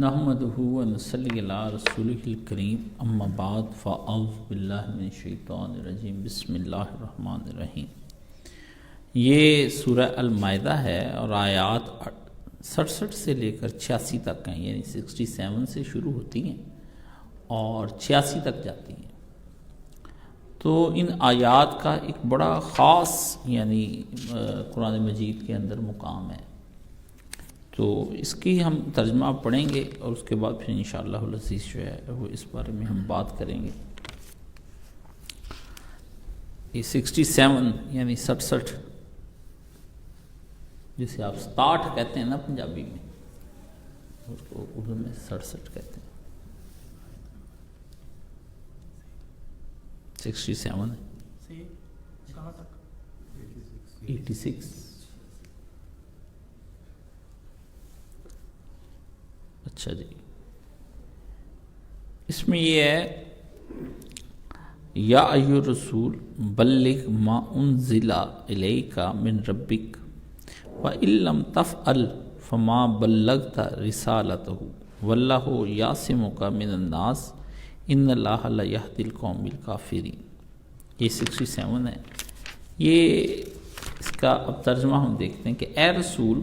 نحمدہ ونصلی علی رسولہ الکریم اما بعد فاعوذ باللہ من الشیطان الرجیم بسم اللہ الرحمن الرحیم۔ یہ سورہ المائدہ ہے اور آیات 67 سے لے کر 86 تک ہیں، یعنی 67 سے شروع ہوتی ہیں اور 86 تک جاتی ہیں۔ تو ان آیات کا ایک بڑا خاص یعنی قرآن مجید کے اندر مقام ہے، تو اس کی ہم ترجمہ پڑھیں گے اور اس کے بعد پھر انشاءاللہ العزیز جو ہے وہ اس بارے میں ہم بات کریں گے۔ یہ 67 یعنی 67 جسے آپ 67 کہتے ہیں نا پنجابی میں، اس کو اردو میں 67 کہتے ہیں۔ 67 ہے 86۔ اچھا جی، اس میں یہ ہے یا ایھا الرسول بلغ ما انزل الیک من ربک وان لم تفعل فما بلغت رسالتہ واللہ یعصمک من الناس ان اللہ لا یہدی القوم الکافرین۔ یہ 67 ہے۔ یہ اس کا اب ترجمہ ہم دیکھتے ہیں کہ اے رسول،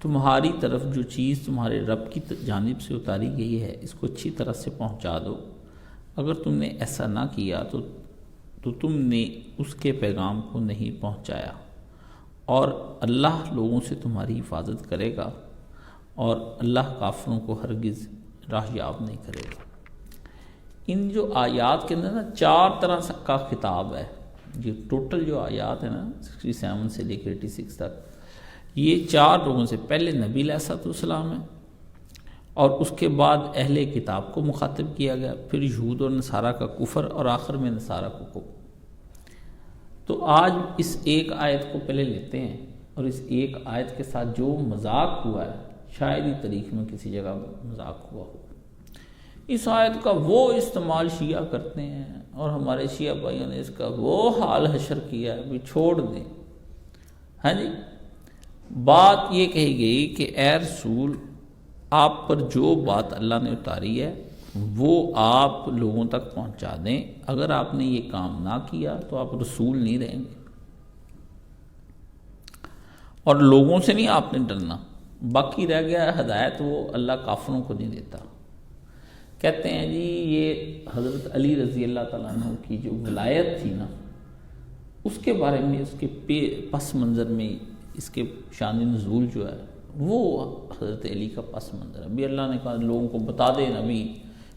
تمہاری طرف جو چیز تمہارے رب کی جانب سے اتاری گئی ہے اس کو اچھی طرح سے پہنچا دو۔ اگر تم نے ایسا نہ کیا تو تم نے اس کے پیغام کو نہیں پہنچایا، اور اللہ لوگوں سے تمہاری حفاظت کرے گا اور اللہ کافروں کو ہرگز راہیاب نہیں کرے گا۔ ان جو آیات کے اندر نا 4 طرح کا خطاب ہے، یہ ٹوٹل جو آیات ہیں نا 67 سے لے کے 86 تک، یہ 4 لوگوں سے، پہلے نبی علیہ السلام ہے اور اس کے بعد اہل کتاب کو مخاطب کیا گیا، پھر یہود اور نصارہ کا کفر اور آخر میں نصارہ کو کفر۔ تو آج اس ایک آیت کو پہلے لیتے ہیں اور اس ایک آیت کے ساتھ جو مذاق ہوا ہے، شاید ہی تاریخ میں کسی جگہ مذاق ہوا ہو، اس آیت کا وہ استعمال شیعہ کرتے ہیں اور ہمارے شیعہ بھائیوں نے اس کا وہ حال حشر کیا ہے، بھی چھوڑ دیں۔ ہاں جی، بات یہ کہی گئی کہ اے رسول، آپ پر جو بات اللہ نے اتاری ہے وہ آپ لوگوں تک پہنچا دیں۔ اگر آپ نے یہ کام نہ کیا تو آپ رسول نہیں رہیں گے، اور لوگوں سے نہیں آپ نے ڈرنا۔ باقی رہ گیا ہدایت، وہ اللہ کافروں کو نہیں دیتا۔ کہتے ہیں جی یہ حضرت علی رضی اللہ تعالیٰ عنہ کی جو ولایت تھی نا، اس کے بارے میں، اس کے پس منظر میں اس کے شان نزول جو ہے وہ حضرت علی کا پس منظر ہے۔ بھی اللہ نے کہا لوگوں کو بتا دے نبی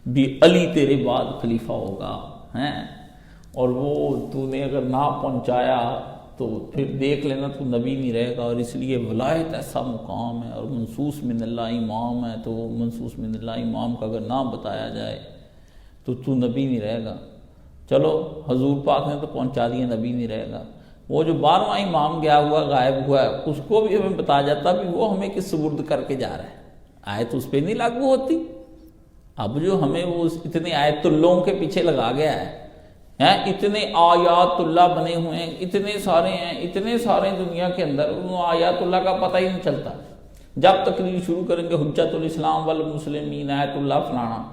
بھی علی تیرے بعد خلیفہ ہوگا ہیں، اور وہ تو نے اگر نہ پہنچایا تو پھر دیکھ لینا تو نبی نہیں رہے گا، اور اس لیے ولایت ایسا مقام ہے، اور منصوص من اللہ امام ہے، تو وہ منصوص من اللہ امام کا اگر نہ بتایا جائے تو نبی نہیں رہے گا۔ چلو حضور پاک نے تو پہنچا دیا، نبی نہیں رہے گا۔ وہ جو 12واں امام گیا ہوا غائب ہوا ہے، اس کو بھی ہمیں بتا جاتا بھی وہ ہمیں کس سپرد کر کے جا رہا ہے، آیت اس پہ نہیں لاگو ہوتی۔ اب جو ہمیں وہ اتنے آیت اللہ کے پیچھے لگا گیا ہے، اتنے آیات اللہ بنے ہوئے ہیں، اتنے سارے ہیں، اتنے سارے دنیا کے اندر، ان آیات اللہ کا پتہ ہی نہیں چلتا۔ جب تقریر شروع کریں گے حجت الاسلام والمسلمین آیت اللہ فلانا،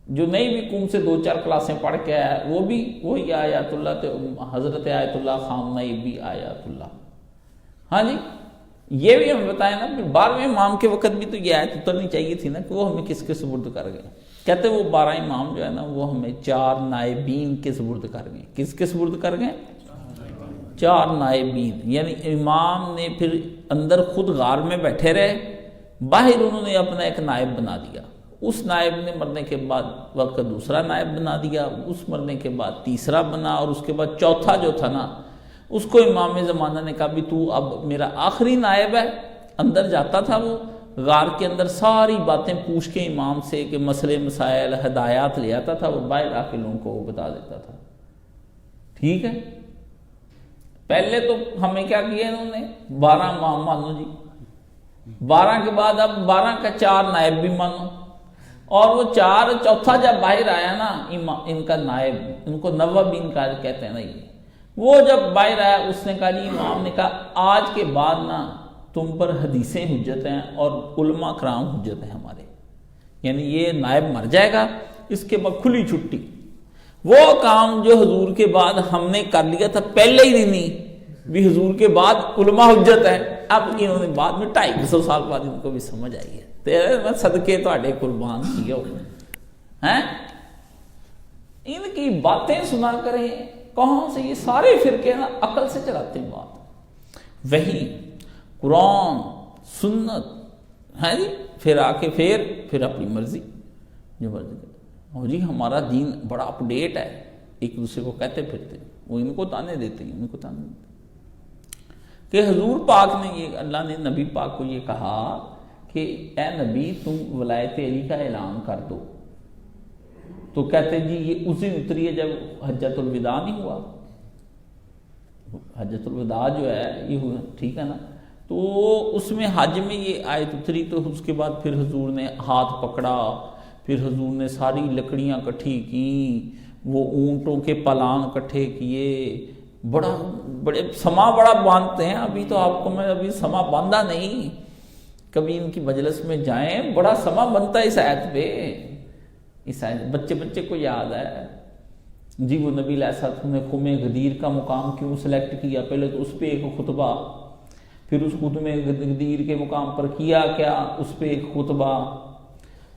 جو نئی بھی قوم سے 2-4 کلاسیں پڑھ کے آیا وہ بھی وہی آیات اللہ، حضرت آیت اللہ خامنہ بھی آیات اللہ۔ ہاں جی، یہ بھی ہمیں بتائیں نا، پھر 12ویں امام کے وقت بھی تو یہ آیت اترنی چاہیے تھی نا کہ وہ ہمیں کس کے سپرد کر گئے۔ کہتے وہ 12 امام جو ہے نا وہ ہمیں 4 نائبین کے سپرد کر گئے۔ کس کے سپرد کر گئے؟ 4 نائبین، یعنی امام نے پھر اندر خود غار میں بیٹھے رہے، باہر انہوں نے اپنا ایک نائب بنا دیا، اس نائب نے مرنے کے بعد وقت دوسرا نائب بنا دیا، اس مرنے کے بعد تیسرا بنا، اور اس کے بعد چوتھا جو تھا نا اس کو امام زمانہ نے کہا بھی تو اب میرا آخری نائب ہے۔ اندر جاتا تھا وہ غار کے اندر، ساری باتیں پوچھ کے امام سے کہ مسئلے مسائل ہدایات لے آتا تھا، وہ باہر آ کے لوگوں کو وہ بتا دیتا تھا۔ ٹھیک ہے، پہلے تو ہمیں کیا کیا انہوں نے 12 امام مانو جی، 12 کے بعد اب 12 کا 4 نائب بھی مانو، اور وہ 4 چوتھا جب باہر آیا نا ان کا نائب، ان کو نوابین کا کہتے ہیں نا، یہ وہ جب باہر آیا اس نے کہا جی، امام نے کہا آج کے بعد نا تم پر حدیثیں حجت ہیں اور علماء کرام حجت ہیں ہمارے، یعنی یہ نائب مر جائے گا اس کے بعد کھلی چھٹی، وہ کام جو حضور کے بعد ہم نے کر لیا تھا پہلے ہی دن ہی بھی حضور کے بعد علماء حجت ہے، اب انہوں نے بعد میں 250 سال بعد ان کو بھی سمجھ آئی ہے، تیرے میں صدقے تواڈے قربان کیا ہیں، ان کی باتیں سنا کریں، کہاں سے یہ سارے فرقے نا عقل سے چلاتے ہیں بات، وہی قرآن سنت ہے جی، پھر آ کے پھر اپنی مرضی جو مرضی اور جی ہمارا دین بڑا اپ ڈیٹ ہے، ایک دوسرے کو کہتے پھرتے، وہ ان کو تانے دیتے ہیں، ان کو تانے دیتے کہ حضور پاک نے یہ، اللہ نے نبی پاک کو یہ کہا کہ اے نبی تم ولایت علی کا اعلان کر دو، تو کہتے جی یہ اس دن اتری ہے جب حجۃ الوداع نہیں ہوا، حجۃ الوداع جو ہے یہ ہوا، ٹھیک ہے نا، تو اس میں حج میں یہ آیت اتری، تو اس کے بعد پھر حضور نے ہاتھ پکڑا، پھر حضور نے ساری لکڑیاں کٹھی کی، وہ اونٹوں کے پلان کٹھے کیے، بڑے سما بڑا باندھتے ہیں، ابھی تو آپ کو میں ابھی سما باندھا نہیں، کبھی ان کی مجلس میں جائیں بڑا سما بنتا ہے اس آیت پہ، اس آیت بچے کو یاد ہے جی، وہ نبی علیہ السلام نے خم غدیر کا مقام کیوں سلیکٹ کیا، پہلے تو اس پہ ایک خطبہ، پھر اس خم غدیر کے مقام پر کیا کیا، اس پہ ایک خطبہ،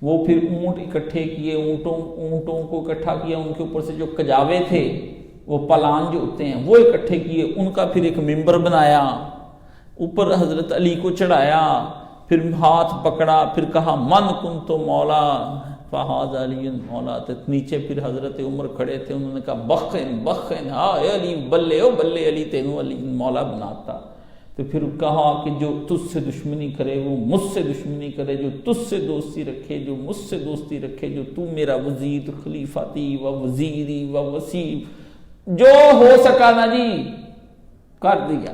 وہ پھر اونٹ اکٹھے کیے، اونٹوں کو اکٹھا کیا، ان کے اوپر سے جو کجاوے تھے وہ پلان جو ہوتے ہیں وہ اکٹھے کیے، ان کا پھر ایک ممبر بنایا، اوپر حضرت علی کو چڑھایا، پھر ہاتھ پکڑا، پھر کہا من کنت مولا فہذا علی مولا، تو نیچے پھر حضرت عمر کھڑے تھے، انہوں نے کہا بخن ہاں علی بلے او بلے علی تینوں علی مولا بناتا، تو پھر کہا کہ جو تجھ سے دشمنی کرے وہ مجھ سے دشمنی کرے، جو تجھ سے دوستی رکھے جو مجھ سے دوستی رکھے، جو تو میرا وزیر خلیفاتی و وزیری و وسیع، جو ہو سکا نا جی کر دیا،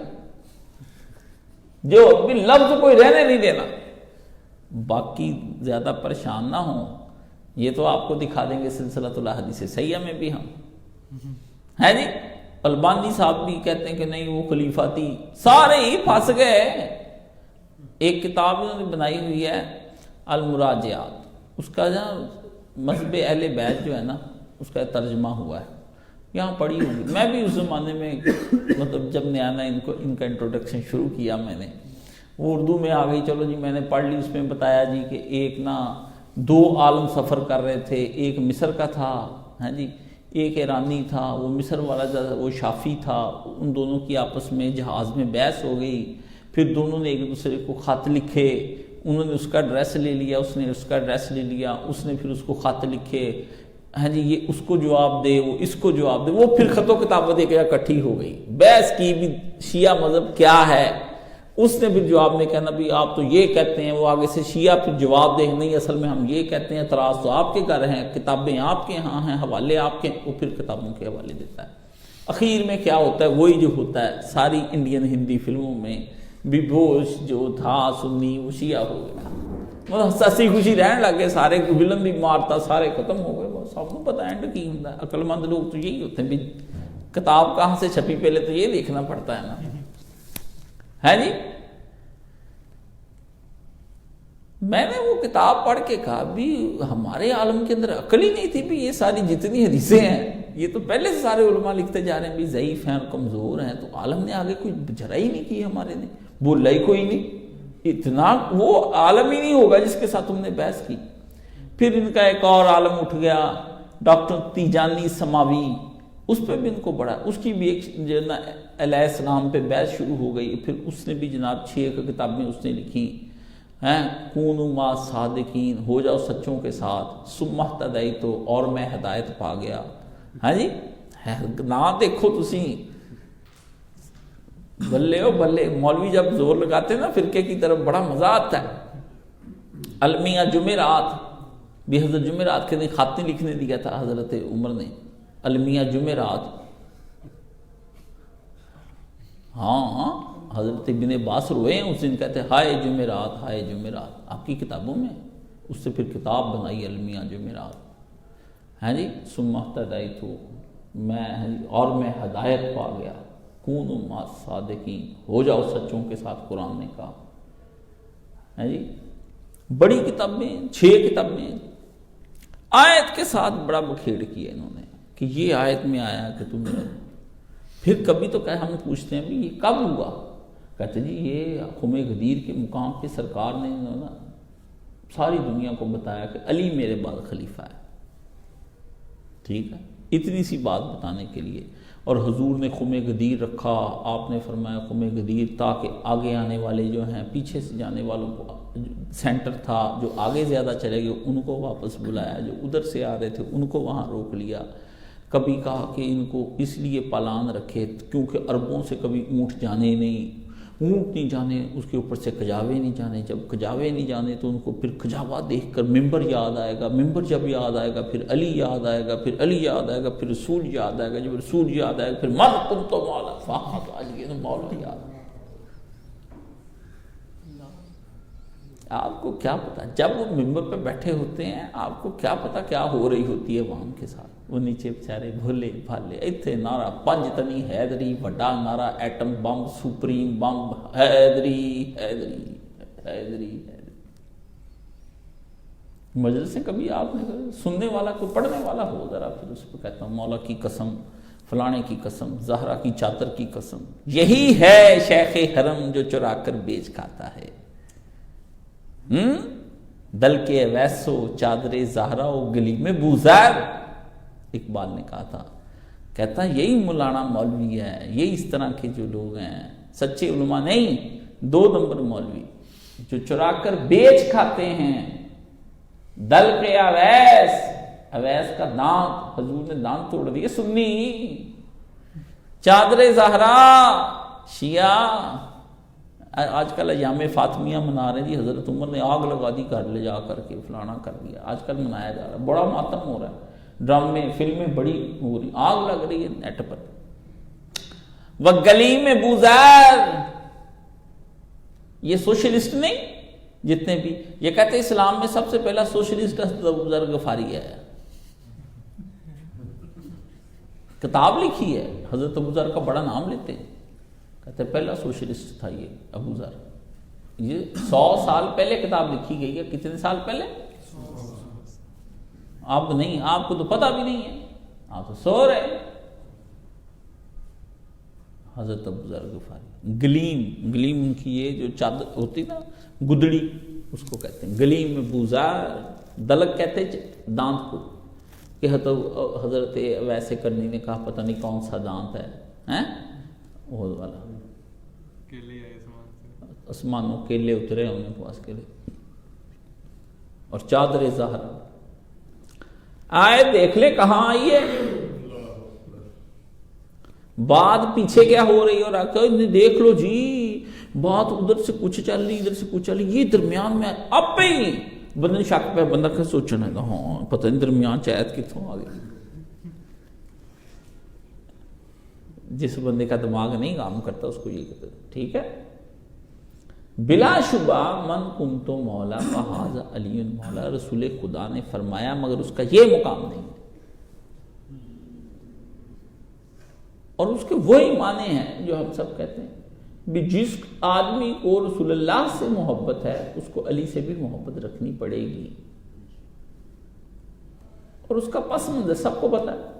جو بھی لفظ کوئی رہنے نہیں دینا، باقی زیادہ پریشان نہ ہوں، یہ تو آپ کو دکھا دیں گے سلسلۃ الاحادیث صحیحہ میں بھی ہم ہے جی، البانی صاحب بھی کہتے ہیں کہ نہیں وہ خلیفہ تھی، سارے ہی پھنس گئے، ایک کتاب انہوں نے بنائی ہوئی ہے المراجعات، اس کا جو مذہب اہل بیت جو ہے نا اس کا ترجمہ ہوا ہے، یہاں پڑھی ہوگی، میں بھی اس زمانے میں مطلب جب نیا ان کا انٹروڈکشن شروع کیا میں نے، وہ اردو میں آ گئی، چلو جی میں نے پڑھ لی، اس میں بتایا جی کہ ایک نا 2 عالم سفر کر رہے تھے، ایک مصر کا تھا ہاں جی، ایک ایرانی تھا، وہ مصر والا وہ شافی تھا، ان دونوں کی آپس میں جہاز میں بحث ہو گئی، پھر دونوں نے ایک دوسرے کو خط لکھے، انہوں نے اس کا ایڈریس لے لیا، اس نے اس کا ایڈریس لے لیا، اس نے پھر اس کو خط لکھے ہاں جی، یہ اس کو جواب دے، وہ اس کو جواب دے، وہ پھر خط و کتابت ایک جگہ اکٹھی ہو گئی، بحث کی بھی شیعہ مذہب کیا ہے، اس نے پھر جواب میں کہنا بھی آپ تو یہ کہتے ہیں، وہ آگے سے شیعہ پھر جواب دے نہیں اصل میں ہم یہ کہتے ہیں، اعتراض تو آپ کے کر رہے ہیں، کتابیں آپ کے ہاں ہیں، حوالے آپ کے، وہ پھر کتابوں کے حوالے دیتا ہے، اخیر میں کیا ہوتا ہے وہی جو ہوتا ہے ساری انڈین ہندی فلموں میں بھی، بوش جو تھا سنی وہ شیعہ ہو گیا، ہنسی خوشی رہن لگ گئے، سارے ولن بھی مارتا، سارے ختم ہو گئے، بس سب کو پتہ اینڈ کی ہوتا ہے، عقل مند لوگ تو یہی ہوتے ہیں بھی کتاب کہاں سے چھپی پہلے تو یہ دیکھنا پڑتا ہے نا ہے جی۔ میں نے وہ کتاب پڑھ کے کہا بھی ہمارے عالم کے اندر عقل ہی نہیں تھی بھی یہ ساری جتنی حدیثیں ہیں یہ تو پہلے سے سارے علماء لکھتے جا رہے ہیں بھی ضعیف ہیں اور کمزور ہیں، تو عالم نے آگے کوئی جرا ہی نہیں کی، ہمارے نے بولا ہی کوئی نہیں، اتنا وہ عالم ہی نہیں ہوگا جس کے ساتھ تم نے بحث کی۔ پھر ان کا ایک اور عالم اٹھ گیا ڈاکٹر تیجانی سماوی، اس پہ بھی ان کو بڑا، اس کی بھی ایک جو نا علیہ السلام پہ بحث شروع ہو گئی، پھر اس نے بھی جناب 6 کتابیں اس نے لکھی ہیں، کونوا ما صادقین، ہو جاؤ سچوں کے ساتھ، ثم اہتدیت، اور میں ہدایت پا گیا، ہاں جی، نہ دیکھو تسی بلے ہو بلے، مولوی جب زور لگاتے ہیں نا فرقے کی طرف بڑا مزہ آتا ہے۔ المیہ جمعرات بھی حضرت جمعرات کے دن خط نہیں لکھنے دیا تھا حضرت عمر نے، المیہ جمعرات، ہاں حضرت ابن عباس روئے ہیں اس دن، کہتے ہیں ہائے جمعرات ہائے جمعرات، آپ کی کتابوں میں اس سے پھر کتاب بنائی المیہ جمعرات، ہیں جی، ثم اہتدیت، میں اور میں ہدایت پا گیا، کونوا ما صادقین، ہو جاؤ سچوں کے ساتھ، قرآن نے کہا۔ ہے جی، بڑی کتابیں 6 کتابیں آیت کے ساتھ بڑا بکھیڑ کیا انہوں نے کہ یہ آیت میں آیا کہ تم، پھر کبھی تو کہ ہم پوچھتے ہیں بھی یہ کب ہوا، کہتے جی یہ خم غدیر کے مقام پہ سرکار نے ساری دنیا کو بتایا کہ علی میرے بعد خلیفہ ہے، ٹھیک ہے، اتنی سی بات بتانے کے لیے، اور حضور نے خم غدیر رکھا، آپ نے فرمایا خم غدیر تاکہ آگے آنے والے جو ہیں پیچھے سے جانے والوں کو، سینٹر تھا جو آگے زیادہ چلے گئے ان کو واپس بلایا، جو ادھر سے آ رہے تھے ان کو وہاں روک لیا، کبھی کہا کہ ان کو اس لیے پالان رکھے کیونکہ عربوں سے کبھی اونٹ جانے نہیں، اونٹ نہیں جانے، اس کے اوپر سے کجاوے نہیں جانے، جب کجاوے نہیں جانے تو ان کو پھر کجاوا دیکھ کر ممبر یاد آئے گا، ممبر جب یاد آئے گا پھر علی یاد آئے گا، پھر علی یاد آئے گا پھر رسول یاد آئے گا، جب رسول یاد آئے گا پھر من کنت مولا فاحت علی مولا یاد آئے گا۔ آپ کو کیا پتا جب وہ ممبر پہ بیٹھے ہوتے ہیں، آپ کو کیا پتا کیا ہو رہی ہوتی ہے عوام کے ساتھ، وہ نیچے بیچارے بھولے بھالے، اتنے نعرہ پنج تنی حیدری، بڑا نعرہ ایٹم بم، سپریم بم، حیدری حیدری حیدری حیدری۔ مجلس سے کبھی آپ نے سننے والا کوئی پڑھنے والا ہو ذرا، پھر اس پہ کہتا ہوں مولا کی قسم، فلانے کی قسم، زہرا کی چادر کی قسم، یہی ہے شیخ حرم جو چرا کر بیچ کھاتا ہے، دل کے ویسو چادر زہرا و گلی میں بوزار۔ اقبال نے کہا تھا، کہتا یہی مولانا مولوی ہے، یہی اس طرح کے جو لوگ ہیں سچے علماء نہیں، 2 نمبر مولوی جو چرا کر بیچ کھاتے ہیں۔ دل کے اویس، اویس کا دانت، حضور نے دانت توڑ دیے سنی، چادر زہرا شیعہ۔ آج کل ایام فاطمیہ منا رہے جی، حضرت عمر نے آگ لگا دی گھر لے جا کر کے، فلانا کر دیا، آج کل منایا جا رہا ہے، بڑا ماتم ہو رہا ہے، ڈرامے فلمیں بڑی ہو رہی، آگ لگ رہی ہے نیٹ پر۔ وہ گلی میں بوزار، یہ سوشلسٹ نہیں جتنے بھی، یہ کہتے ہیں اسلام میں سب سے پہلا سوشلسٹ حضرت ابوذر غفاری ہے، کتاب لکھی ہے، حضرت ابوذر کا بڑا نام لیتے ہیں، کہتے ہیں پہلا سوشلسٹ تھا یہ ابوذر۔ یہ 100 سال پہلے کتاب لکھی گئی ہے، کتنے سال پہلے؟ آپ نہیں، آپ کو تو پتہ بھی نہیں ہے، آپ تو سو رہے۔ حضرت ابوذر غفاری، گلیم، گلیم ان کی یہ جو چادر ہوتی نا گدڑی، اس کو کہتے ہیں گلیم میں بوزار، دلک کہتے ہیں دانت کو، کہ حضرت ویسے کرنی نے کہا پتہ نہیں کون سا دانت ہے، وہ والا آسمانوں کیلے اترے ان کے پاس کے لیے، اور چادر زہرا آئے دیکھ لے کہاں آئی ہے، بات پیچھے کیا ہو رہی ہے، اور آتا ہے دیکھ لو جی بات ادھر سے کچھ چل رہی ادھر سے کچھ چل رہی، یہ درمیان میں اب پہ ہی بندے شک پہ بندہ کہ سوچنا ہے ہاں پتہ نہیں درمیان چایت کتوں آ گئی۔ جس بندے کا دماغ نہیں کام کرتا اس کو یہ کہتے ہیں، ٹھیک ہے۔ بلا شبہ من کنتو مولا فہذا علی مولا، رسول خدا نے فرمایا مگر اس کا یہ مقام نہیں ہے، اور اس کے وہی معنی ہیں جو ہم سب کہتے ہیں بھی جس آدمی کو رسول اللہ سے محبت ہے اس کو علی سے بھی محبت رکھنی پڑے گی، اور اس کا پس منظر سب کو پتا ہے۔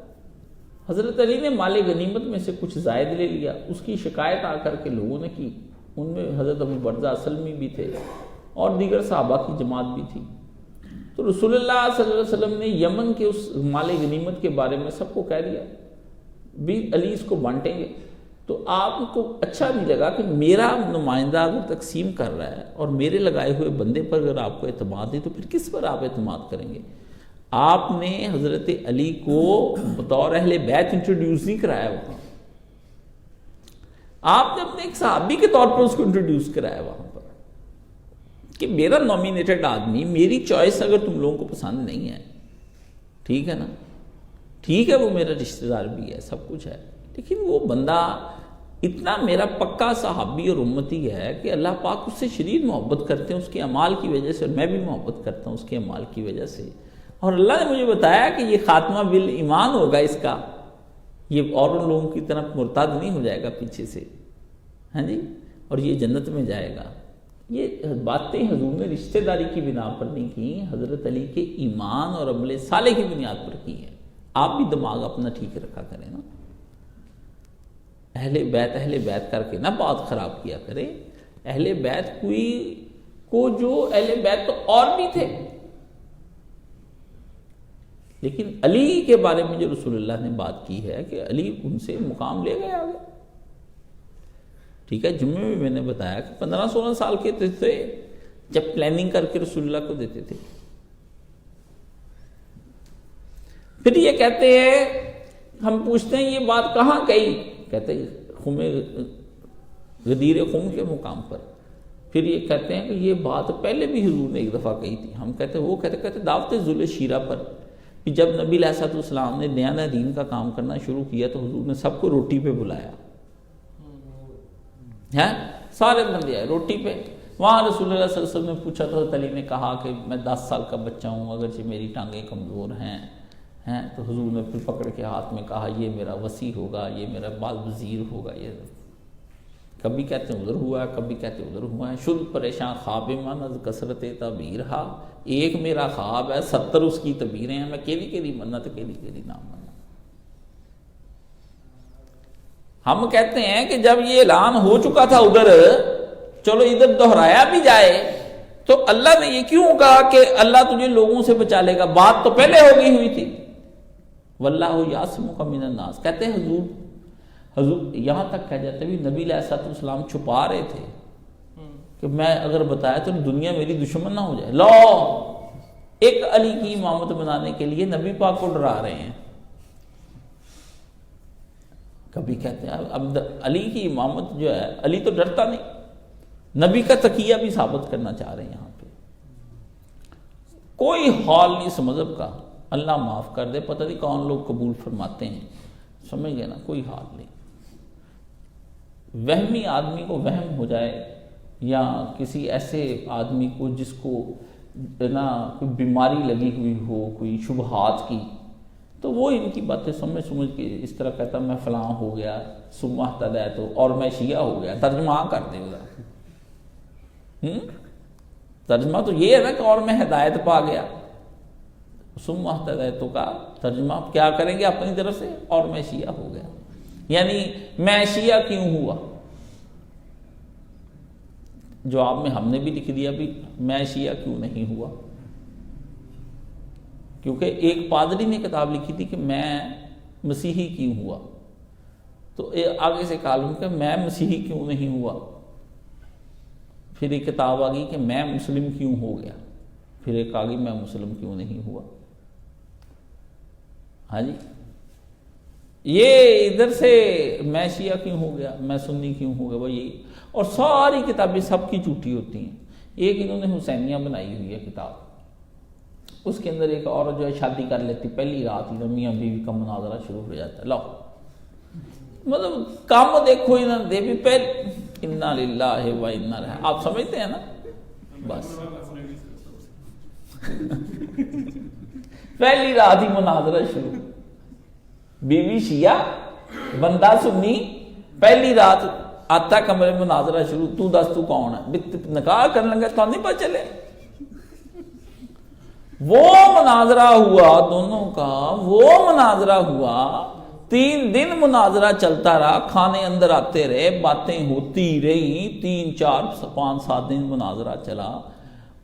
حضرت علی نے مال غنیمت میں سے کچھ زائد لے لیا، اس کی شکایت آ کر کے لوگوں نے کی، ان میں حضرت ابو برزہ سلمی بھی تھے اور دیگر صحابہ کی جماعت بھی تھی، تو رسول اللہ صلی اللہ علیہ وسلم نے یمن کے اس مال غنیمت کے بارے میں سب کو کہہ دیا بھی علی اس کو بانٹیں گے، تو آپ کو اچھا نہیں لگا کہ میرا نمائندہ اگر تقسیم کر رہا ہے اور میرے لگائے ہوئے بندے پر اگر آپ کو اعتماد ہے تو پھر کس پر آپ اعتماد کریں گے؟ آپ نے حضرت علی کو بطور اہل بیت انٹروڈیوس نہیں کرایا وہاں، آپ نے اپنے ایک صحابی کے طور پر اس کو انٹروڈیوس کرایا وہاں پر کہ میرا نومینیٹڈ آدمی، میری چوائس اگر تم لوگوں کو پسند نہیں ہے، ٹھیک ہے نا، ٹھیک ہے وہ میرا رشتہ دار بھی ہے سب کچھ ہے، لیکن وہ بندہ اتنا میرا پکا صحابی اور امتی ہے کہ اللہ پاک اس سے شدید محبت کرتے ہیں اس کے اعمال کی وجہ سے، اور میں بھی محبت کرتا ہوں اس کے اعمال کی وجہ سے، اور اللہ نے مجھے بتایا کہ یہ خاتمہ بالایمان ہوگا اس کا، یہ اور ان لوگوں کی طرح مرتد نہیں ہو جائے گا پیچھے سے، ہاں جی، اور یہ جنت میں جائے گا، یہ باتیں حضور نے رشتہ داری کی بنا پر نہیں کی، حضرت علی کے ایمان اور عمل صالح کی بنیاد پر کی ہیں۔ آپ بھی دماغ اپنا ٹھیک رکھا کریں نا، اہل بیت کر کے نہ بات خراب کیا کرے۔ اہل بیت کو جو اہل بیت تو اور بھی تھے، لیکن علی کے بارے میں جو رسول اللہ نے بات کی ہے کہ علی ان سے مقام لے گئے آگے۔ ٹھیک ہے، جمعے میں میں نے بتایا کہ 15-16 سال کے تھے جب پلاننگ کر کے رسول اللہ کو دیتے تھے۔ پھر یہ کہتے ہیں، ہم پوچھتے ہیں یہ بات کہاں کہی؟ کہتے ہیں غدیر خم کے مقام پر۔ پھر یہ کہتے ہیں کہ یہ بات پہلے بھی حضور نے ایک دفعہ کہی تھی۔ ہم کہتے ہیں وہ کہتے دعوت ذل شیرہ پر کہ جب نبی علیہ السلام نے نیا دین کا کام کرنا شروع کیا تو حضور نے سب کو روٹی پہ بلایا ہے، سارے بندے آئے روٹی پہ۔ وہاں رسول اللہ صلی اللہ علیہ وسلم نے پوچھا تو علی نے کہا کہ میں 10 سال کا بچہ ہوں، اگرچہ میری ٹانگیں کمزور ہیں تو حضور نے پھر پکڑ کے ہاتھ میں کہا یہ میرا وصی ہوگا، یہ میرا بعد وزیر ہوگا۔ یہ کبھی کہتے ہیں ادھر ہوا ہے، کبھی کہتے ہیں ادھر ہوا ہے۔ شد پریشان خواب من از کثرت تعبیر ہا، ایک میرا خواب ہے 70 اس کی تعبیریں ہیں، میں کیلی منت کیلی نام منت۔ ہم کہتے ہیں کہ جب یہ اعلان ہو چکا تھا ادھر، چلو ادھر دہرایا بھی جائے تو اللہ نے یہ کیوں کہا کہ اللہ تجھے لوگوں سے بچا لے گا؟ بات تو پہلے ہو گئی ہوئی تھی، واللہ یعصمک من الناس۔ کہتے ہیں حضور یہاں تک کہہ جاتے بھی نبی علیہ السلام چھپا رہے تھے کہ میں اگر بتایا تو دنیا میری دشمن نہ ہو جائے۔ لو ایک علی کی امامت بنانے کے لیے نبی پاک کو ڈرا رہے ہیں۔ کبھی کہتے ہیں اب علی کی امامت جو ہے، علی تو ڈرتا نہیں، نبی کا تقیہ بھی ثابت کرنا چاہ رہے ہیں یہاں پہ۔ کوئی حال نہیں اس مذہب کا، اللہ معاف کر دے، پتہ نہیں کون لوگ قبول فرماتے ہیں، سمجھ گئے نا، کوئی حال نہیں۔ وہمی آدمی کو وہم ہو جائے، یا کسی ایسے آدمی کو جس کو نا کوئی بیماری لگی ہوئی ہو کوئی شبہات کی، تو وہ ان کی باتیں سمجھ کے اس طرح کہتا میں فلاں ہو گیا، ثم اہتدیت اور میں شیعہ ہو گیا۔ ترجمہ کر دے گا، ترجمہ تو یہ ہے نا کہ اور میں ہدایت پا گیا۔ ثم اہتدیت کا ترجمہ کیا کریں گے اپنی طرف سے؟ اور میں شیعہ ہو گیا، یعنی میں شیعہ کیوں ہوا؟ جواب میں ہم نے بھی لکھ دیا بھی میں شیعہ کیوں نہیں ہوا، کیونکہ ایک پادری نے کتاب لکھی تھی کہ میں مسیحی کیوں ہوا، تو آگے سے کالم کہ میں مسیحی کیوں نہیں ہوا، پھر ایک کتاب آ گئی کہ میں مسلم کیوں ہو گیا، پھر ایک آ گئی میں مسلم کیوں نہیں ہوا۔ ہاں جی، یہ ادھر سے میں شیعہ کیوں ہو گیا، میں سنی کیوں ہو گیا، وہ یہی۔ اور ساری کتابیں سب کی جھوٹی ہوتی ہیں۔ ایک انہوں نے حسینیہ بنائی ہوئی ہے کتاب، اس کے اندر ایک عورت جو ہے شادی کر لیتی، پہلی رات ہی میاں بیوی کا مناظرہ شروع ہو جاتا ہے۔ لو مطلب کام دیکھو انہوں نے دے بھی پہلے انا للہ و انا الیہ، آپ سمجھتے ہیں نا، بس پہلی رات ہی مناظرہ شروع، بیوی شیعہ بندہ سنی، پہلی رات آتا کمرے میں مناظرہ شروع، تو دس تو کون ہے، نکاح کرنے لگا تو نہیں پتہ چلے۔ وہ مناظرہ ہوا دونوں کا، وہ مناظرہ ہوا 3 دن مناظرہ چلتا رہا، کھانے اندر آتے رہے، باتیں ہوتی رہی، 3 4 5 7 دن مناظرہ چلا،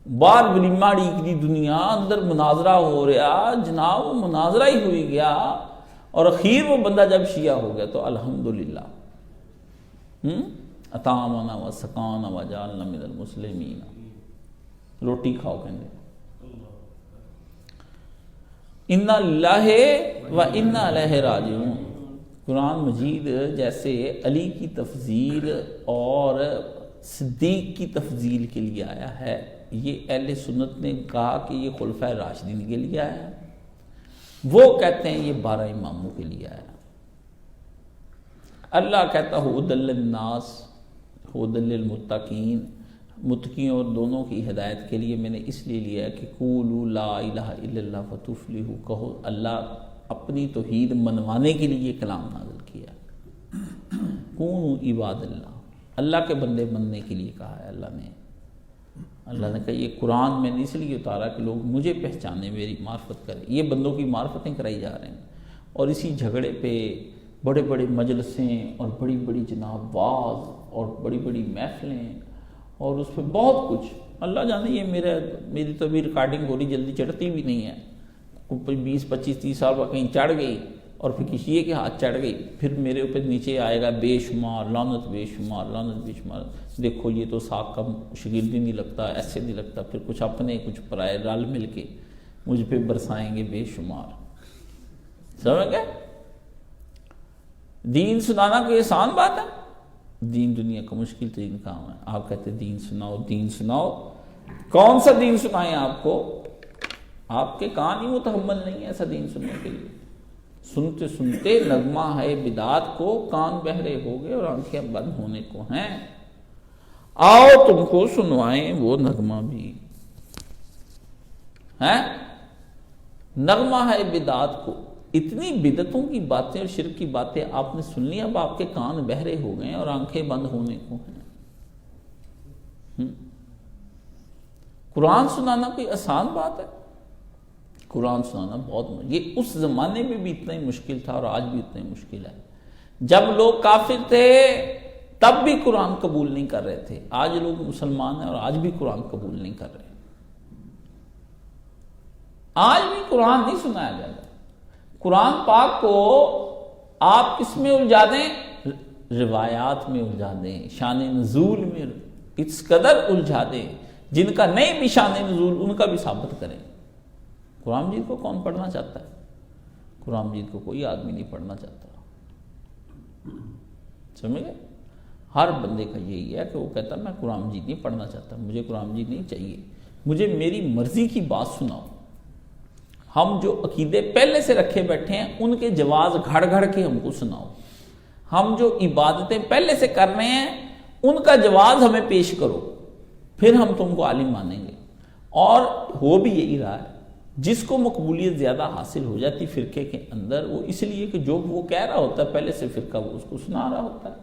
باہر ولیمہ ڈیکری دنیا، اندر مناظرہ ہو رہا جناب، وہ مناظرہ ہی ہوئی گیا، اور اخیر وہ بندہ جب شیعہ ہو گیا تو الحمدللہ اطعمنا و سقانا و جعلنا من المسلمین، روٹی کھاؤ کہیں۔ انا للہ و انا الیہ راجعون۔ قرآن مجید جیسے علی کی تفضیل اور صدیق کی تفضیل کے لیے آیا ہے، یہ اہل سنت نے کہا کہ یہ خلفائے راشدین کے لیے آیا ہے، وہ کہتے ہیں یہ 12 اماموں کے لیے آیا۔ اللہ کہتا ہدی للناس ہدی للمتقین، متقیوں اور دونوں کی ہدایت کے لیے میں نے اس لیے لیا ہے کہ قولوا لا الہ الا اللہ فتفلحوا، کہو اللہ اپنی توحید منوانے کے لیے یہ کلام نازل کیا ہے۔ کونوا عباد اللہ، اللہ کے بندے بننے کے لیے کہا ہے اللہ نے۔ اللہ نے کہا یہ قرآن میں نے اس لیے اتارا کہ لوگ مجھے پہچانے، میری معرفت کریں۔ یہ بندوں کی معرفتیں کرائی جا رہے ہیں، اور اسی جھگڑے پہ بڑے بڑے مجلسیں اور بڑی بڑی جناب واعظ اور بڑی بڑی محفلیں، اور اس پہ بہت کچھ اللہ جانے۔ یہ میری تو ابھی ریکارڈنگ ہو رہی، جلدی چڑھتی بھی نہیں ہے، 20 25 30 سال بعد کہیں چڑھ گئی اور پھر کسی کے ہاتھ چڑھ گئی، پھر میرے اوپر نیچے آئے گا بے شمار لعنت، بے شمار لعنت، بے شمار۔ دیکھو یہ تو ساکھ کا شگردی نہیں لگتا، ایسے نہیں لگتا، پھر کچھ اپنے کچھ پرائے رل مل کے مجھ پہ برسائیں گے بے شمار۔ سمجھ گئے؟ دین سنانا کوئی آسان بات ہے؟ دین دنیا کا مشکل ترین کام ہے۔ آپ کہتے ہیں دین سناؤ، دین سناؤ، کون سا دین سنائیں آپ کو؟ آپ کے کان ہی متحمل نہیں ہے ایسا دین سننے کے لیے۔ سنتے سنتے نغمہ ہے بدعات کو کان بہرے ہو گئے اور آنکھیں بند ہونے کو ہیں۔ آؤ تم کو سنوائیں وہ نغمہ بھی ہے، نغمہ ہے بدعات کو۔ اتنی بدعتوں کی باتیں اور شرک کی باتیں آپ نے سن لی، اب آپ کے کان بہرے ہو گئے اور آنکھیں بند ہونے کو ہیں۔ قرآن سنانا کوئی آسان بات ہے؟ قرآن سنانا بہت یہ اس زمانے میں بھی اتنا ہی مشکل تھا اور آج بھی اتنا ہی مشکل ہے۔ جب لوگ کافر تھے تب بھی قرآن قبول نہیں کر رہے تھے، آج لوگ مسلمان ہیں اور آج بھی قرآن قبول نہیں کر رہے۔ آج بھی قرآن نہیں سنایا جاتا۔ قرآن پاک کو آپ کس میں الجھا دیں؟ روایات میں الجھا دیں، شان نزول میں اس قدر الجھا دیں، جن کا نہیں بھی شان نزول ان کا بھی ثابت کریں۔ قرآن مجید کو کون پڑھنا چاہتا ہے؟ قرآن مجید کو کوئی آدمی نہیں پڑھنا چاہتا، سمجھ گئے؟ ہر بندے کا یہی ہے کہ وہ کہتا ہے میں قرآن مجید نہیں پڑھنا چاہتا، مجھے قرآن مجید نہیں چاہیے، مجھے میری مرضی کی بات سناؤ۔ ہم جو عقیدے پہلے سے رکھے بیٹھے ہیں ان کے جواز گھڑ گھڑ کے ہم کو سناؤ، ہم جو عبادتیں پہلے سے کر رہے ہیں ان کا جواز ہمیں پیش کرو، پھر ہم تم کو عالم مانیں گے۔ اور ہو بھی یہی رہا ہے، جس کو مقبولیت زیادہ حاصل ہو جاتی فرقے کے اندر، وہ اس لیے کہ جو وہ کہہ رہا ہوتا ہے پہلے سے فرقہ وہ اس کو سنا رہا ہوتا ہے،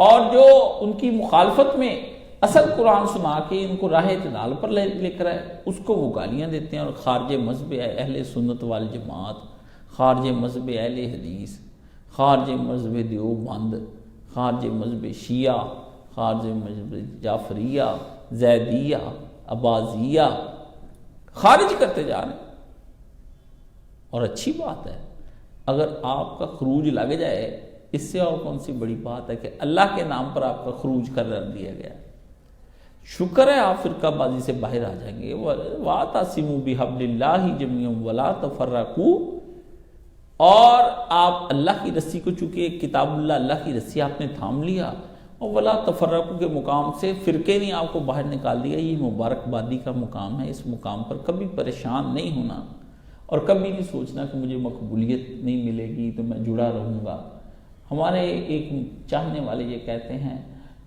اور جو ان کی مخالفت میں اصل قرآن سنا کے ان کو راہ اعتدال پر لے کر آئے اس کو وہ گالیاں دیتے ہیں۔ اور خارج مذہب اہل سنت والجماعت، خارج مذہب اہل حدیث، خارج مذہب دیوبند، خارج مذہب شیعہ، خارج مذہب جعفریہ، زیدیہ، عباضیہ، خارج کرتے جا رہے ہیں۔ اور اچھی بات ہے، اگر آپ کا خروج لگ جائے اس سے اور کون سی بڑی بات ہے کہ اللہ کے نام پر آپ کا خروج کر دیا گیا۔ شکر ہے آپ فرقہ بازی سے باہر آ جائیں گے۔ وَاعْتَصِمُوا بِحَبْلِ اللَّهِ جَمِيعًا وَلَا تَفَرَّقُوا، اور آپ اللہ کی رسی کو، چونکہ کتاب اللہ کی رسی آپ نے تھام لیا، اور وَلَا تَفَرَّقُوا کے مقام سے فرقے نے آپ کو باہر نکال دیا۔ یہ مبارک بادی کا مقام ہے، اس مقام پر کبھی پریشان نہیں ہونا اور کبھی نہیں سوچنا کہ مجھے مقبولیت نہیں ملے گی تو میں جڑا رہوں گا۔ ہمارے ایک چاہنے والے یہ کہتے ہیں،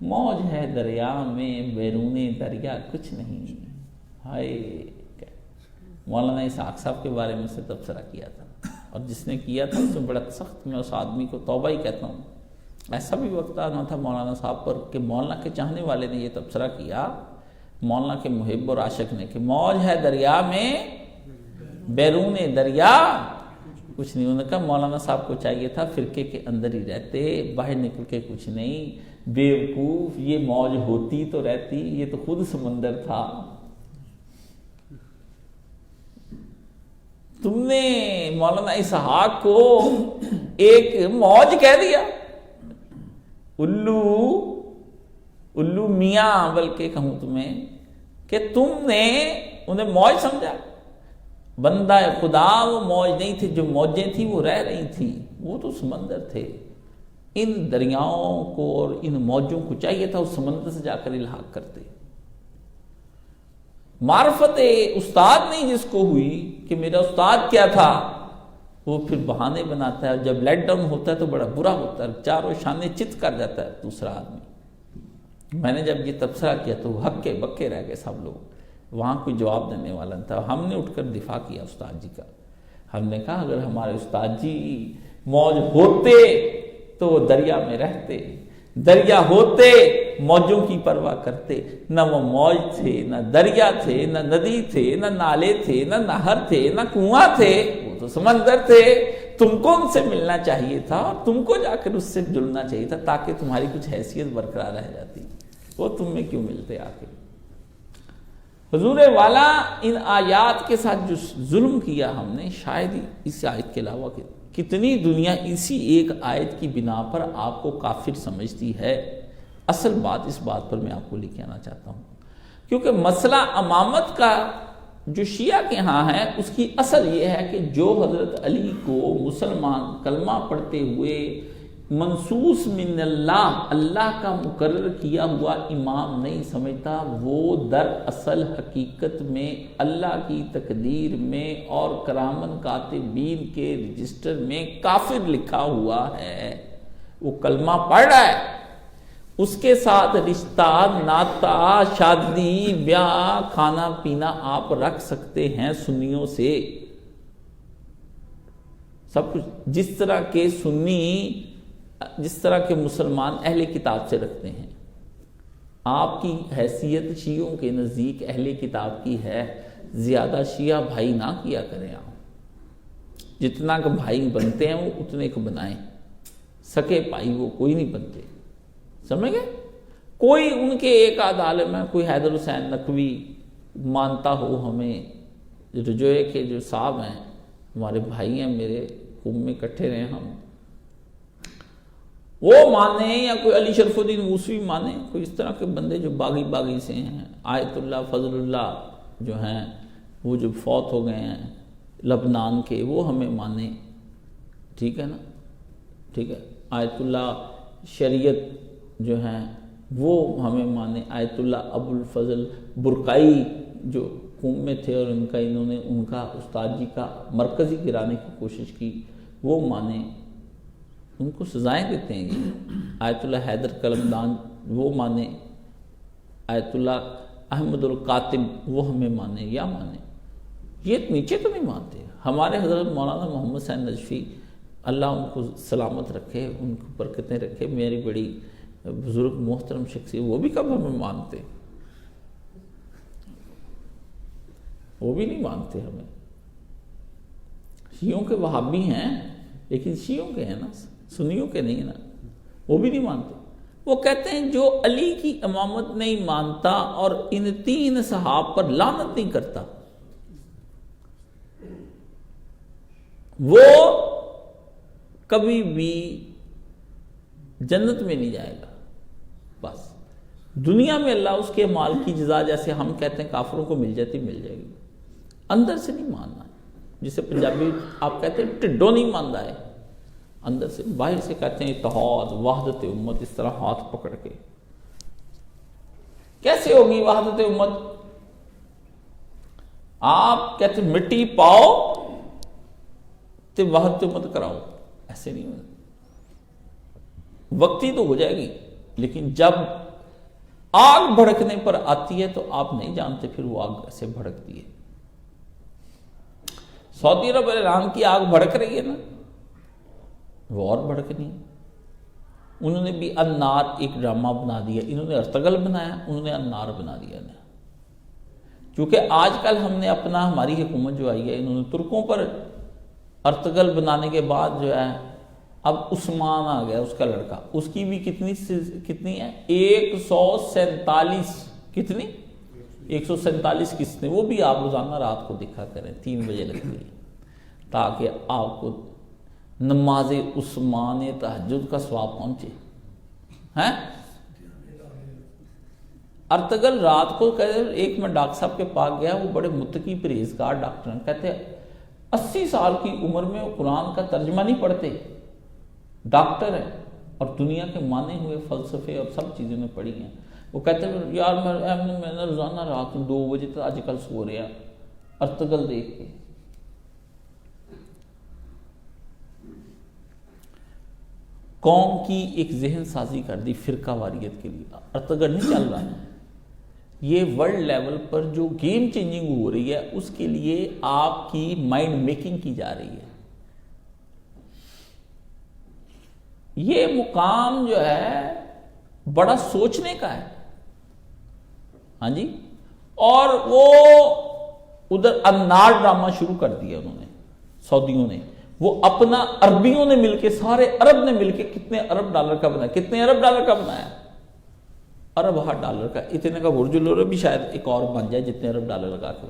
موج ہے دریا میں بیرون دریا کچھ نہیں۔ ہائے، مولانا اسحاق صاحب کے بارے میں سے تبصرہ کیا تھا، اور جس نے کیا تھا اس میں بڑا سخت، میں اس آدمی کو توبہ ہی کہتا ہوں۔ ایسا بھی وقت آنا تھا مولانا صاحب پر کہ مولانا کے چاہنے والے نے یہ تبصرہ کیا، مولانا کے محب اور عاشق نے، کہ موج ہے دریا میں بیرون دریا کچھ نہیں۔ انہوں نے کہا مولانا صاحب کو چاہیے تھا فرقے کے اندر ہی رہتے، باہر نکل کے کچھ نہیں، بیوقوف، یہ موج ہوتی تو رہتی، یہ تو خود سمندر تھا۔ تم نے مولانا اسحاق کو ایک موج کہہ دیا، الو میاں بلکہ کہوں تمہیں، کہ تم نے انہیں موج سمجھا۔ بندہ خدا وہ موج نہیں تھی، جو موجیں تھیں وہ رہ رہی تھیں، وہ تو سمندر تھے۔ ان دریاؤں کو اور ان موجوں کو چاہیے تھا اس سمندر سے جا کر الحاق کرتے۔ معرفت استاد نہیں جس کو ہوئی کہ میرا استاد کیا تھا، وہ پھر بہانے بناتا ہے، اور جب لیٹ ڈاؤن ہوتا ہے تو بڑا برا ہوتا ہے، چاروں شانے چت کر جاتا ہے دوسرا آدمی۔ میں نے جب یہ تبصرہ کیا تو ہکے بکے رہ گئے سب لوگ، وہاں کوئی جواب دینے والا نہیں تھا۔ ہم نے اٹھ کر دفاع کیا استاد جی کا، ہم نے کہا اگر ہمارے استاد جی موج ہوتے تو وہ دریا میں رہتے، دریا ہوتے موجوں کی پرواہ کرتے، نہ وہ موج تھے، نہ دریا تھے، نہ ندی تھے، نہ نالے تھے، نہ نہر تھے، نہ کنواں تھے، وہ تو سمندر تھے۔ تم کو ان سے ملنا چاہیے تھا اور تم کو جا کر اس سے جڑنا چاہیے تھا تاکہ تمہاری کچھ حیثیت برقرار رہ جاتی، وہ تم میں کیوں ملتے آ کے؟ حضور والا ان آیات کے ساتھ جو ظلم کیا ہم نے، شاید ہی اس آیت کے علاوہ کتنی دنیا اسی ایک آیت کی بنا پر آپ کو کافر سمجھتی ہے۔ اصل بات اس بات پر میں آپ کو لے کے آنا چاہتا ہوں، کیونکہ مسئلہ امامت کا جو شیعہ کے ہاں ہے اس کی اصل یہ ہے کہ جو حضرت علی کو مسلمان کلمہ پڑھتے ہوئے منصوص من اللہ کا مقرر کیا ہوا امام نہیں سمجھتا، وہ در اصل حقیقت میں اللہ کی تقدیر میں اور کرامن کاتبین کے رجسٹر میں کافر لکھا ہوا ہے۔ وہ کلمہ پڑھ رہا ہے، اس کے ساتھ رشتہ ناتا شادی بیاہ کھانا پینا آپ رکھ سکتے ہیں سنیوں سے، سب کچھ جس طرح کے سنی، جس طرح کے مسلمان اہل کتاب سے رکھتے ہیں۔ آپ کی حیثیت شیعوں کے نزدیک اہل کتاب کی ہے، زیادہ شیعہ بھائی نہ کیا کریں آپ، جتنا کہ بھائی بنتے ہیں وہ اتنے کو بنائیں، سکے پائی وہ کوئی نہیں بنتے، سمجھ گئے؟ کوئی ان کے ایک آدھ عالم ہے، کوئی حیدر حسین نقوی مانتا ہو ہمیں، رجوئے کے جو صاحب ہیں ہمارے بھائی ہیں، میرے قوم میں اکٹھے رہے ہم، وہ مانے، یا کوئی علی شرف الدین موسوی مانے، کوئی اس طرح کے بندے جو باغی سے ہیں، آیت اللہ فضل اللہ جو ہیں وہ جو فوت ہو گئے ہیں لبنان کے، وہ ہمیں مانے، ٹھیک ہے نا، ٹھیک ہے، آیت اللہ شریعت جو ہیں وہ ہمیں مانے، آیت اللہ ابو الفضل برقائی جو قوم میں تھے اور انہوں نے ان کا استاد جی کا مرکزی گرانے کی کوشش کی، وہ مانے، ان کو سزائیں دیتے ہیں یہ، آیت اللہ حیدر قلمدان وہ مانے، آیت اللہ احمد القاتب وہ ہمیں مانے یا مانے، یہ نیچے تو نہیں مانتے۔ ہمارے حضرت مولانا محمد حسین نجفی اللہ ان کو سلامت رکھے، ان کو برکتیں رکھے، میری بڑی بزرگ محترم شخصیت، وہ بھی کب ہمیں مانتے، وہ بھی نہیں مانتے ہمیں۔ شیعوں کے وہابی ہیں لیکن شیعوں کے ہیں نا، سنیوں کے نہیں نا، وہ بھی نہیں مانتے۔ وہ کہتے ہیں جو علی کی امامت نہیں مانتا اور ان تین صحاب پر لعنت نہیں کرتا وہ کبھی بھی جنت میں نہیں جائے گا۔ بس دنیا میں اللہ اس کے مال کی جزا جیسے ہم کہتے ہیں کافروں کو مل جاتی مل جائے گی، اندر سے نہیں ماننا، جسے پنجابی آپ کہتے ہیں ٹڈو نہیں مانتا ہے، اندر سے، باہر سے کہتے ہیں اتحاد وحدت امت، اس طرح ہاتھ پکڑ کے۔ کیسے ہوگی وحدت امت؟ آپ کہتے ہیں مٹی پاؤ تو وحدت امت کراؤ، ایسے نہیں ہوگا، وقتی تو ہو جائے گی، لیکن جب آگ بھڑکنے پر آتی ہے تو آپ نہیں جانتے پھر وہ آگ ایسے بھڑکتی ہے۔ سعودی عرب ایران کی آگ بھڑک رہی ہے نا، وہ اور بھڑکنی، انہوں نے بھی النار ایک ڈرامہ بنا دیا، انہوں نے ارطغرل بنایا، انہوں نے النار بنا دیا نا۔ کیونکہ آج کل ہم نے ہماری حکومت جو آئی ہے، انہوں نے ترکوں پر ارطغرل بنانے کے بعد جو ہے اب عثمان آ گیا، اس کا لڑکا، اس کی بھی کتنی ہے 147، کتنی 147 قسطیں، وہ بھی آپ روزانہ رات کو دیکھا کریں 3 بجے لگتی ہے، تاکہ آپ کو نماز عثمان تہجد کا ثواب پہنچے ہیں۔ ارطغرل رات کو ایک میں ڈاکٹر صاحب کے پاس گیا، وہ بڑے متقی پرہیزگار ڈاکٹر ہیں، کہتے 80 سال کی عمر میں وہ قرآن کا ترجمہ نہیں پڑھتے، ڈاکٹر ہیں اور دنیا کے مانے ہوئے فلسفے اور سب چیزیں میں پڑھی ہیں۔ وہ کہتے ہیں یار میں نے روزانہ رات 2 بجے تک آج کل سو رہا ارطغرل دیکھ کے۔ قوم کی ایک ذہن سازی کر دی فرقہ واریت کے لیے، ارطغرل نہیں چل رہا ہے، یہ ورلڈ لیول پر جو گیم چینجنگ ہو رہی ہے اس کے لیے آپ کی مائنڈ میکنگ کی جا رہی ہے۔ یہ مقام جو ہے بڑا سوچنے کا ہے. ہاں جی. اور وہ ادھر انار ڈرامہ شروع کر دیا انہوں نے، سعودیوں نے. وہ اپنا عربیوں نے مل کے، سارے عرب نے مل کے کتنے ارب ڈالر کا بنایا، کتنے ارب ڈالر کا بنایا، ارب ڈالر کا. اتنے کا برج العرب بھی شاید ایک اور بن جائے جتنے ارب ڈالر لگا کے.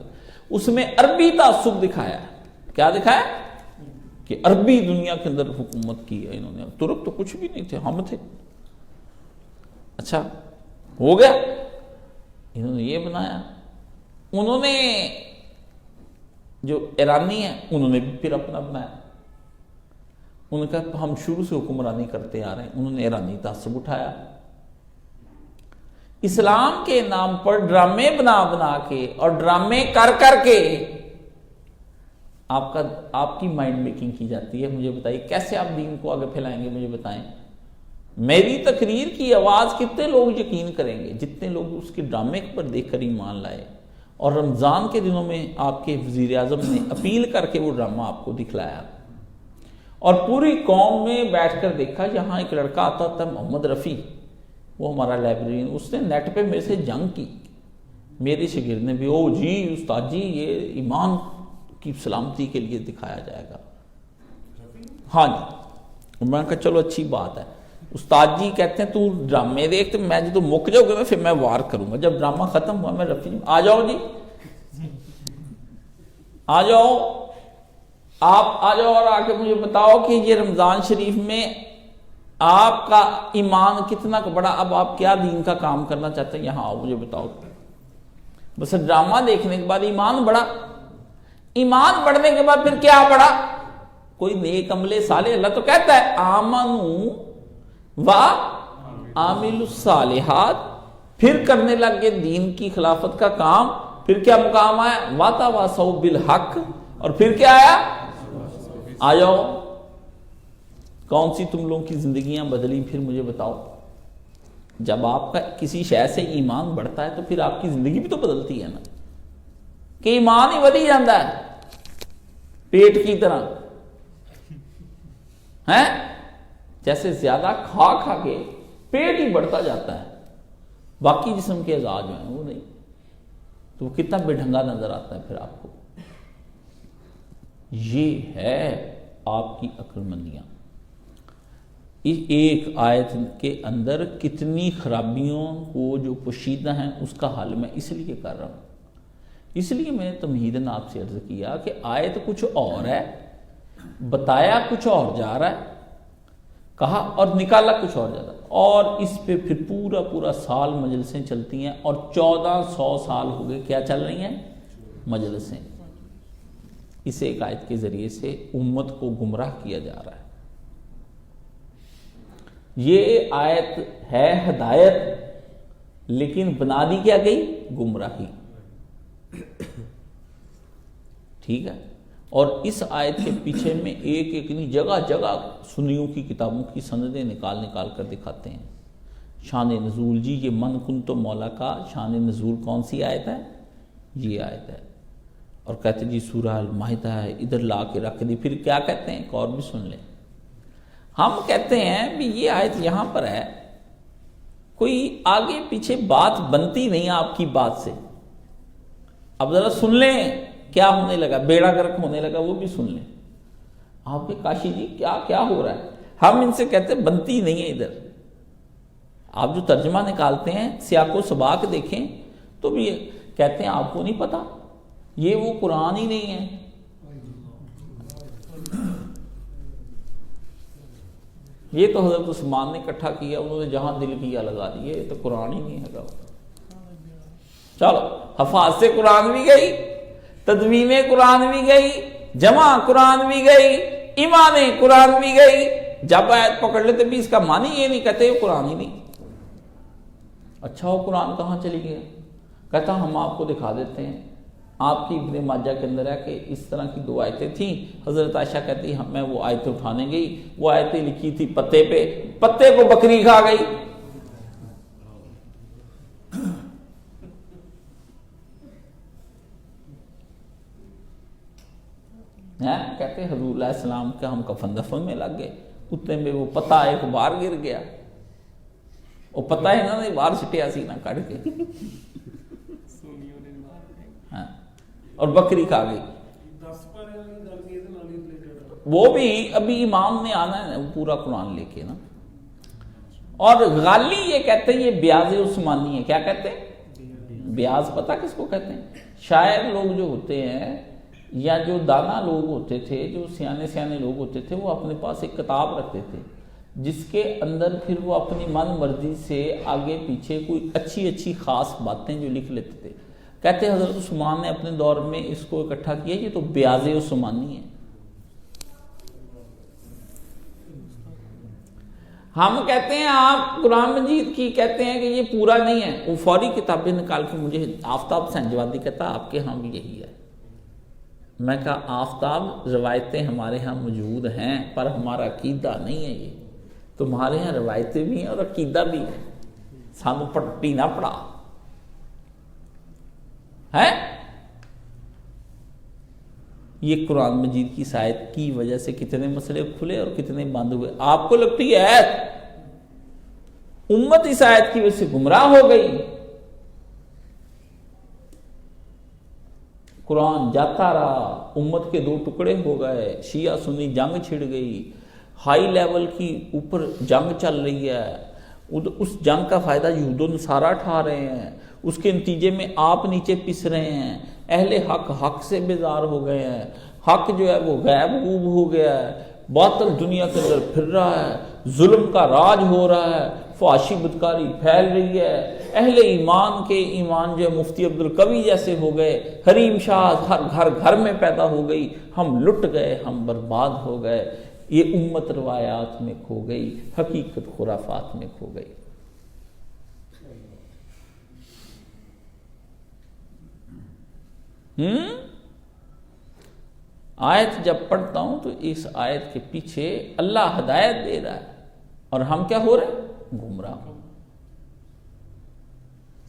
اس میں عربی تعصب دکھایا. کیا دکھایا؟ کہ عربی دنیا کے اندر حکومت کی ہے انہوں نے. ترک تو کچھ بھی نہیں تھے، ہم تھے. اچھا ہو گیا، انہوں نے یہ بنایا. انہوں نے جو ایرانی ہیں انہوں نے بھی پھر اپنا بنایا. انہوں نے کہا ہم شروع سے حکمرانی کرتے آ رہے ہیں. انہوں نے ایرانی تعصب اٹھایا. اسلام کے نام پر ڈرامے بنا بنا کے اور ڈرامے کر کر کے آپ کی مائنڈ میکنگ کی جاتی ہے. مجھے بتائیے کیسے آپ دین کو آگے پھیلائیں گے؟ مجھے بتائیں. میری تقریر کی آواز کتنے لوگ یقین کریں گے؟ جتنے لوگ اس کے ڈرامے پر دیکھ کر ایمان لائے. اور رمضان کے دنوں میں آپ کے وزیر اعظم نے اپیل کر کے وہ ڈرامہ آپ کو دکھلایا، اور پوری قوم میں بیٹھ کر دیکھا. یہاں ایک لڑکا آتا تھا محمد رفیع، وہ ہمارا لائبریرین، اس نے نیٹ پہ میرے سے جنگ کی. میری شاگرد نے بھی، او جی استاد جی یہ ایمان کی سلامتی کے لیے دکھایا جائے گا. ہاں جی. میں نے کہا چلو اچھی بات ہے. استاد جی کہتے ہیں تو ڈرامے دیکھ، تو میں جب مک جاؤ گے پھر میں وار کروں گا. جب ڈرامہ ختم ہوا میں رفیع آ جاؤ جی، آ جاؤ، آپ آ جاؤ اور آ کے مجھے بتاؤ کہ یہ رمضان شریف میں آپ کا ایمان کتنا بڑا، اب آپ کیا دین کا کام کرنا چاہتے ہیں، یہاں آؤ مجھے بتاؤ. بس ڈرامہ دیکھنے کے بعد ایمان بڑھا. ایمان بڑھنے کے بعد پھر کیا بڑھا؟ کوئی نیک عمل صالح. اللہ تو کہتا ہے آمنو و عامل الصالحات، پھر کرنے لگ گئے دین کی خلافت کا کام. پھر کیا مقام آیا؟ واتواصوا بالحق. اور پھر کیا آیا؟ آ جاؤ. کون سی تم لوگوں کی زندگیاں بدلی پھر مجھے بتاؤ. جب آپ کا کسی شے سے ایمان بڑھتا ہے تو پھر آپ کی زندگی بھی تو بدلتی ہے نا. کہ ایمان ہی بدل جاتا ہے پیٹ کی طرح ہے، جیسے زیادہ کھا کھا کے پیٹ ہی بڑھتا جاتا ہے، باقی جسم کے اعضاء جو ہیں وہ نہیں. تو وہ کتنا بے ڈھنگا نظر آتا ہے پھر آپ کو. یہ ہے آپ کی عقل مندیاں. اس ایک آیت کے اندر کتنی خرابیوں کو جو پوشیدہ ہیں اس کا حل میں اس لیے کر رہا ہوں. اس لیے میں نے تمہیداً آپ سے عرض کیا کہ آیت کچھ اور ہے، بتایا کچھ اور جا رہا ہے، کہا اور نکالا کچھ اور جاتا ہے. اور اس پہ پھر پورا سال مجلسیں چلتی ہیں، اور 1400 سال ہو گئے کیا چل رہی ہیں؟ مجلسیں. اس ایک آیت کے ذریعے سے امت کو گمراہ کیا جا رہا ہے. یہ آیت ہے ہدایت، لیکن بنا دی کیا گئی؟ گمراہی. ٹھیک ہے. اور اس آیت کے پیچھے میں ایک نہیں جگہ جگہ سنیوں کی کتابوں کی سندیں نکال کر دکھاتے ہیں. شان نزول جی، یہ من کن تو مولا کا شان نزول کون سی آیت ہے؟ یہ آیت ہے. اور کہتے جی سورہ المائدہ ہے، ادھر لا کے رکھ دی. پھر کیا کہتے ہیں؟ ایک اور بھی سن لیں. ہم کہتے ہیں بھی یہ آیت یہاں پر ہے، کوئی آگے پیچھے بات بنتی نہیں آپ کی بات سے. اب ذرا سن لیں کیا ہونے لگا، بیڑا گرک ہونے لگا، وہ بھی سن لیں. آپ کے کاشی جی کیا ہو رہا ہے؟ ہم ان سے کہتے ہیں بنتی نہیں ہے ادھر. آپ جو ترجمہ نکالتے ہیں سیاق و سباق دیکھیں تو بھی کہتے ہیں آپ کو نہیں پتا، یہ وہ قرآن ہی نہیں ہے. یہ تو حضرت عثمان نے اکٹھا کیا، انہوں نے جہاں دل کیا لگا دیے، یہ تو قرآن ہی نہیں ہے. چلو حفاظ سے قرآن بھی گئی، تدوین قرآن بھی گئی، جمع قرآن بھی گئی، ایمان قرآن بھی گئی. جب آیت پکڑ لیتے بھی اس کا معنی یہ نہیں کہتے یہ قرآن ہی نہیں. اچھا وہ قرآن کہاں چلی گیا؟ کہتا ہم آپ کو دکھا دیتے ہیں. آپ کی ابن ماجہ کے اندر ہے کہ اس طرح کی 2 آیتیں تھیں. حضرت عائشہ کہتی میں وہ آیتیں اٹھانے گئی، وہ آیتیں لکھی تھی پتے پہ، پتے کو بکری کھا گئی. کہتے حضور علیہ السلام کا ہم کفن دفن میں لگ گئے، اتنے میں وہ پتا ایک بار گر گیا. وہ پتہ ہے نا باہر سٹیا سی نہ کٹ کے ہاں اور بکری کھا گئی. وہ بھی ابھی امام نے آنا ہے پورا قرآن لے کے نا. اور غالی یہ کہتے ہیں یہ بیاض عثمانی ہے. کیا کہتے ہیں؟ بیاض. پتہ کس کو کہتے ہیں؟ شاعر لوگ جو ہوتے ہیں یا جو دانا لوگ ہوتے تھے، جو سیانے سیانے لوگ ہوتے تھے، وہ اپنے پاس ایک کتاب رکھتے تھے جس کے اندر پھر وہ اپنی من مرضی سے آگے پیچھے کوئی اچھی اچھی خاص باتیں جو لکھ لیتے تھے. کہتے ہیں حضرت عثمان نے اپنے دور میں اس کو اکٹھا کیا. یہ تو بیاض عثمانی ہے. ہم کہتے ہیں آپ قرآن مجید کی کہتے ہیں کہ یہ پورا نہیں ہے. وہ فوری کتابیں نکال کے مجھے آفتاب سنجوادی کہتا آپ کے ہاں بھی یہی ہے. میں کہا آفتاب روایتیں ہمارے ہاں موجود ہیں پر ہمارا عقیدہ نہیں ہے. یہ تمہارے ہاں روایتیں بھی ہیں اور عقیدہ بھی ہے. سانو پٹی نہ پڑا ہے. یہ قرآن مجید کی آیت کی وجہ سے کتنے مسئلے کھلے اور کتنے بند ہوئے. آپ کو لگتی ہے امت اس آیت کی وجہ سے گمراہ ہو گئی. قرآن جاتا رہا، امت کے دو ٹکڑے ہو گئے، شیعہ سنی جنگ چھڑ گئی، ہائی لیول کی اوپر جنگ چل رہی ہے. اس جنگ کا فائدہ یہود و نصارہ اٹھا رہے ہیں. اس کے نتیجے میں آپ نیچے پس رہے ہیں. اہل حق سے بیزار ہو گئے ہیں. حق جو ہے وہ غائب غوب ہو گیا ہے. باطل دنیا کے اندر پھر رہا ہے. ظلم کا راج ہو رہا ہے. فحاشی بدکاری پھیل رہی ہے. اہل ایمان کے ایمان جو ہے مفتی عبدالقوی جیسے ہو گئے. حریم شاہ ہر گھر میں پیدا ہو گئی. ہم لٹ گئے، ہم برباد ہو گئے. یہ امت روایات میں کھو گئی، حقیقت خرافات میں کھو گئی. آیت جب پڑھتا ہوں تو اس آیت کے پیچھے اللہ ہدایت دے رہا ہے اور ہم کیا ہو رہے ہیں؟ گمراہ.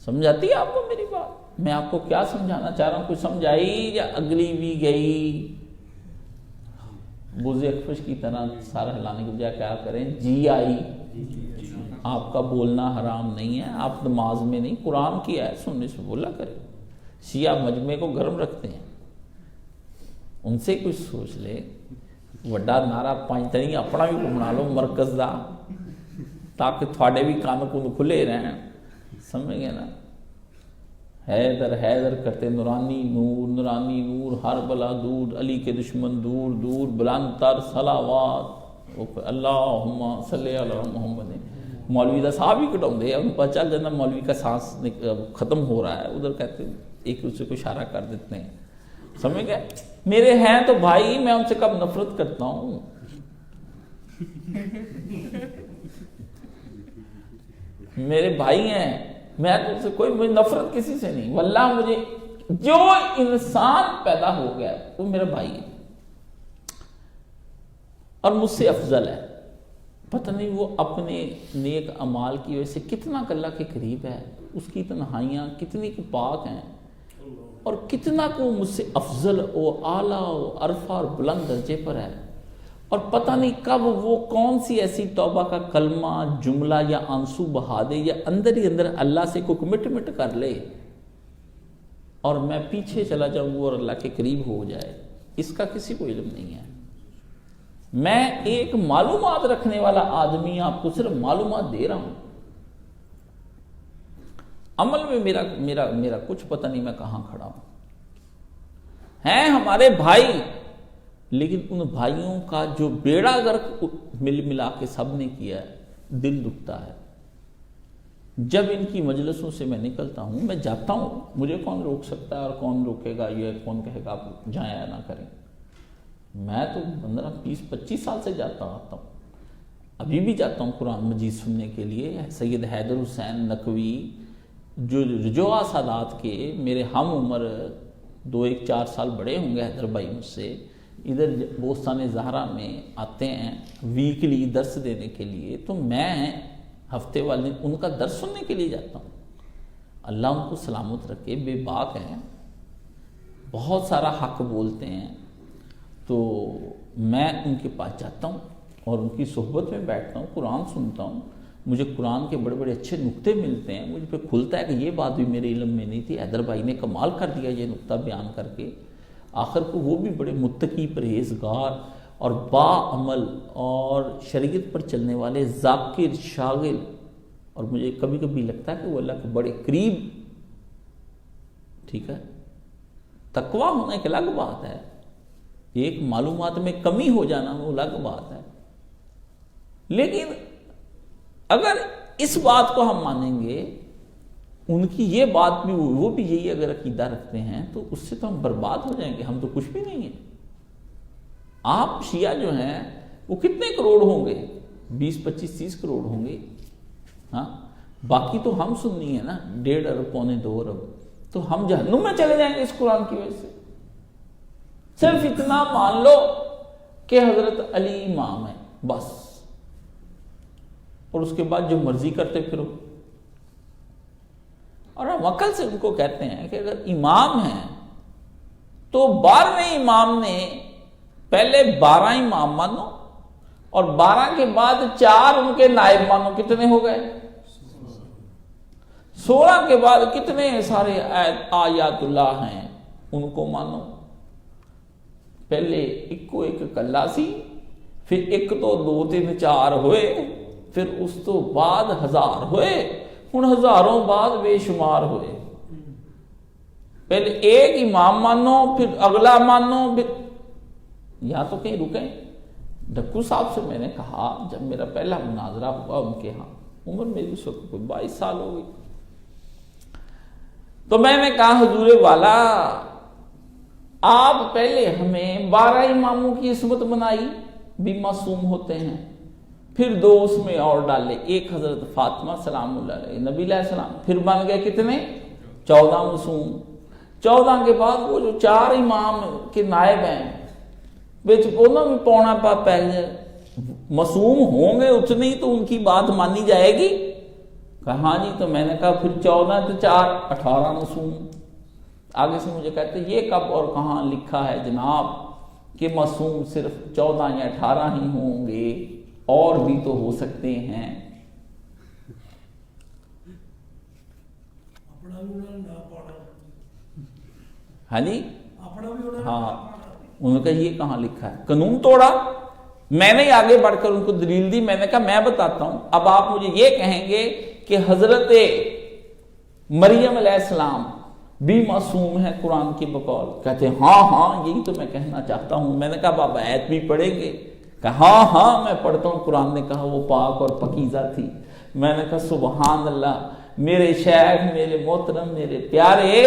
سمجھ آتی ہے آپ کو میری بات؟ میں آپ کو کیا سمجھانا چاہ رہا ہوں؟ کوئی سمجھ آئی یا اگلی بھی گئی؟ بوز اکفش کی طرح سارا ہلانے کی بجائے کیا کریں؟ جی آئی. آپ کا بولنا حرام نہیں ہے. آپ نماز میں نہیں، قرآن کی آیت سننے سے بولا کریں. شیعہ مجمع کو گرم رکھتے ہیں، ان سے کچھ سوچ لے. وڈا نعرہ پانچ تنی اپنا بھی بنا لو مرکز دا، تاکہ تھوڑے بھی کان کن کھلے رہیں. سمجھ گئے نا؟ حیدر حیدر کرتے نورانی نور ہر بلا دور، علی کے دشمن دور دور، بلند تر صلوات اللہم صلی علی محمد. مولوی دا صاحب ہی کٹاؤں دے. اب پتہ چل جانا مولوی کا سانس ختم ہو رہا ہے. ادھر کہتے ہیں ایک دوسرے کو اشارہ کر دیتے ہیں. سمجھ گئے؟ میرے ہیں تو بھائی، میں ان سے کب نفرت کرتا ہوں. میرے بھائی ہیں، میں تو سے کوئی نفرت کسی سے نہیں. واللہ مجھے جو انسان پیدا ہو گیا وہ میرا بھائی ہے اور مجھ سے افضل ہے. پتہ نہیں وہ اپنے نیک اعمال کی وجہ سے کتنا اللہ کے قریب ہے، اس کی تنہائیاں کتنی کو پاک ہیں اور کتنا کو مجھ سے افضل و اعلیٰ و عرفہ اور بلند درجے پر ہے. اور پتہ نہیں کب وہ کون سی ایسی توبہ کا کلمہ جملہ یا آنسو بہا دے یا اندر ہی اندر اللہ سے کوئی کمٹمنٹ کر لے اور میں پیچھے چلا جاؤں اور اللہ کے قریب ہو جائے. اس کا کسی کو علم نہیں ہے. میں ایک معلومات رکھنے والا آدمی آپ کو صرف معلومات دے رہا ہوں. عمل میں میرا کچھ پتہ نہیں میں کہاں کھڑا ہوں. ہیں ہمارے بھائی، لیکن ان بھائیوں کا جو بیڑا غرق مل ملا کے سب نے کیا ہے، دل دکھتا ہے. جب ان کی مجلسوں سے میں نکلتا ہوں، میں جاتا ہوں، مجھے کون روک سکتا ہے اور کون روکے گا؟ یہ کون کہے گا آپ جائیں یا نہ کریں؟ میں تو 15 20 25 سال سے آتا ہوں. ابھی بھی جاتا ہوں قرآن مجید سننے کے لیے. سید حیدر حسین نقوی جو رجوع سادات کے میرے ہم عمر 2-4 سال بڑے ہوں گے حیدر بھائی مجھ سے، ادھر بوستان زہرا میں آتے ہیں ویکلی درس دینے کے لیے. تو میں ہفتے والے ان کا درس سننے کے لیے جاتا ہوں. اللہ ان کو سلامت رکھے، بے باک ہیں، بہت سارا حق بولتے ہیں. تو میں ان کے پاس جاتا ہوں اور ان کی صحبت میں بیٹھتا ہوں، قرآن سنتا ہوں. مجھے قرآن کے بڑے بڑے اچھے نقطے ملتے ہیں، مجھ پہ کھلتا ہے کہ یہ بات بھی میرے علم میں نہیں تھی، حیدر بھائی نے کمال کر دیا یہ نقطہ بیان کر کے۔ آخر کو وہ بھی بڑے متقی، پرہیزگار اور با عمل اور شریعت پر چلنے والے ذاکر، شاغل، اور مجھے کبھی کبھی لگتا ہے کہ وہ اللہ کے بڑے قریب، ٹھیک ہے۔ تقویٰ ہونا ایک الگ بات ہے، ایک معلومات میں کمی ہو جانا وہ الگ بات ہے، لیکن اگر اس بات کو ہم مانیں گے، ان کی یہ بات بھی، وہ بھی یہی اگر عقیدہ رکھتے ہیں، تو اس سے تو ہم برباد ہو جائیں گے، ہم تو کچھ بھی نہیں ہیں۔ آپ شیعہ جو ہیں وہ کتنے کروڑ ہوں گے؟ 20 25 30 کروڑ ہوں گے، ہاں، باقی تو ہم سنی ہیں نا، 1.5 ارب 1.25 ارب، تو ہم جہنم میں چلے جائیں گے اس قرآن کی وجہ سے۔ صرف اتنا مان لو کہ حضرت علی امام ہے بس، اور اس کے بعد جو مرضی کرتے پھرو۔ اور ہم عقل سے ان کو کہتے ہیں کہ اگر امام ہیں تو 12ویں امام نے پہلے 12 امام مانو، اور 12 کے بعد 4 ان کے نائب مانو، کتنے ہو گئے؟ 16 کے بعد کتنے سارے آیات اللہ ہیں ان کو مانو۔ پہلے ایک کو ایک کلاسی، پھر ایک تو 2 3 4 ہوئے، پھر اس تو بعد 1000 ہوئے، ان ہزاروں بعد بے شمار ہوئے۔ پہلے ایک امام مانو، پھر اگلا مانو، پھر یا تو کہیں رکیں۔ ڈھکو صاحب سے میں نے کہا، جب میرا پہلا مناظرہ ہوا ان کے ہاں، عمر میری اس وقت کوئی 22 سال ہو گئی، تو میں نے کہا حضور والا، آپ پہلے ہمیں 12 اماموں کی عصمت بنائی بھی معصوم ہوتے ہیں، پھر 2 اس میں اور ڈالے، ایک حضرت فاطمہ سلام اللہ علیہ نبی علیہ السلام، پھر بن گئے کتنے؟ 14 معصوم۔ 14 کے بعد وہ جو 4 امام کے نائب ہیں، بچ انہوں بھی پونا پا پہ معصوم ہوں گے اتنے ہی تو ان کی بات مانی جائے گی۔ کہا ہاں جی، تو میں نے کہا پھر 14 تو 4 18 معصوم۔ آگے سے مجھے کہتے یہ کب اور کہاں لکھا ہے جناب کہ معصوم صرف 14 یا 18 ہی ہوں گے، اور بھی تو ہو سکتے ہیں۔ ہاں جی، ہاں، انہوں نے کہا یہ کہاں لکھا ہے؟ قانون توڑا۔ میں نے آگے بڑھ کر ان کو دلیل دی، میں نے کہا میں بتاتا ہوں، اب آپ مجھے یہ کہیں گے کہ حضرت مریم علیہ السلام بھی معصوم ہے قرآن کی بقول؟ کہتے ہیں ہاں ہاں یہی تو میں کہنا چاہتا ہوں۔ میں نے کہا آپ آیت بھی پڑھیں گے؟ کہا ہاں ہاں میں پڑھتا ہوں، قرآن نے کہا وہ پاک اور پاکیزہ تھی۔ میں نے کہا سبحان اللہ، میرے شیخ، میرے محترم، میرے پیارے،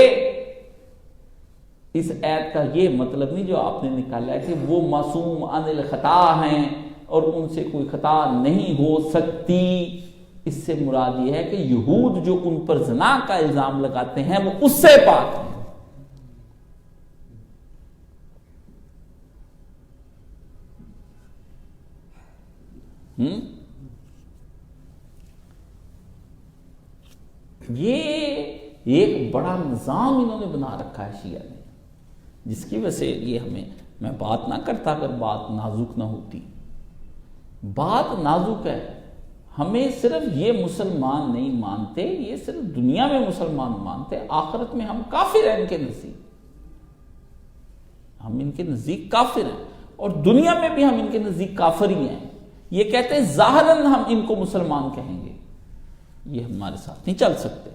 اس آیت کا یہ مطلب نہیں جو آپ نے نکالا ہے کہ وہ معصوم عن الخطا ہیں اور ان سے کوئی خطا نہیں ہو سکتی۔ اس سے مراد یہ ہے کہ یہود جو ان پر زنا کا الزام لگاتے ہیں وہ اس سے پاک ہیں۔ یہ ایک بڑا نظام انہوں نے بنا رکھا ہے شیعہ نے، جس کی وجہ سے یہ ہمیں، میں بات نہ کرتا اگر بات نازک نہ ہوتی۔ بات نازک ہے، ہمیں صرف یہ مسلمان نہیں مانتے، یہ صرف دنیا میں مسلمان مانتے، آخرت میں ہم کافر ہیں ان کے نزدیک، ہم ان کے نزدیک کافر ہیں، اور دنیا میں بھی ہم ان کے نزدیک کافر ہی ہیں۔ یہ کہتے ہیں ظاہراً ہم ان کو مسلمان کہیں گے، یہ ہمارے ساتھ نہیں چل سکتے۔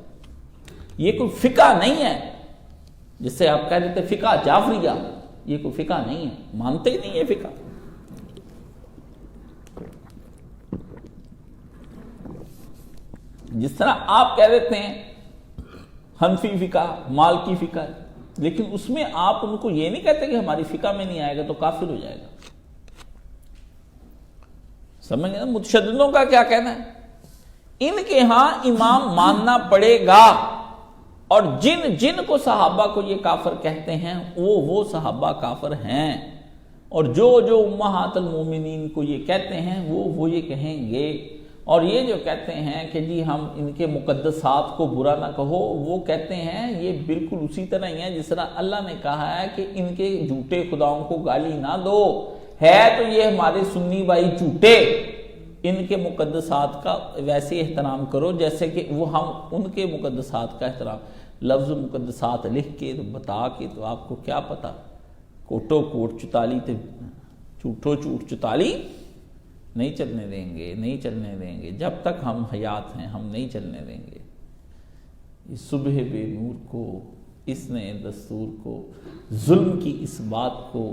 یہ کوئی فقہ نہیں ہے جس سے آپ کہہ دیتے فقہ جعفریہ، یہ کوئی فقہ نہیں ہے، مانتے ہی نہیں ہے فقہ۔ جس طرح آپ کہہ دیتے ہیں حنفی فقہ، مالکی فقہ، لیکن اس میں آپ ان کو یہ نہیں کہتے کہ ہماری فقہ میں نہیں آئے گا تو کافر ہو جائے گا۔ سمجھ گئے نا متشددوں کا کیا کہنا ہے؟ ان کے ہاں امام ماننا پڑے گا، اور جن کو صحابہ کو یہ کافر کہتے ہیں وہ صحابہ کافر ہیں، اور جو امہات المومنین کو یہ کہتے ہیں وہ یہ کہیں گے، اور یہ جو کہتے ہیں کہ جی ہم ان کے مقدسات کو برا نہ کہو، وہ کہتے ہیں یہ بالکل اسی طرح ہی ہے جس طرح اللہ نے کہا ہے کہ ان کے جھوٹے خداؤں کو گالی نہ دو، ہے تو یہ ہمارے سنی بھائی جھوٹے، ان کے مقدسات کا ویسے احترام کرو جیسے کہ وہ ہم ان کے مقدسات کا احترام. لفظ مقدسات لکھ کے تو بتا کے تو آپ کو کیا پتا, کوٹو کوٹ چتالی تے جھوٹو جھوٹ چتالی نہیں چلنے دیں گے, نہیں چلنے دیں گے. جب تک ہم حیات ہیں ہم نہیں چلنے دیں گے. اس صبح بے نور کو, اس نئے دستور کو, ظلم کی اس بات کو,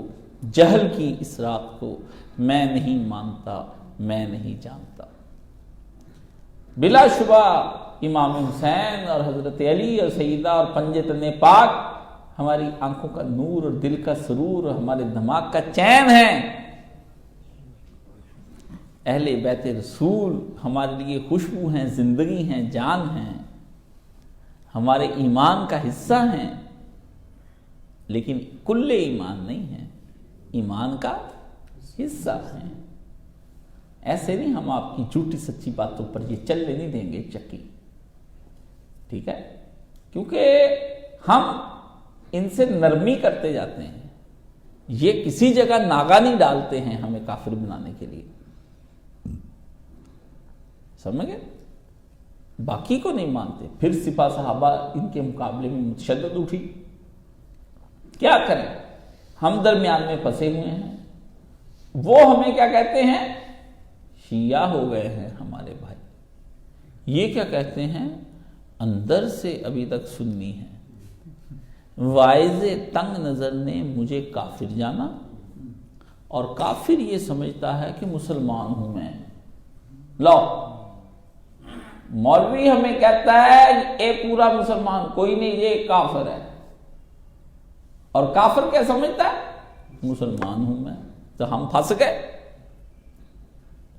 جہل کی اس رات کو میں نہیں مانتا, میں نہیں جانتا. بلا شبہ امام حسین اور حضرت علی اور سیدہ اور پنجتن پاک ہماری آنکھوں کا نور اور دل کا سرور اور ہمارے دماغ کا چین ہے. اہل بیت رسول ہمارے لیے خوشبو ہیں, زندگی ہیں, جان ہیں, ہمارے ایمان کا حصہ ہیں, لیکن کل ایمان نہیں ہیں, ایمان کا حصہ ہیں. ایسے نہیں ہم آپ کی جھوٹی سچی باتوں پر یہ چلنے نہیں دیں گے چکی, ٹھیک ہے, کیونکہ ہم ان سے نرمی کرتے جاتے ہیں. یہ کسی جگہ ناغا نہیں ڈالتے ہیں ہمیں کافر بنانے کے لیے, سمجھ گئے. باقی کو نہیں مانتے. پھر سپاہ صحابہ ان کے مقابلے میں متشدد اٹھی. کیا کریں, ہم درمیان میں پھنسے ہوئے ہیں. وہ ہمیں کیا کہتے ہیں, شیعہ ہو گئے ہیں ہمارے بھائی. یہ کیا کہتے ہیں, اندر سے ابھی تک سنی ہے. وائز تنگ نظر نے مجھے کافر جانا, اور کافر یہ سمجھتا ہے کہ مسلمان ہوں میں. لو, مولوی ہمیں کہتا ہے اے پورا مسلمان کوئی نہیں, یہ کافر ہے. اور کافر کیا سمجھتا ہے, مسلمان ہوں میں. تو ہم پھنس گئے.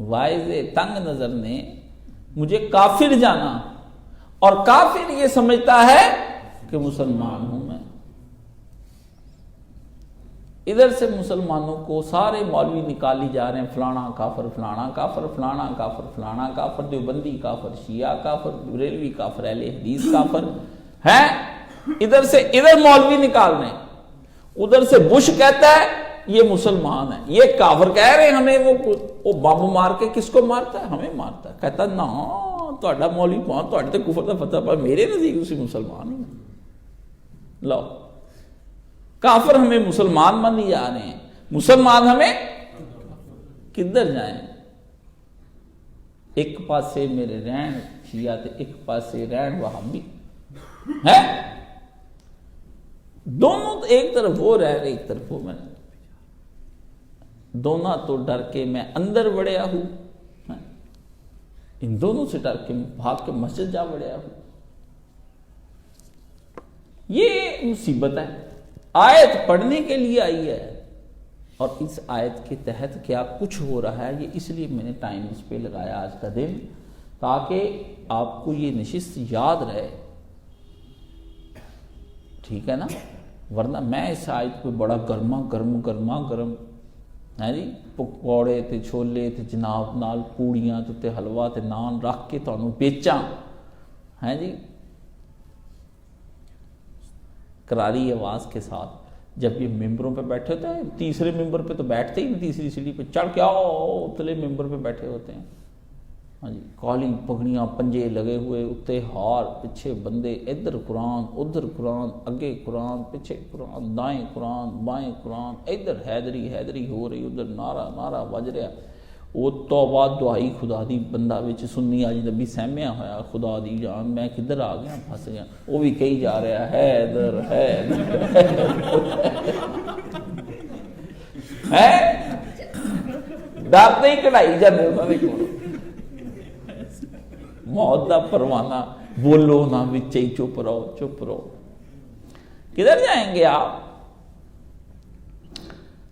وائز تنگ نظر نے مجھے کافر جانا, اور کافر یہ سمجھتا ہے کہ مسلمان ہوں میں. ادھر سے مسلمانوں کو سارے مولوی نکالی جا رہے ہیں, فلانا کافر, فلانا کافر, فلانا کافر, فلانا کافر, دیوبندی کافر, شیعہ کافر, بریلوی کافر, اہل حدیث کافر ہیں. ادھر سے ادھر مولوی نکال رہے ہیں. ادھر سے بش کہتا ہے یہ مسلمان ہے, یہ کافر کہہ رہے ہیں ہمیں. وہ بم مار کے کس کو مارتا ہے, ہمیں مارتا ہے. کہتا نا تہاڈا مولوی پہنچ تہاڈے تے کفر دا فتح پا, میرے نزدیک اسی مسلمان ہوں. لو, کافر ہمیں مسلمان مانی جا رہے ہیں, مسلمان ہمیں کدھر جائیں. ایک پاسے میرے رہن شیعہ تے ایک پاسے رہن وہابی ہے. دونوں ایک طرف وہ رہ رہے ایک طرف وہ میں. دونوں تو ڈر کے میں اندر بڑھیا ہوں, ان دونوں سے ڈر کے بھاگ کے مسجد جا بڑھیا ہوں. یہ مصیبت ہے. آیت پڑھنے کے لیے آئی ہے, اور اس آیت کے تحت کیا کچھ ہو رہا ہے, یہ اس لیے میں نے ٹائم اس پہ لگایا آج کا دن, تاکہ آپ کو یہ نشست یاد رہے, ٹھیک ہے نا. ورنہ میں اس آیت پہ بڑا گرما گرم ہے جی, پکوڑے تے چھولے تے جناب نال پوڑیاں تے حلوہ تے نان رکھ کے تانوں بیچاں ہے جی, کراری آواز کے ساتھ. جب یہ ممبروں پہ بیٹھے ہوتے ہیں, تیسرے ممبر پہ تو بیٹھتے ہی نہیں, تیسری سیڑھی پہ چڑھ کے آؤ اتلے ممبر پہ بیٹھے ہوتے ہیں. ہاں جی, کالی پگڑیاں, پنجے لگے ہوئے, اتنے ہار, پیچھے بندے, ادھر قرآن ادھر قرآن, اگے قرآن پیچھے قرآن, دائیں قرآن بائیں قرآن, ادھر حیدری ہو رہی, ادھر نعرہ وج رہا. وہ توبہ دعائی خدا دی بندہ وچ سنی آج نبی سہمیا ہویا, خدا دی جان میں کدھر آ گیا, پھنس گیا. وہ بھی کہی جا رہا حیدر ڈرتے ہی کڑھائی جانے انہوں نے کون. موت دا پروانہ, بولو نہ وچے ہی چپ رہو. کدھر جائیں گے آپ؟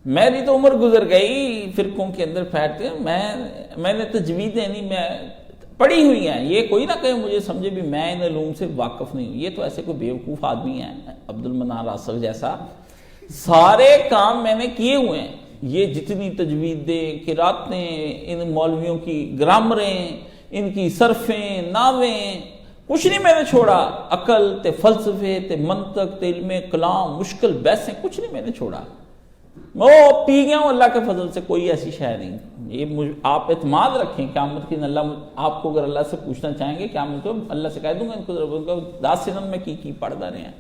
میری تو عمر گزر گئی فرقوں کے اندر پھیرتے ہیں. میں نے تجویدیں نہیں میں پڑھی ہوئی ہیں. یہ کوئی نہ کہے مجھے سمجھے بھی میں ان علوم سے واقف نہیں ہوں. یہ تو ایسے کوئی بیوقوف آدمی ہیں, عبد المنان راسخ جیسا. سارے کام میں نے کیے ہوئے ہیں. یہ جتنی تجویدیں, قراتیں, ان مولویوں کی گرامریں, ان کی صرفیں, ناویں, کچھ نہیں میں نے چھوڑا. عقل تے فلسفے تے منطق تے علم کلام, مشکل بحثیں, کچھ نہیں میں نے چھوڑا. وہ پی گیا ہوں اللہ کے فضل سے، کوئی ایسی شے نہیں. یہ آپ اعتماد رکھیں قیامت کے دن اللہ آپ کو اگر اللہ سے پوچھنا چاہیں گے قیامت کو، اللہ سے کہہ دوں گا ان کو دس دن میں کی پڑھتا رہے ہیں.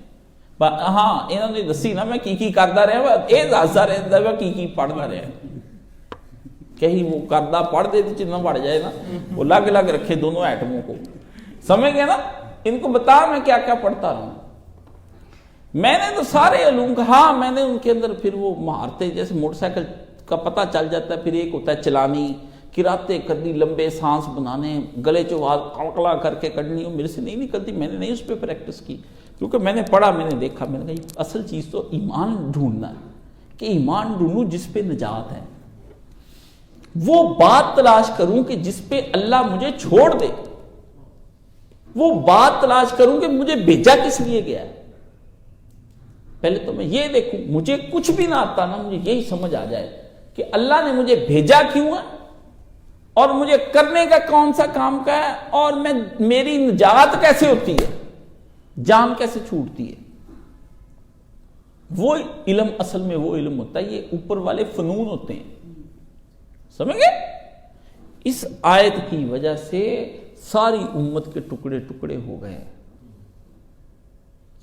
ہاں انہوں نے دسی نا میں کی کرتا رہا، یہ دستا رہتا کی پڑھتا رہا. کہیں وہ کردہ پڑھ دے تو چننا پڑ جائے نا، وہ الگ الگ رکھے دونوں ایٹموں کو. سمجھ گئے نا؟ ان کو بتا میں کیا کیا پڑھتا رہا ہوں. میں نے تو سارے علوم کا، ہاں میں نے ان کے اندر پھر وہ مہارتیں، جیسے موٹر سائیکل کا پتہ چل جاتا ہے، پھر ایک ہوتا ہے چلانی، قراتیں کرنی، لمبے سانس بنانے، گلے چو آواز کڑکڑا کر کے کرنی، وہ میرے سے نہیں نکلتی. میں نے نہیں اس پہ پریکٹس کی، کیونکہ میں نے پڑھا، میں نے دیکھا، میں نے کہا اصل چیز تو ایمان ڈھونڈنا ہے کہ ایمان ڈھونڈوں جس پہ نجات ہے، وہ بات تلاش کروں کہ جس پہ اللہ مجھے چھوڑ دے، وہ بات تلاش کروں کہ مجھے بھیجا کس لیے گیا ہے. پہلے تو میں یہ دیکھوں، مجھے کچھ بھی نہ آتا نا، مجھے یہی سمجھ آ جائے کہ اللہ نے مجھے بھیجا کیوں ہے اور مجھے کرنے کا کون سا کام کا ہے، اور میری نجات کیسے ہوتی ہے، جان کیسے چھوٹتی ہے. وہ علم اصل میں وہ علم ہوتا ہے، یہ اوپر والے فنون ہوتے ہیں. سمجھ گئے؟ اس آیت کی وجہ سے ساری امت کے ٹکڑے ٹکڑے ہو گئے.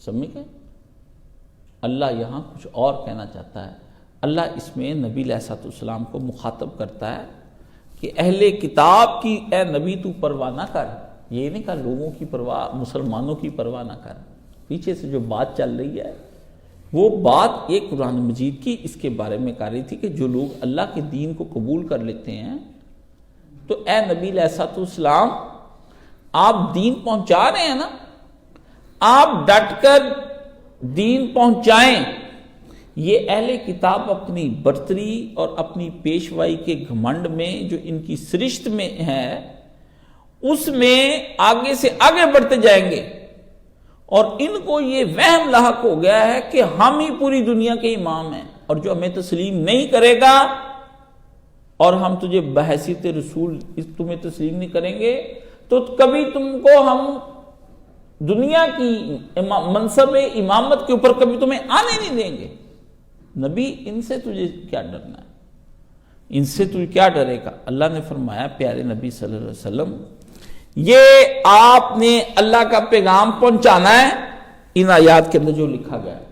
سمجھ گئے؟ اللہ یہاں کچھ اور کہنا چاہتا ہے. اللہ اس میں نبی علیہ السلام کو مخاطب کرتا ہے کہ اہل کتاب کی اے نبی تو پرواہ نہ کر. یہ نہیں کہا لوگوں کی پرواہ، مسلمانوں کی پرواہ نہ کر. پیچھے سے جو بات چل رہی ہے وہ بات یہ قرآن مجید کی اس کے بارے میں کر رہی تھی کہ جو لوگ اللہ کے دین کو قبول کر لیتے ہیں تو اے نبی علیہ السلام آپ دین پہنچا رہے ہیں نا، آپ ڈٹ کر دین پہنچائیں. یہ اہل کتاب اپنی برتری اور اپنی پیشوائی کے گھمنڈ میں جو ان کی سرشت میں ہے اس میں آگے سے آگے بڑھتے جائیں گے، اور ان کو یہ وہم لاحق ہو گیا ہے کہ ہم ہی پوری دنیا کے امام ہیں، اور جو ہمیں تسلیم نہیں کرے گا اور ہم تجھے بحیثیت رسول تمہیں تسلیم نہیں کریں گے تو کبھی تم کو ہم دنیا کی منصب امامت کے اوپر کبھی تمہیں آنے نہیں دیں گے. نبی ان سے تجھے کیا ڈرنا ہے، ان سے تجھے کیا ڈرے گا. اللہ نے فرمایا پیارے نبی صلی اللہ علیہ وسلم یہ آپ نے اللہ کا پیغام پہنچانا ہے، ان آیات کے اندر جو لکھا گیا ہے،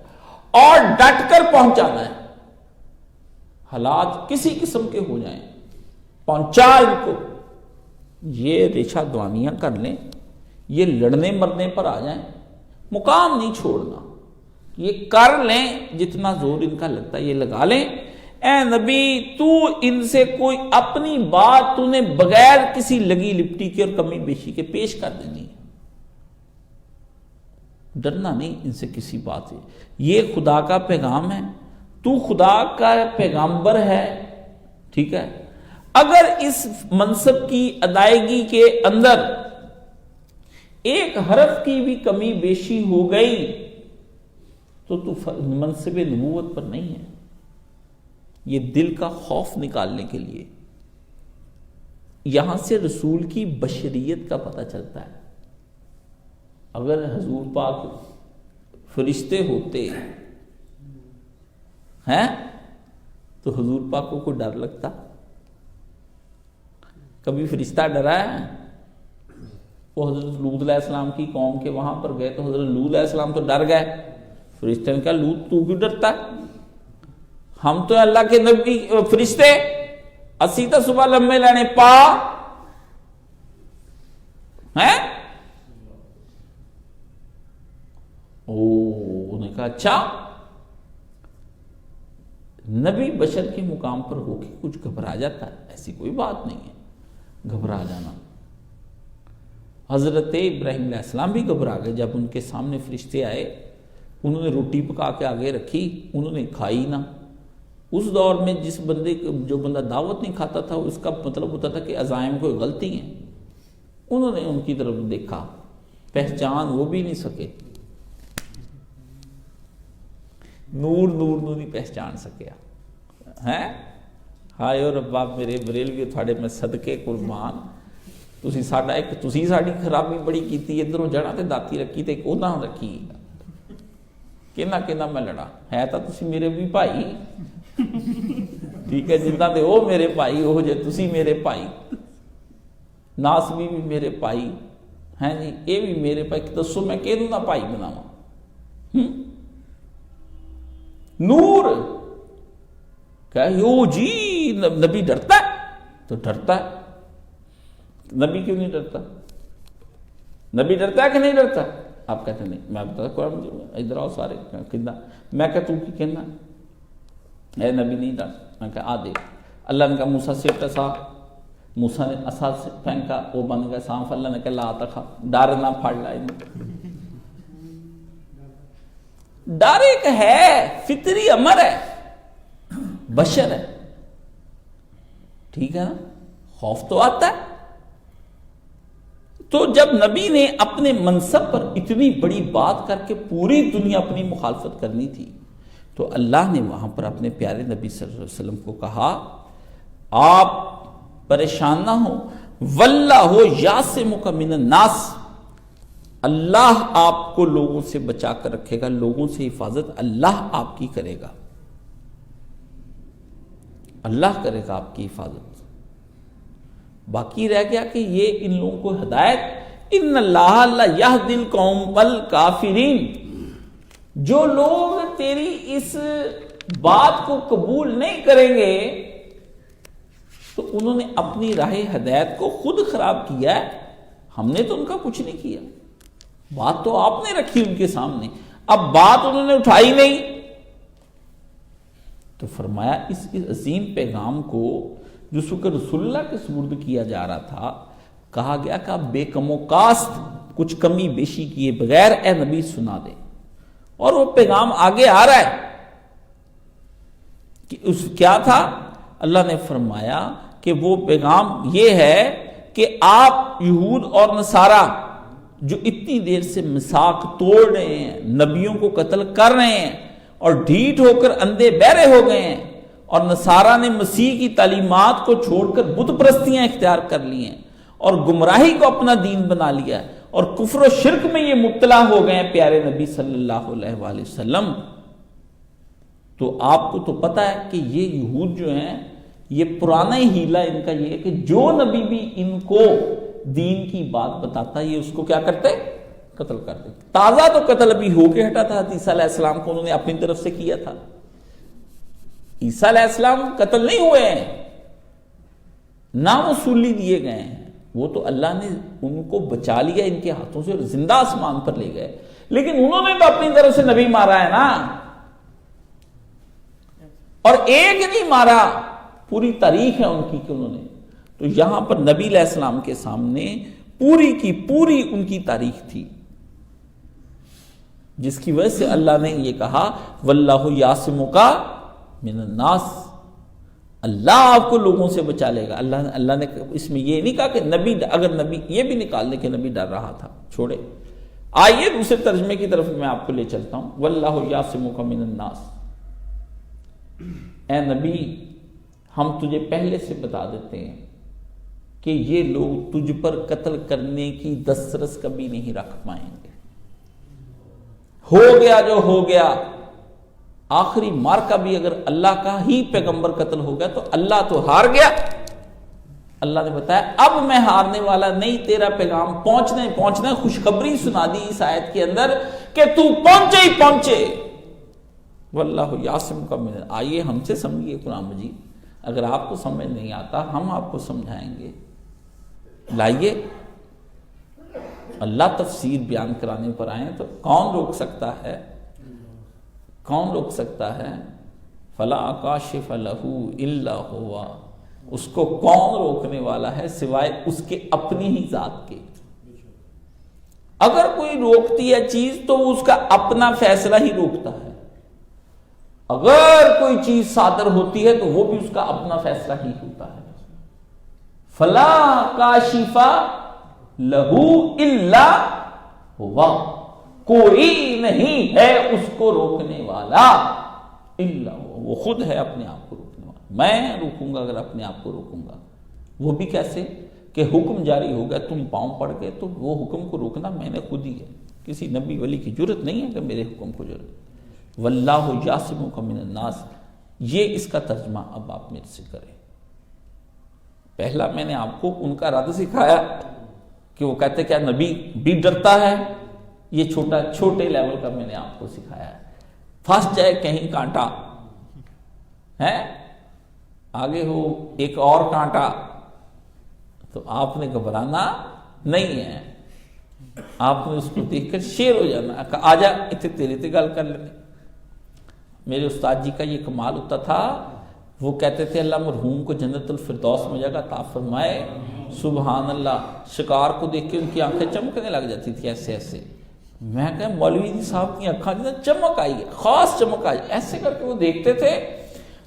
اور ڈٹ کر پہنچانا ہے. حالات کسی قسم کے ہو جائیں پہنچا ان کو. یہ ریشہ دوانیاں کر لیں، یہ لڑنے مرنے پر آ جائیں، مقام نہیں چھوڑنا. یہ کر لیں جتنا زور ان کا لگتا ہے یہ لگا لیں. اے نبی تو ان سے کوئی اپنی بات تو نے بغیر کسی لگی لپٹی کے اور کمی بیشی کے پیش کر دینی ہے. ڈرنا نہیں ان سے کسی بات سے. یہ خدا کا پیغام ہے، تو خدا کا پیغامبر ہے، ٹھیک ہے. اگر اس منصب کی ادائیگی کے اندر ایک حرف کی بھی کمی بیشی ہو گئی تو منصب نبوت پر نہیں ہے. یہ دل کا خوف نکالنے کے لیے یہاں سے رسول کی بشریت کا پتہ چلتا ہے. اگر حضور پاک فرشتے ہوتے ہیں تو حضور پاک کو کوئی ڈر لگتا؟ کبھی فرشتہ ڈرا ہے؟ وہ حضرت لوط علیہ السلام کی قوم کے وہاں پر گئے تو حضرت لوط علیہ السلام تو ڈر گئے. فرشتے نے کہا لوط تو کیوں ڈرتا ہے؟ ہم تو اللہ کے نبی فرشتے اسی تو صبح لمبے لینے پا ہیں. انہوں نے کہا اچھا، نبی بشر کے مقام پر ہو کے کچھ گھبرا جاتا ہے؟ ایسی کوئی بات نہیں ہے گھبرا جانا. حضرت ابراہیم علیہ السلام بھی گھبرا گئے جب ان کے سامنے فرشتے آئے. انہوں نے روٹی پکا کے آگے رکھی، انہوں نے کھائی نہ. اس دور میں جو بندہ دعوت نہیں کھاتا تھا اس کا مطلب ہوتا تھا کہ عزائم کوئی غلطی ہیں. انہوں نے ان کی طرف دیکھا، پہچان وہ بھی نہیں سکے. نور نہیں پہچان سکیا ہے. ہائے او ربا میرے بریلوی تھوڑے میں صدقے قربان، تسی ساڈی خرابی بڑی کیتی. ادھروں جڑا تے داتی رکھی تے اوہداں رکھی، کہنا میں لڑا. ہے تو تسی میرے بھی بھائی، ٹھیک ہے، جتنا تے وہ میرے بھائی ہو جے تسی میرے بھائی، ناسبی بھی میرے بھائی ہیں جی، یہ بھی میرے بھائی، دسو میں کہوں نہ بھائی بناواں؟ نور کہ یو جی نبی ڈرتا ہے تو ڈرتا ہے، نبی کیوں نہیں ڈرتا؟ نبی ڈرتا ہے کہ نہیں ڈرتا؟ آپ کہتے ہیں نہیں، میں بتا قرآن ادھر آؤ سارے کہنا، میں کہ تو کی کہنا اے نبی نہیں ڈر، میں کہا آ دیکھ، اللہ نے کہا موسیٰ سے ٹسا، موسیٰ نے عصا سے پھینکا، وہ بن گیا سانپ، اللہ نے کہا لا تخف، ڈر نہ پھڑ لا انہیں۔ ڈر ایک ہے، فطری امر ہے، بشر ہے، ٹھیک ہے نا، خوف تو آتا ہے۔ تو جب نبی نے اپنے منصب پر اتنی بڑی بات کر کے پوری دنیا اپنی مخالفت کرنی تھی، تو اللہ نے وہاں پر اپنے پیارے نبی صلی اللہ علیہ وسلم کو کہا آپ پریشان نہ ہو، واللہ یعصمک من الناس، اللہ آپ کو لوگوں سے بچا کر رکھے گا، لوگوں سے حفاظت اللہ آپ کی کرے گا، اللہ کرے گا آپ کی حفاظت۔ باقی رہ گیا کہ یہ ان لوگوں کو ہدایت، ان اللہ لا یہدی القوم الکافرین، جو لوگ تیری اس بات کو قبول نہیں کریں گے تو انہوں نے اپنی راہ ہدایت کو خود خراب کیا ہے، ہم نے تو ان کا کچھ نہیں کیا، بات تو آپ نے رکھی ان کے سامنے، اب بات انہوں نے اٹھائی نہیں، تو فرمایا اس عظیم پیغام کو جو سکر رسول اللہ کے سپرد کیا جا رہا تھا، کہا گیا کہ آپ بے کم و کاست کچھ کمی بیشی کیے بغیر اے نبی سنا دے، اور وہ پیغام آگے آ رہا ہے کہ اس کیا تھا؟ اللہ نے فرمایا کہ وہ پیغام یہ ہے کہ آپ یہود اور نصارہ جو اتنی دیر سے میثاق توڑ رہے ہیں، نبیوں کو قتل کر رہے ہیں اور ڈھیٹ ہو کر اندھے بہرے ہو گئے ہیں، اور نصارہ نے مسیح کی تعلیمات کو چھوڑ کر بت پرستیاں اختیار کر لی ہیں اور گمراہی کو اپنا دین بنا لیا ہے اور کفر و شرک میں یہ مبتلا ہو گئے ہیں پیارے نبی صلی اللہ علیہ وآلہ وسلم، تو آپ کو تو پتہ ہے کہ یہ یہود جو ہیں، یہ پرانا ہی ہیلہ ان کا یہ ہے کہ جو نبی بھی ان کو دین کی بات بتاتا ہے یہ اس کو کیا کرتے؟ قتل کرتے۔ تازہ تو قتل ابھی ہو کے ہٹا تھا، عیسیٰ علیہ السلام کو انہوں نے اپنی طرف سے کیا تھا، عیسیٰ علیہ السلام قتل نہیں ہوئے ہیں، ناموصولی دیے گئے ہیں، وہ تو اللہ نے ان کو بچا لیا ان کے ہاتھوں سے اور زندہ آسمان پر لے گئے، لیکن انہوں نے تو اپنی طرف سے نبی مارا ہے نا، اور ایک نہیں مارا، پوری تاریخ ہے ان کی کہ انہوں نے، تو یہاں پر نبی علیہ السلام کے سامنے پوری کی پوری ان کی تاریخ تھی، جس کی وجہ سے اللہ نے یہ کہا واللہ یعصمک من الناس، اللہ آپ کو لوگوں سے بچا لے گا۔ اللہ نے اس میں یہ نہیں کہا کہ نبی، اگر نبی یہ بھی نکال دے کہ نبی ڈر رہا تھا، چھوڑے، آئیے دوسرے ترجمے کی طرف میں آپ کو لے چلتا ہوں، واللہ یعصمک من الناس، اے نبی ہم تجھے پہلے سے بتا دیتے ہیں کہ یہ لوگ تجھ پر قتل کرنے کی دسترس کبھی نہیں رکھ پائیں گے، ہو گیا جو ہو گیا، آخری مارکا بھی اگر اللہ کا ہی پیغمبر قتل ہو گیا تو اللہ تو ہار گیا۔ اللہ نے بتایا اب میں ہارنے والا نہیں، تیرا پیغام پہنچنا، خوشخبری سنا دی اس آیت کے اندر کہ تو پہنچے ہی پہنچے، واللہ یعصمک من، آئیے ہم سے سمجھیے قرآن مجید، اگر آپ کو سمجھ نہیں آتا ہم آپ کو سمجھائیں گے، لائیے، اللہ تفسیر بیان کرانے پر آئیں تو کون روک سکتا ہے؟ کون روک سکتا ہے؟ فلا کاشف لہ الا ہوا، اس کو کون روکنے والا ہے سوائے اس کے اپنی ہی ذات کے؟ اگر کوئی روکتی ہے چیز تو اس کا اپنا فیصلہ ہی روکتا ہے، اگر کوئی چیز صادر ہوتی ہے تو وہ بھی اس کا اپنا فیصلہ ہی ہوتا ہے۔ فلا کاشف لہ الا ہوا، کوئی نہیں ہے اس کو روکنے والا الا ہوا، وہ خود ہے اپنے آپ کو روکنے والا۔ میں روکوں گا اگر اپنے آپ کو روکوں گا، وہ بھی کیسے کہ حکم جاری ہو گیا، تم پاؤں پڑ گئے تو وہ حکم کو روکنا میں نے خود ہی ہے، کسی نبی ولی کی جرت نہیں ہے کہ میرے حکم کو جرت۔ واللہ یعصمک من الناس، یہ اس کا ترجمہ اب آپ میرے سے کریں۔ پہلا میں نے آپ کو ان کا رد سکھایا کہ وہ کہتے کیا نبی بھی ڈرتا ہے، یہ چھوٹے لیول کا میں نے آپ کو سکھایا ہے۔ پھنس جائے کہیں کانٹا ہے، آگے ہو ایک اور کانٹا، تو آپ نے گھبرانا نہیں ہے، آپ نے اس کو دیکھ کر شیر ہو جانا، آجا اتنے تیرے تے گل کر لینے۔ میرے استاد جی کا یہ کمال ہوتا تھا، وہ کہتے تھے اللہ مرحوم کو جنت الفردوس میں جگہ عطا فرمائے، سبحان اللہ، شکار کو دیکھ کے ان کی آنکھیں چمکنے لگ جاتی تھی ایسے ایسے۔ میں کہا مولوی جی صاحب کی آنکھیں جنہیں چمک آئی ہے، خاص چمک آئی، ایسے کر کے وہ دیکھتے تھے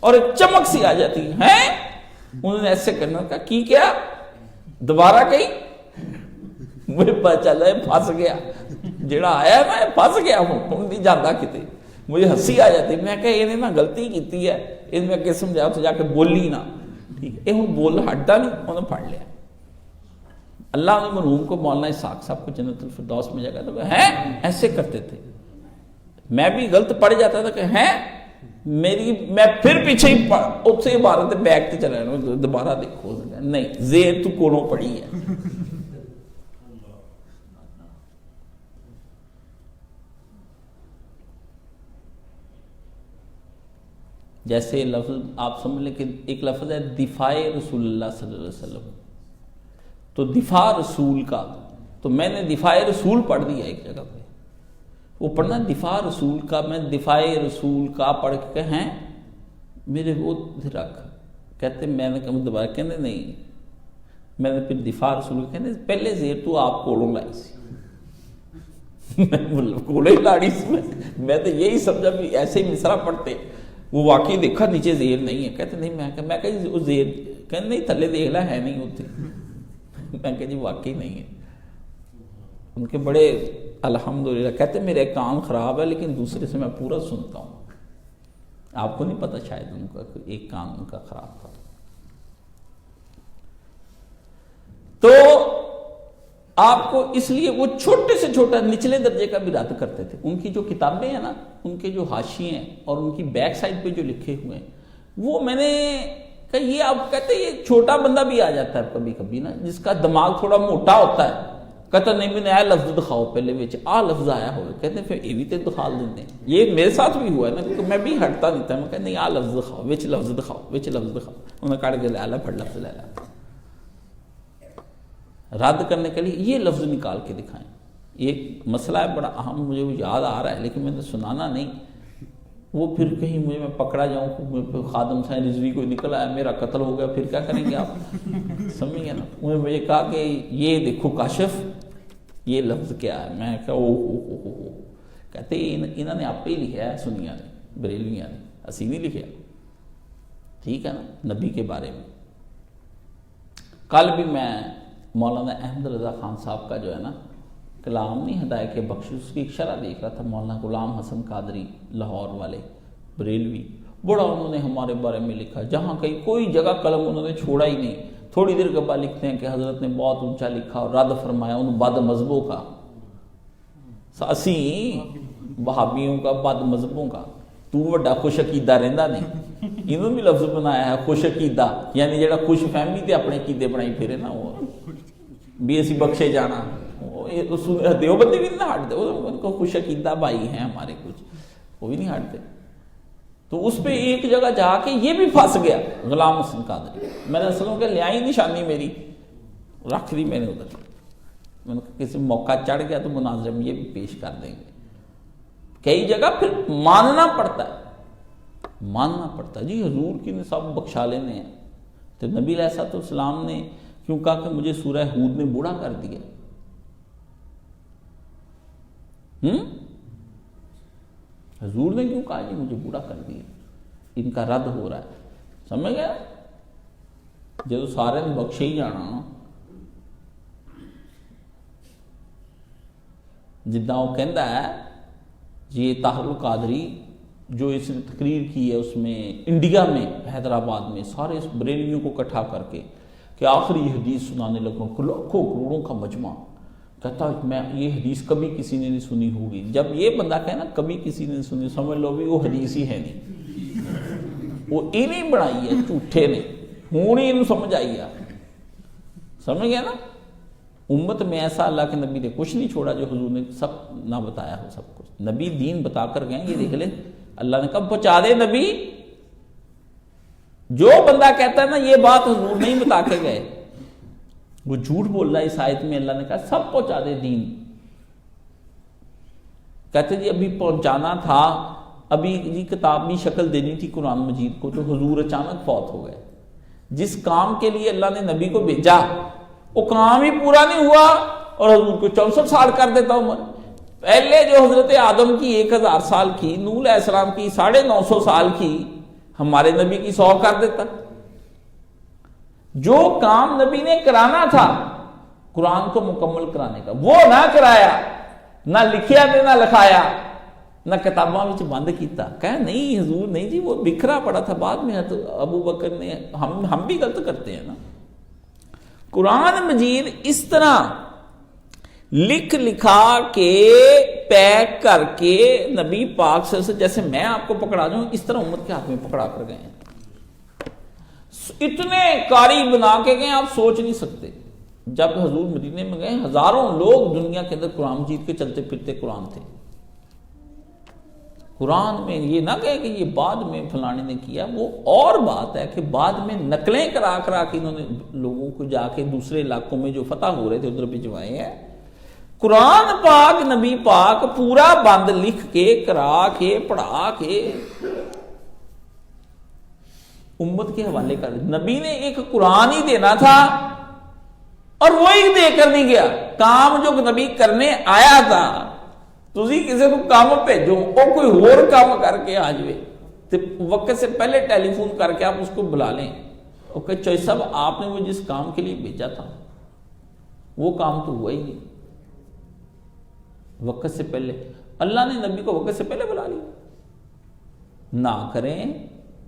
اور ایک چمک سی آ جاتی ہے، انہوں نے ایسے کرنا کہا کی کیا دوبارہ کہیں، مجھے پتا چل رہا ہے پھنس گیا، جڑا آیا نا پھنس گیا، ہوں نہیں جانا کتے، مجھے ہنسی آ جاتی، میں کہا انہیں نا غلطی کیتی ہے، ان میں کہ سمجھا تو جا کے بولی نا، ٹھیک ہے، یہ بول ہٹا نہیں، انہوں نے پڑھ لیا۔ اللہ نے مرحوم کو مولانا اسحاق صاحب کو جنت الفردوس میں جگہ تو ہیں ایسے کرتے تھے، میں بھی غلط پڑ جاتا تھا کہ ہیں میں پھر پیچھے ہی اس سے عبارت بیک تے چلا رہا، دوبارہ دیکھو، نہیں زیر تو کونوں پڑی ہے۔ جیسے لفظ آپ سمجھ لیں کہ ایک لفظ ہے دفاع رسول اللہ صلی اللہ علیہ وسلم، تو دفاع رسول کا، تو میں نے دفاع رسول پڑھ دیا ایک جگہ پہ، وہ پڑھنا دفاع رسول کا، میں دفاع رسول کا پڑھ کے ہیں میرے وہ رکھ، کہتے میں نے کہا دوبارہ، کہنے نہیں، میں نے پھر دفاع رسول کہنے پہلے زیر تو آپ کولوں لائی سی، کولے لاڑی سی، میں تو یہی سمجھا بھی ایسے ہی مصرع پڑھتے، وہ واقعی دیکھا نیچے زیر نہیں ہے، کہتے نہیں، میں کہا وہ زیر، کہنے نہیں تھلے دیکھ لا ہے نہیں ہوتے، میں کہا جی واقعی نہیں ہے۔ ان کے بڑے الحمدللہ کہتے میرے کان خراب ہے لیکن دوسرے سے میں پورا سنتا ہوں، آپ کو نہیں پتا شاید ان کا ایک کان ان کا خراب تھا۔ تو آپ کو اس لیے وہ چھوٹے سے چھوٹا نچلے درجے کا بھی رد کرتے تھے۔ ان کی جو کتابیں ہیں نا، ان کے جو حاشیے ہیں اور ان کی بیک سائڈ پہ جو لکھے ہوئے ہیں، وہ میں نے کہا یہ آپ کہتے ہیں یہ چھوٹا بندہ بھی آ جاتا ہے کبھی کبھی نا، جس کا دماغ تھوڑا موٹا ہوتا ہے، کہتا نہیں میں نے آیا لفظ دکھاؤ، پہلے وچ آ لفظ آیا ہوئے، کہتے ہیں پھر یہ بھی تے دکھا دیتے ہیں۔ یہ میرے ساتھ بھی ہوا ہے نا، کیونکہ میں بھی ہٹتا نہیں تھا، میں کہتے نہیں آ لفظ دکھاؤ، وچ لفظ دکھاؤ، وچ لفظ دکھاؤ، انہیں کاٹ کے لے پھڑ لفظ لے لا، رد کرنے کے لیے یہ لفظ نکال کے دکھائیں۔ ایک مسئلہ ہے بڑا اہم، مجھے وہ یاد آ رہا ہے لیکن میں نے سنانا نہیں، وہ پھر کہیں مجھے میں پکڑا جاؤں، خادم صاحب رضوی کوئی نکل آیا میرا قتل ہو گیا، پھر کیا کریں گے آپ، سمجھ گئے نا۔ انہوں نے مجھے کہا کہ یہ دیکھو کاشف یہ لفظ کیا ہے، میں کہا او کہتے انہوں نے آپ ہی لکھا ہے، سنیاں نے بریلویاں نے، اسی نہیں لکھا، ٹھیک ہے نا، نبی کے بارے میں۔ کل بھی میں مولانا احمد رضا خان صاحب کا جو ہے نا کلام نہیں ہدایت کے بخش، اس کی ایک شرح دیکھ رہا تھا، مولانا غلام حسن قادری لاہور والے بریلوی، بڑا انہوں نے ہمارے بارے میں لکھا، جہاں کہیں کوئی جگہ قلم انہوں نے چھوڑا ہی نہیں۔ تھوڑی دیر کے بعد لکھتے ہیں کہ حضرت نے بہت اونچا لکھا اور رد فرمایا ان بد مذہبوں کا، اسی وہابیوں کا، بد مذہبوں کا، تو وڈا خوش عقیدہ رہندا نہیں، انہوں بھی لفظ بنایا ہے خوش عقیدہ، یعنی جڑا خوش فہمی تے اپنے عقیدے بنائی پھرے نا، وہ بھی اسی بخشے جانا، دیوبندی بھی نہیں ہٹتے، ان کو خوش عقیدہ بھائی ہیں ہمارے کچھ، وہ بھی نہیں ہٹتے۔ تو اس پہ ایک جگہ جا کے یہ بھی پھنس گیا غلام حسن قادری، میں نے اصلوں کہ لے آئی نشانی میری رکھ دی میں نے ادھر، میں نے کسی موقع چڑھ گیا تو مناظرے میں یہ بھی پیش کر دیں گے۔ کئی جگہ پھر ماننا پڑتا ہے، ماننا پڑتا ہے، جی حضور کی نے سب بخشا لینے ہیں، تو نبی علیہ الصلوۃ والسلام نے کیوں کہا کہ مجھے سورہ ہود نے بوڑھا کر دیا، حضور نے کیوں کہا جی مجھے بوڑھا کر دیا، ان کا رد ہو رہا ہے، سمجھ گیا، جب سارے نے بخشے ہی جانا، جدہ وہ کہندا ہے یہ طاہر القادری جو اس نے تقریر کی ہے اس میں انڈیا میں حیدرآباد میں سارے اس بریلویوں کو اکٹھا کر کے کہ آخری یہ حدیث سنانے لگوں، لاکھوں کروڑوں کا مجمع، کہتا میں یہ حدیث کبھی کسی نے نہیں سنی ہوگی۔ جب یہ بندہ کہے نا کبھی کسی نے سنی، سمجھ لو بھی وہ حدیث ہی ہے نہیں، وہ انہیں بنائی ہے جھوٹے نے، ہوں ہی انہوں سمجھ آئی ہے، سمجھ گیا نا۔ امت میں ایسا اللہ کے نبی نے کچھ نہیں چھوڑا جو حضور نے سب نہ بتایا ہو، سب کچھ نبی دین بتا کر گئے۔ یہ دیکھ لیں اللہ نے کب پہنچا دے نبی، جو بندہ کہتا ہے نا یہ بات حضور نہیں بتا کے گئے وہ جھوٹ بول رہا ہے۔ اس آیت میں اللہ نے کہا سب پہنچا دے دین، کہتے جی ابھی پہنچانا تھا، ابھی جی کتابی شکل دینی تھی قرآن مجید کو، تو حضور اچانک فوت ہو گئے۔ جس کام کے لیے اللہ نے نبی کو بھیجا وہ کام ہی پورا نہیں ہوا اور حضور کو 64 سال کر دیتا عمر۔ پہلے جو حضرت آدم کی 1000 سال کی، نوح علیہ السلام کی 950 سال کی، ہمارے نبی کی 100 کر دیتا۔ جو کام نبی نے کرانا تھا قرآن کو مکمل کرانے کا وہ نہ کرایا، نہ لکھیا تے نہ لکھایا، نہ کتاباں وچ بند کیتا۔ کہا نہیں حضور نہیں جی وہ بکھرا پڑا تھا، بعد میں ابو بکر نے، ہم بھی غلط کرتے ہیں نا۔ قرآن مجید اس طرح لکھ لکھا کے پیک کر کے نبی پاک سے، جیسے میں آپ کو پکڑا جاؤں اس طرح امت کے ہاتھ میں پکڑا کر گئے ہیں۔ اتنے قاری بنا کے گئے آپ سوچ نہیں سکتے۔ جب حضور مدینے میں گئے ہزاروں لوگ دنیا کے اندر قرآن مجید کے چلتے پھرتے قرآن تھے۔ قرآن میں یہ نہ کہے کہ یہ بعد میں فلانے نے کیا، وہ اور بات ہے کہ بعد میں نقلیں کرا کرا کے انہوں نے لوگوں کو جا کے دوسرے علاقوں میں جو فتح ہو رہے تھے ادھر بھجوائے ہیں۔ قرآن پاک نبی پاک پورا بند لکھ کے کرا کے پڑھا کے امت کے حوالے کر دیا۔ نبی نے ایک قرآن ہی دینا تھا اور وہی دے کر نہیں گیا، کام جو نبی کرنے آیا تھا تسی کسی کو کام بھیجو وہ کوئی اور کام کر کے آ جائے تو وقت سے پہلے ٹیلی فون کر کے آپ اس کو بلا لیں، وہ کہ چوئی صاحب آپ نے وہ جس کام کے لیے بھیجا تھا وہ کام تو ہوا ہی نہیں، وقت سے پہلے۔ اللہ نے نبی کو وقت سے پہلے بلا لیا۔ نہ کریں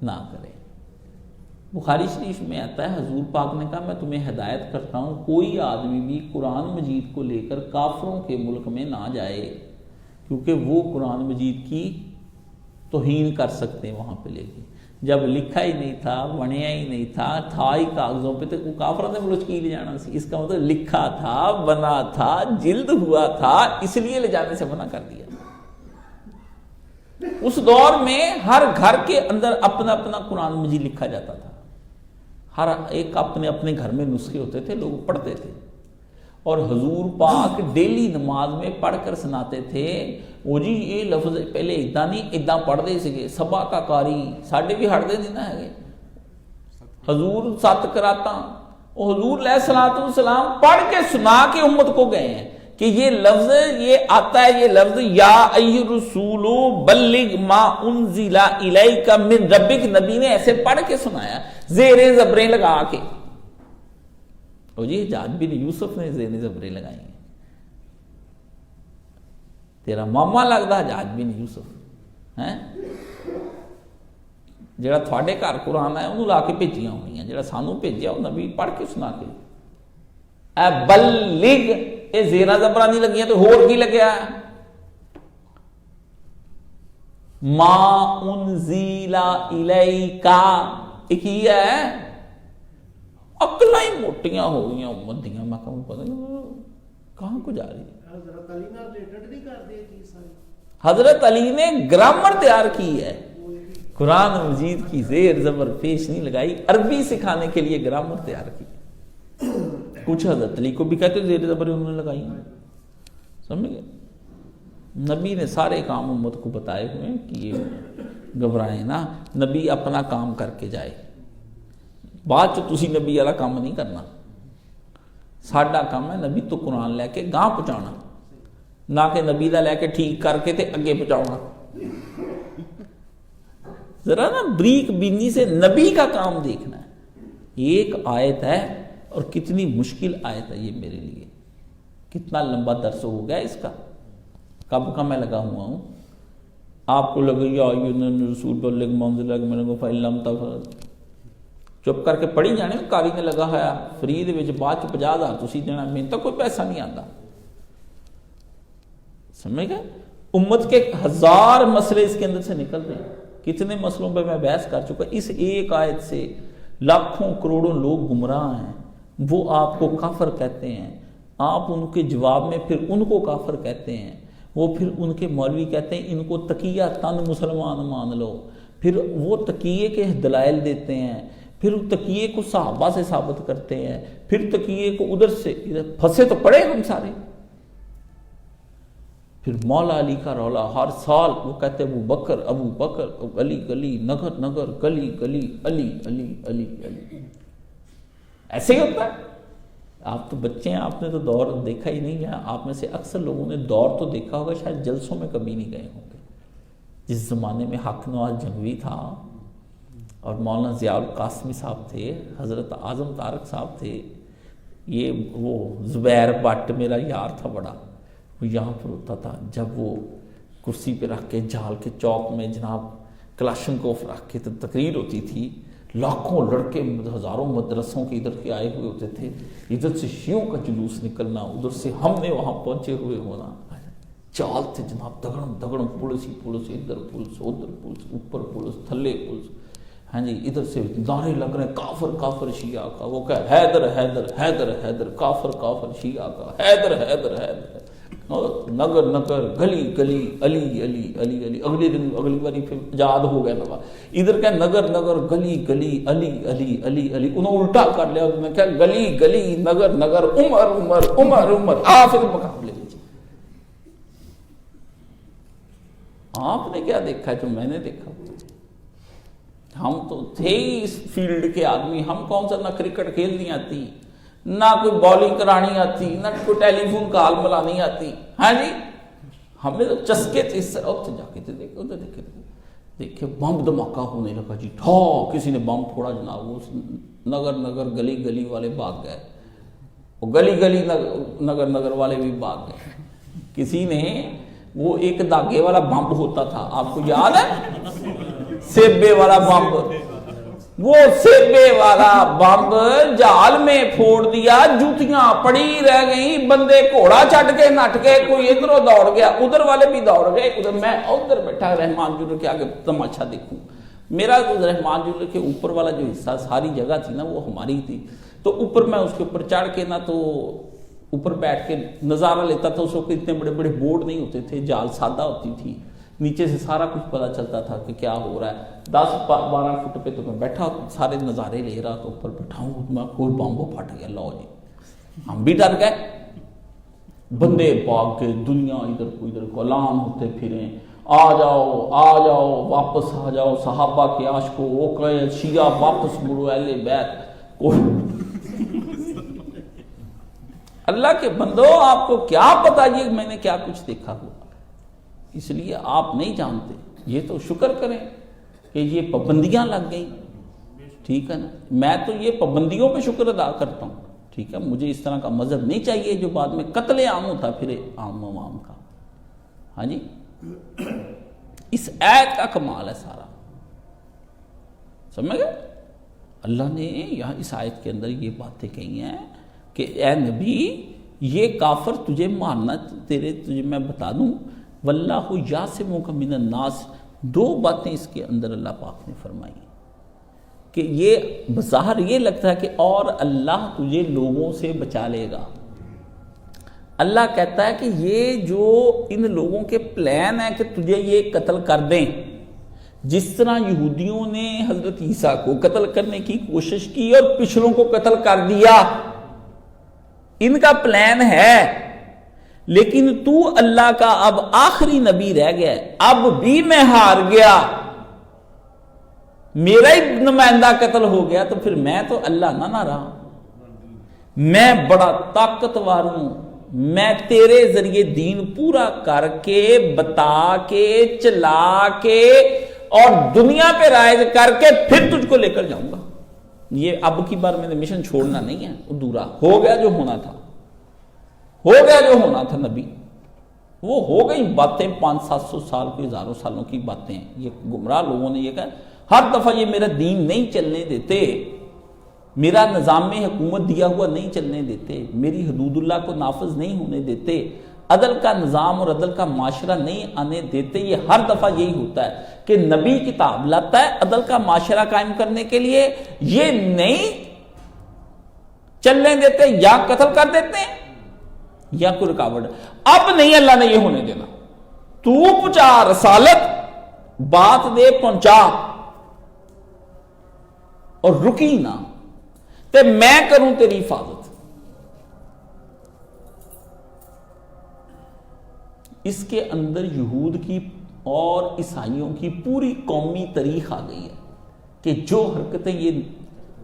نہ کریں۔ بخاری شریف میں آتا ہے حضور پاک نے کہا میں تمہیں ہدایت کرتا ہوں کوئی آدمی بھی قرآن مجید کو لے کر کافروں کے ملک میں نہ جائے، کیونکہ وہ قرآن مجید کی توہین کر سکتے ہیں وہاں پہ لے کے۔ جب لکھا ہی نہیں تھا، بنیا ہی نہیں تھا ہی کاغذوں پہ، تو کافروں نے ملک کی لے جانا سی۔ اس کا مطلب لکھا تھا، بنا تھا، جلد ہوا تھا، اس لیے لے جانے سے منع کر دیا۔ اس دور میں ہر گھر کے اندر اپنا اپنا قرآن مجید لکھا جاتا تھا، ہر ایک اپنے اپنے گھر میں نسخے ہوتے تھے، لوگ پڑھتے تھے۔ اور حضور پاک ڈیلی نماز میں پڑھ کر سناتے تھے، وہ جی یہ لفظ پہلے ادا نہیں ادا پڑھتے سکے، سبا کا قاری ساڈے بھی ہٹتے نہیں نہ ہے، حضور 7 کراتا وہ حضور علیہ الصلوۃ والسلام پڑھ کے سنا کے امت کو گئے ہیں کہ یہ لفظ یہ آتا ہے، یہ لفظ یا ایھا الرسول بلغ ما انزل الیک من ربک، نبی نے ایسے پڑھ کے سنایا زیر زبریں لگا کے۔ اور جی حجاج بن یوسف نے زیر زبریں لگائی ہیں، تیرا ماما لگتا حجاج بن یوسف ہے جڑا تھوڑے گھر قرآن ہے انہوں لا کے بھیجیاں ہونی ہیں، جڑا سانوں بھیجیا وہ نبی پڑھ کے سنا کے۔ اے بلغ یہ زیرہ زبرہ نہیں لگیاں تو ہور کی لگیا ہے؟ ما انزل الیکا ایک ہی ہے۔ عقلاں ہی موٹیاں ہو گئی امت دیاں، میں کہوں پتہ نہیں کہاں کو جا رہی ہے۔ حضرت علی نے ریلیٹڈ نہیں کر دی چیز ساری۔ حضرت علی نے گرامر تیار کی ہے، قرآن مجید کی زیر زبر پیش نہیں لگائی، عربی سکھانے کے لیے گرامر تیار کی۔ کچھ حضرت علی کو بھی کہتے زیر زبر انہوں نے لگائی، سمجھ گئے؟ نبی نے سارے کام امت کو بتائے ہوئے ہیں کہ یہ گھبرائیں نا، نبی اپنا کام کر کے جائے، بعد چ تسی نبی والا کام نہیں کرنا۔ ساڈا کام ہے نبی تو قرآن لے کے گاں پہنچانا، نہ کہ نبی دا لے کے ٹھیک کر کے تے اگے پہنچاؤنا۔ ذرا نا بریک بینی سے نبی کا کام دیکھنا ہے۔ ایک آیت ہے اور کتنی مشکل آیت ہے یہ میرے لیے، کتنا لمبا درس ہو گیا اس کا، کب کا میں لگا ہوا ہوں۔ آپ کو لگے یا رسول بلغ ما انزل الیک من ربک فإن لم تفعل، چپ کر کے پڑھی جانے، کاری نے لگا ہوا فری دے وچ بعد 50,000 تسی دینا، میں تو کوئی پیسہ نہیں آتا، سمجھ گئے؟ امت کے 1000 مسئلے اس کے اندر سے نکل رہے ہیں۔ کتنے مسئلوں پہ میں بحث کر چکا. اس ایک آیت سے لاکھوں کروڑوں لوگ گمراہ ہیں. وہ آپ کو کافر کہتے ہیں, آپ ان کے جواب میں پھر ان کو کافر کہتے ہیں. وہ پھر ان کے مولوی کہتے ہیں ان کو تقیہ تن مسلمان مان لو. پھر وہ تقیے کے دلائل دیتے ہیں, پھر تقیے کو صحابہ سے ثابت کرتے ہیں, پھر تقیے کو ادھر سے پھنسے تو پڑے ہم سارے. پھر مولا علی کا رولا ہر سال وہ کہتے ابو بکر گلی گلی نگر نگر گلی گلی علی علی علی علی. ایسے ہی ہوتا ہے. آپ تو بچے ہیں, آپ نے تو دور دیکھا ہی نہیں ہے. آپ میں سے اکثر لوگوں نے دور تو دیکھا ہوگا, شاید جلسوں میں کبھی نہیں گئے ہوں گے. جس زمانے میں حق نواز جنگوی تھا اور مولانا ضیاء القاسمی صاحب تھے, حضرت اعظم طارق صاحب تھے, یہ وہ زبیر بٹ میرا یار تھا بڑا, وہ یہاں پر ہوتا تھا. جب وہ کرسی پہ رکھ کے جھال کے چوک میں جناب کلاشنکوف رکھ کے تو تقریر ہوتی تھی, لاکھوں لڑکے ہزاروں مدرسوں کے ادھر کے آئے ہوئے ہوتے تھے, ادھر سے شیعوں کا جلوس نکلنا, ادھر سے ہم نے وہاں پہنچے ہوئے ہونا. چال تھے جناب دگڑم دگڑم, پولیس ہی پولیس, ادھر پولیس ادھر پولیس, اوپر پولیس تھلے پولیس. ہاں جی, ادھر سے نعرے لگ رہے ہیں کافر کافر شیعہ کا. وہ کہ حیدر حیدر حیدر حیدر, کافر کافر شیعہ کا, حیدر حیدر حیدر, نگر نگر گلی گلی علی علی علی علی. اگلے دن اگلی باری پھر یاد ہو گیا نوا, ادھر کہ نگر نگر گلی گلی علی علی علی علی. انہوں الٹا کر لیا, انہوں نے کہا گلی گلی نگر نگر عمر عمر عمر عمر. آخر مقابلے میں آپ نے کیا دیکھا جو میں نے دیکھا؟ ہم تو تھے ہی اس فیلڈ کے آدمی. ہم کون سا, نہ کرکٹ کھیلنی آتی, نہ کوئی بالنگ کرانی آتی, نہ کوئی ٹیلی فون کال ملانی آتی. ہاں جی, ہمیں تو چسکے تھے اس سے. اتنے جا کے دیکھے ادھر دیکھے بم دھماکہ ہونے لگا جی, ٹھا کسی نے بم پھوڑا جناب. اس نگر نگر گلی گلی والے بھاگ گئے, وہ گلی گلی نگر نگر والے بھی بھاگ گئے. کسی نے وہ ایک دھاگے والا بم ہوتا تھا, آپ کو یاد ہے, سیبے والا بم, وہ سیبے والا بم جال میں پھوڑ دیا, جوتیاں پڑی رہ گئیں, بندے گھوڑا چٹ کے نٹ کے, کوئی ادھر دوڑ گیا, ادھر والے بھی دوڑ گئے. ادھر میں ادھر بیٹھا رحمان جلر کے آگے تماشا دیکھوں. میرا رحمان جلر کے اوپر والا جو حصہ ساری جگہ تھی نا وہ ہماری تھی, تو اوپر میں اس کے اوپر چڑھ کے نا تو اوپر بیٹھ کے نظارہ لیتا تھا. اس وقت اتنے بڑے بڑے بورڈ نہیں ہوتے تھے, جال سادہ ہوتی تھی, نیچے سے سارا کچھ پتا چلتا تھا کہ کیا ہو رہا ہے. 10-12 فٹ پہ تو میں بیٹھا سارے نظارے لے رہا, تو اوپر بیٹھا ہوں میں, کوئی بم پھٹ گیا. لو جی, ہم بھی ڈر گئے. بندے بھاگ کے دنیا ادھر کو ادھر کو اعلان ہوتے پھریں, آ جاؤ واپس آ جاؤ, صحابہ کے عاشقوں, وہ کہے شیعہ واپس مڑو, اہل بیت. اللہ کے بندو, آپ کو کیا پتا یہ میں نے کیا کچھ دیکھا ہوا. اس لیے آپ نہیں جانتے. یہ تو شکر کریں کہ یہ پابندیاں لگ گئیں, ٹھیک ہے نا. میں تو یہ پابندیوں پہ شکر ادا کرتا ہوں, ٹھیک ہے. مجھے اس طرح کا مذہب نہیں چاہیے جو بعد میں قتل عام ہوتا پھر عام عوام کا. ہاں جی, اس آیت کا کمال ہے سارا, سمجھ گئے. اللہ نے یہاں اس آیت کے اندر یہ باتیں کہی ہیں کہ اے نبی, یہ کافر تجھے ماننا, تجھے میں بتا دوں, واللہ یعصمک من الناس. 2 باتیں اس کے اندر اللہ پاک نے فرمائی کہ یہ بظاہر یہ لگتا ہے کہ اور اللہ تجھے لوگوں سے بچا لے گا. اللہ کہتا ہے کہ یہ جو ان لوگوں کے پلان ہے کہ تجھے یہ قتل کر دیں, جس طرح یہودیوں نے حضرت عیسیٰ کو قتل کرنے کی کوشش کی اور پچھلوں کو قتل کر دیا, ان کا پلان ہے. لیکن تو اللہ کا اب آخری نبی رہ گیا, اب بھی میں ہار گیا, میرا ہی نمائندہ قتل ہو گیا, تو پھر میں تو اللہ نہ رہا. میں بڑا طاقتور ہوں, میں تیرے ذریعے دین پورا کر کے, بتا کے, چلا کے اور دنیا پہ رائج کر کے پھر تجھ کو لے کر جاؤں گا. یہ اب کی بار میں نے مشن چھوڑنا نہیں ہے, ادھورا ہو گیا جو ہونا تھا, ہو گیا جو ہونا تھا. نبی وہ ہو گئی باتیں, 500-700 سال کی, ہزاروں سالوں کی باتیں. یہ گمراہ لوگوں نے یہ کہا, ہر دفعہ یہ میرا دین نہیں چلنے دیتے, میرا نظام حکومت دیا ہوا نہیں چلنے دیتے, میری حدود اللہ کو نافذ نہیں ہونے دیتے, عدل کا نظام اور عدل کا معاشرہ نہیں آنے دیتے. یہ ہر دفعہ یہی ہوتا ہے کہ نبی کتاب لاتا ہے عدل کا معاشرہ قائم کرنے کے لیے، یہ نہیں چلنے دیتے، یا قتل کر دیتے ہیں یا کوئی رکاوٹ۔ اب نہیں اللہ نے یہ ہونے دینا، تو پہنچا رسالت، بات دے پہنچا اور رکی نہ، تے میں کروں تیری حفاظت۔ اس کے اندر یہود کی اور عیسائیوں کی پوری قومی تاریخ آ گئی ہے کہ جو حرکتیں یہ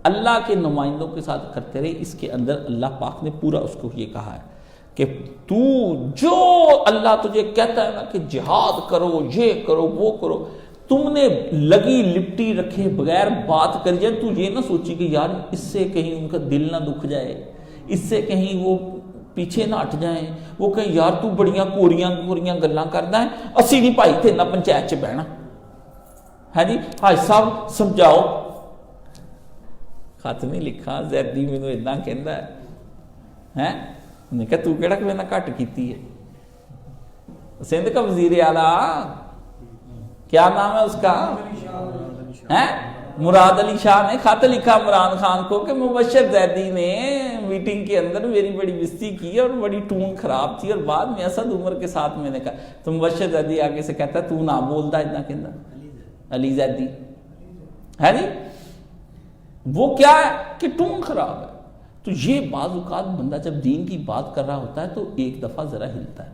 اللہ کے نمائندوں کے ساتھ کرتے رہے، اس کے اندر اللہ پاک نے پورا اس کو یہ کہا ہے کہ تو جو اللہ تجھے کہتا ہے نا کہ جہاد کرو، یہ کرو، وہ کرو، تم نے لگی لپٹی رکھے بغیر بات کر جائے، تو یہ نہ سوچی کہ یار اس سے کہیں ان کا دل نہ دکھ جائے، اس سے کہیں وہ پیچھے نہ ہٹ جائیں، وہ کہیں یار تو بڑیاں کوریاں گلاں کردا ہے، اسی نہیں پائی تھے نہ پنچایت چ بہنا ہے جی، حاج صاحب سمجھاؤ۔ خط نہیں لکھا، زیدی مینوں اداں کہندا ہے، انہیں کہا تو کیڑا کہ میں نہ گھٹ کیتی ہے؟ سندھ کا وزیر اعلیٰ کیا نام ہے اس کا؟ مراد علی شاہ نے خط لکھا عمران خان کو کہ مبشر زیدی نے میٹنگ کے اندر میری بڑی بستی کی اور بڑی ٹون خراب تھی، اور بعد میں اسد عمر کے ساتھ میں نے کہا، تو مبشر زیدی آگے سے کہتا ہے تو نہ بولتا اتنا کہندا علی زیدی ہے جی، وہ کیا ہے کہ ٹون خراب ہے۔ تو یہ بعض اوقات بندہ جب دین کی بات کر رہا ہوتا ہے تو ایک دفعہ ذرا ہلتا ہے،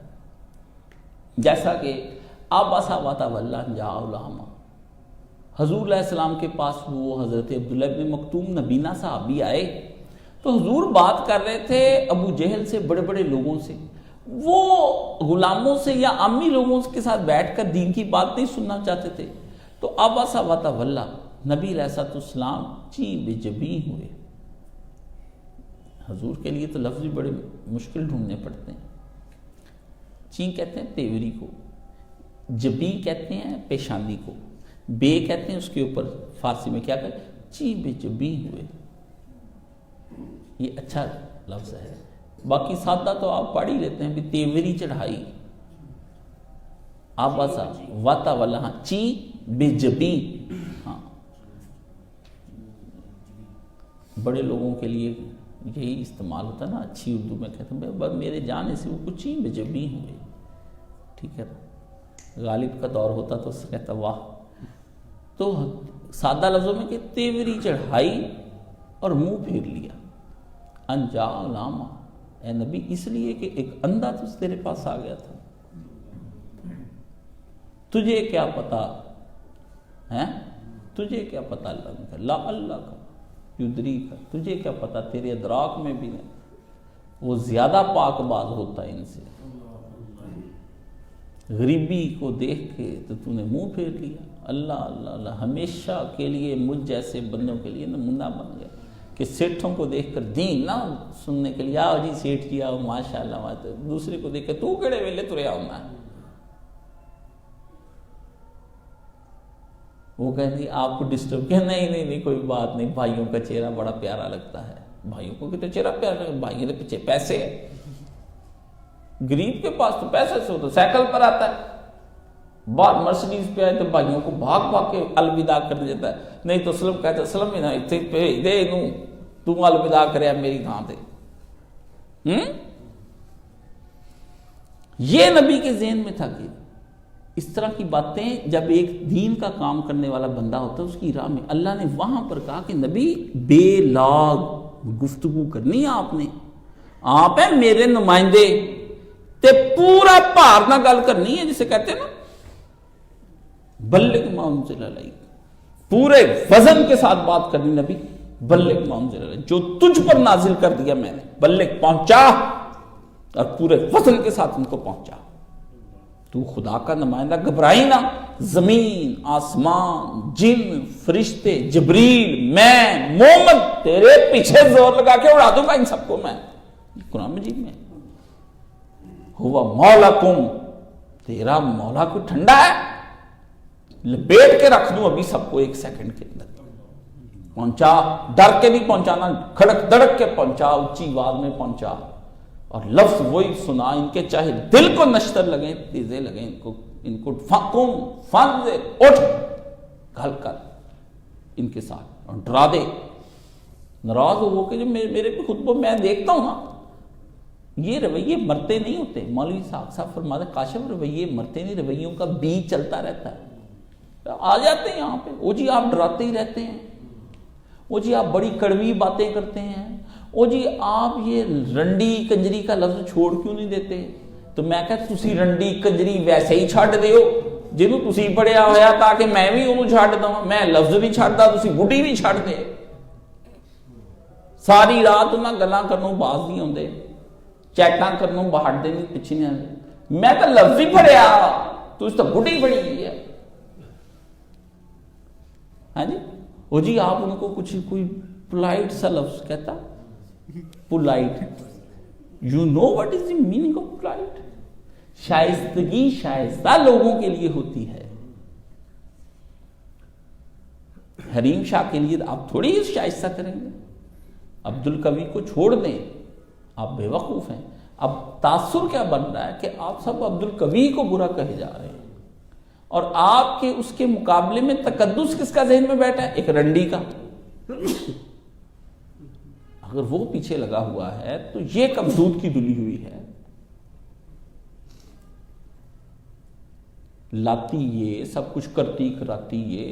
جیسا کہ آباسا واتا واللہ جا علامہ، حضور علیہ السلام کے پاس وہ حضرت عبداللہ بن مکتوم نبینا صحابی آئے، تو حضور بات کر رہے تھے ابو جہل سے، بڑے بڑے لوگوں سے، وہ غلاموں سے یا عامی لوگوں کے ساتھ بیٹھ کر دین کی بات نہیں سننا چاہتے تھے۔ تو آباسا واتا واللہ، نبی علیہ السلام چی بے جبیں ہوئے۔ حضور کے لیے تو لفظ بھی بڑے مشکل ڈھونڈنے پڑتے ہیں۔ چین کہتے ہیں تیوری کو، جبیں کہتے ہیں پیشانی کو، بے کہتے ہیں اس کے اوپر فارسی میں کیا کہتے ہیں، چی بے جبیں ہوئے۔ یہ اچھا لفظ ہے، باقی سادہ تو آپ پڑھ ہی لیتے ہیں بھی تیوری چڑھائی، آباسا واتا والا، چی بے جبیں، ہاں بڑے لوگوں کے لیے یہی استعمال ہوتا ہے نا، اچھی اردو میں کہتے ہیں بس میرے جانے سے وہ کچھ ہی بے جبیں ہوئے، ٹھیک ہے نا، غالب کا دور ہوتا تو اس سے کہتا واہ۔ تو سادہ لفظوں میں کہ تیوری چڑھائی اور منہ پھیر لیا، انجا علامہ، اے نبی اس لیے کہ ایک اندھا تو تیرے پاس آ گیا تھا، تجھے کیا پتا ہے، تجھے کیا پتا اللہ نے کہا لا اللہ کا یدری کا، تجھے کیا پتا تیرے ادراک میں بھی نہیں، وہ زیادہ پاک باز ہوتا ہے ان سے، غریبی کو دیکھ کے تو نے منہ پھیر لیا۔ اللہ اللہ اللہ، ہمیشہ کے لیے مجھ جیسے بندوں کے لیے نمونہ بن گیا کہ سیٹھوں کو دیکھ کر دین نہ سننے کے لیے آؤ جی سیٹھ جی آؤ ماشاء اللہ، دوسرے کو دیکھ کے تو کیڑے ویلے تریا ہونا ہے، وہ کہتے ہیں آپ کو ڈسٹرب کیا، نہیں کوئی بات نہیں، بھائیوں کا چہرہ بڑا پیارا لگتا ہے، بھائیوں کو کتنا چہرہ پیارا لگتا ہے، بھائیوں کے پیچھے پیسے ہے، غریب کے پاس تو پیسے سے ہوتا سائیکل پر آتا ہے، باہر مرسڈیز پہ آئے تو بھائیوں کو بھاگ کے الوداع کر دیتا ہے، نہیں تو اسلم کہتا ہے اسلم ہی نہ اتنے بھیج دے نوں تو الوداع کرے میری تھاں تے۔ یہ نبی کے ذہن میں تھا کہ اس طرح کی باتیں جب ایک دین کا کام کرنے والا بندہ ہوتا ہے اس کی راہ میں، اللہ نے وہاں پر کہا کہ نبی بے لاگ گفتگو کرنی ہے، آپ ہیں میرے نمائندے، تے پورا بھار نہ گل کرنی ہے، جسے کہتے ہیں نا بلغ ما انزل الیک، پورے وزن کے ساتھ بات کرنی نبی، بلغ ما انزل الیک، جو تجھ پر نازل کر دیا میں نے، بلغ پہنچا، اور پورے وزن کے ساتھ ان کو پہنچا۔ تو خدا کا نمائندہ، گھبرائی نہ، زمین آسمان جن فرشتے جبریل میں مومن تیرے پیچھے زور لگا کے اڑا دوں گا ان سب کو میں، قرآن مجید میں ہوا مولاکم، تیرا مولا کو ٹھنڈا ہے، لپیٹ کے رکھ دوں ابھی سب کو ایک سیکنڈ کے اندر، پہنچا، ڈر کے نہیں پہنچانا، کھڑک دڑک کے پہنچا، اونچی آواز میں پہنچا، اور لفظ وہی سنا، ان کے چاہے دل کو نشتر لگیں، تیزے لگیں، ان کو ان کو فقم فانذر اٹھ گھل کر ان کے ساتھ اور ڈرا دے. ناراض ہو کہ جو میرے پہ خطبہ میں دیکھتا ہوں نا یہ رویے مرتے نہیں ہوتے. مولوی صاحب فرماتے کاشف رویے مرتے نہیں, رویوں کا بیج چلتا رہتا ہے. آ جاتے ہیں یہاں پہ, وہ جی آپ ڈراتے ہی رہتے ہیں, وہ جی آپ بڑی کڑوی باتیں کرتے ہیں, وہ جی آپ یہ رنڈی کنجری کا لفظ چھوڑ کیوں نہیں دیتے. تو میں کہتا تسی رنڈی کنجری ویسے ہی چھڈ دیو جنوں تسی پڑھیا ہویا تاکہ میں بھی انہوں چھڈ دوں. میں لفظ نہیں چھڈدا تسی بڈھی بھی چھڈ دے. ساری رات انہاں گلاں کرنوں باز نہیں ہوندے, چیٹاں کرنوں باہر دے نہیں پیچھے نہیں آندے. میں تو لفظ ہی پڑھیا تو اس تو بڈھی بڑی ہوئی ہے. ہاں جی وہ جی آپ ان کو کچھ کوئی پولائٹ سا لفظ کہتا, polite, you know what is the meaning of polite. شائستگی شائستہ لوگوں کے لیے ہوتی ہے, حریم شاہ کے لیے آپ تھوڑی شائستہ کریں گے. عبد القوی کو چھوڑ دیں, آپ بے وقوف ہیں. اب تاثر کیا بن رہا ہے کہ آپ سب عبد القوی کو برا کہے جا رہے ہیں, اور آپ کے اس کے مقابلے میں تقدس کس کا ذہن میں بیٹھا ہے, ایک رنڈی کا. اگر وہ پیچھے لگا ہوا ہے تو یہ کب دودھ کی دلی ہوئی ہے. لاتی یہ سب کچھ کرتی کراتی یہ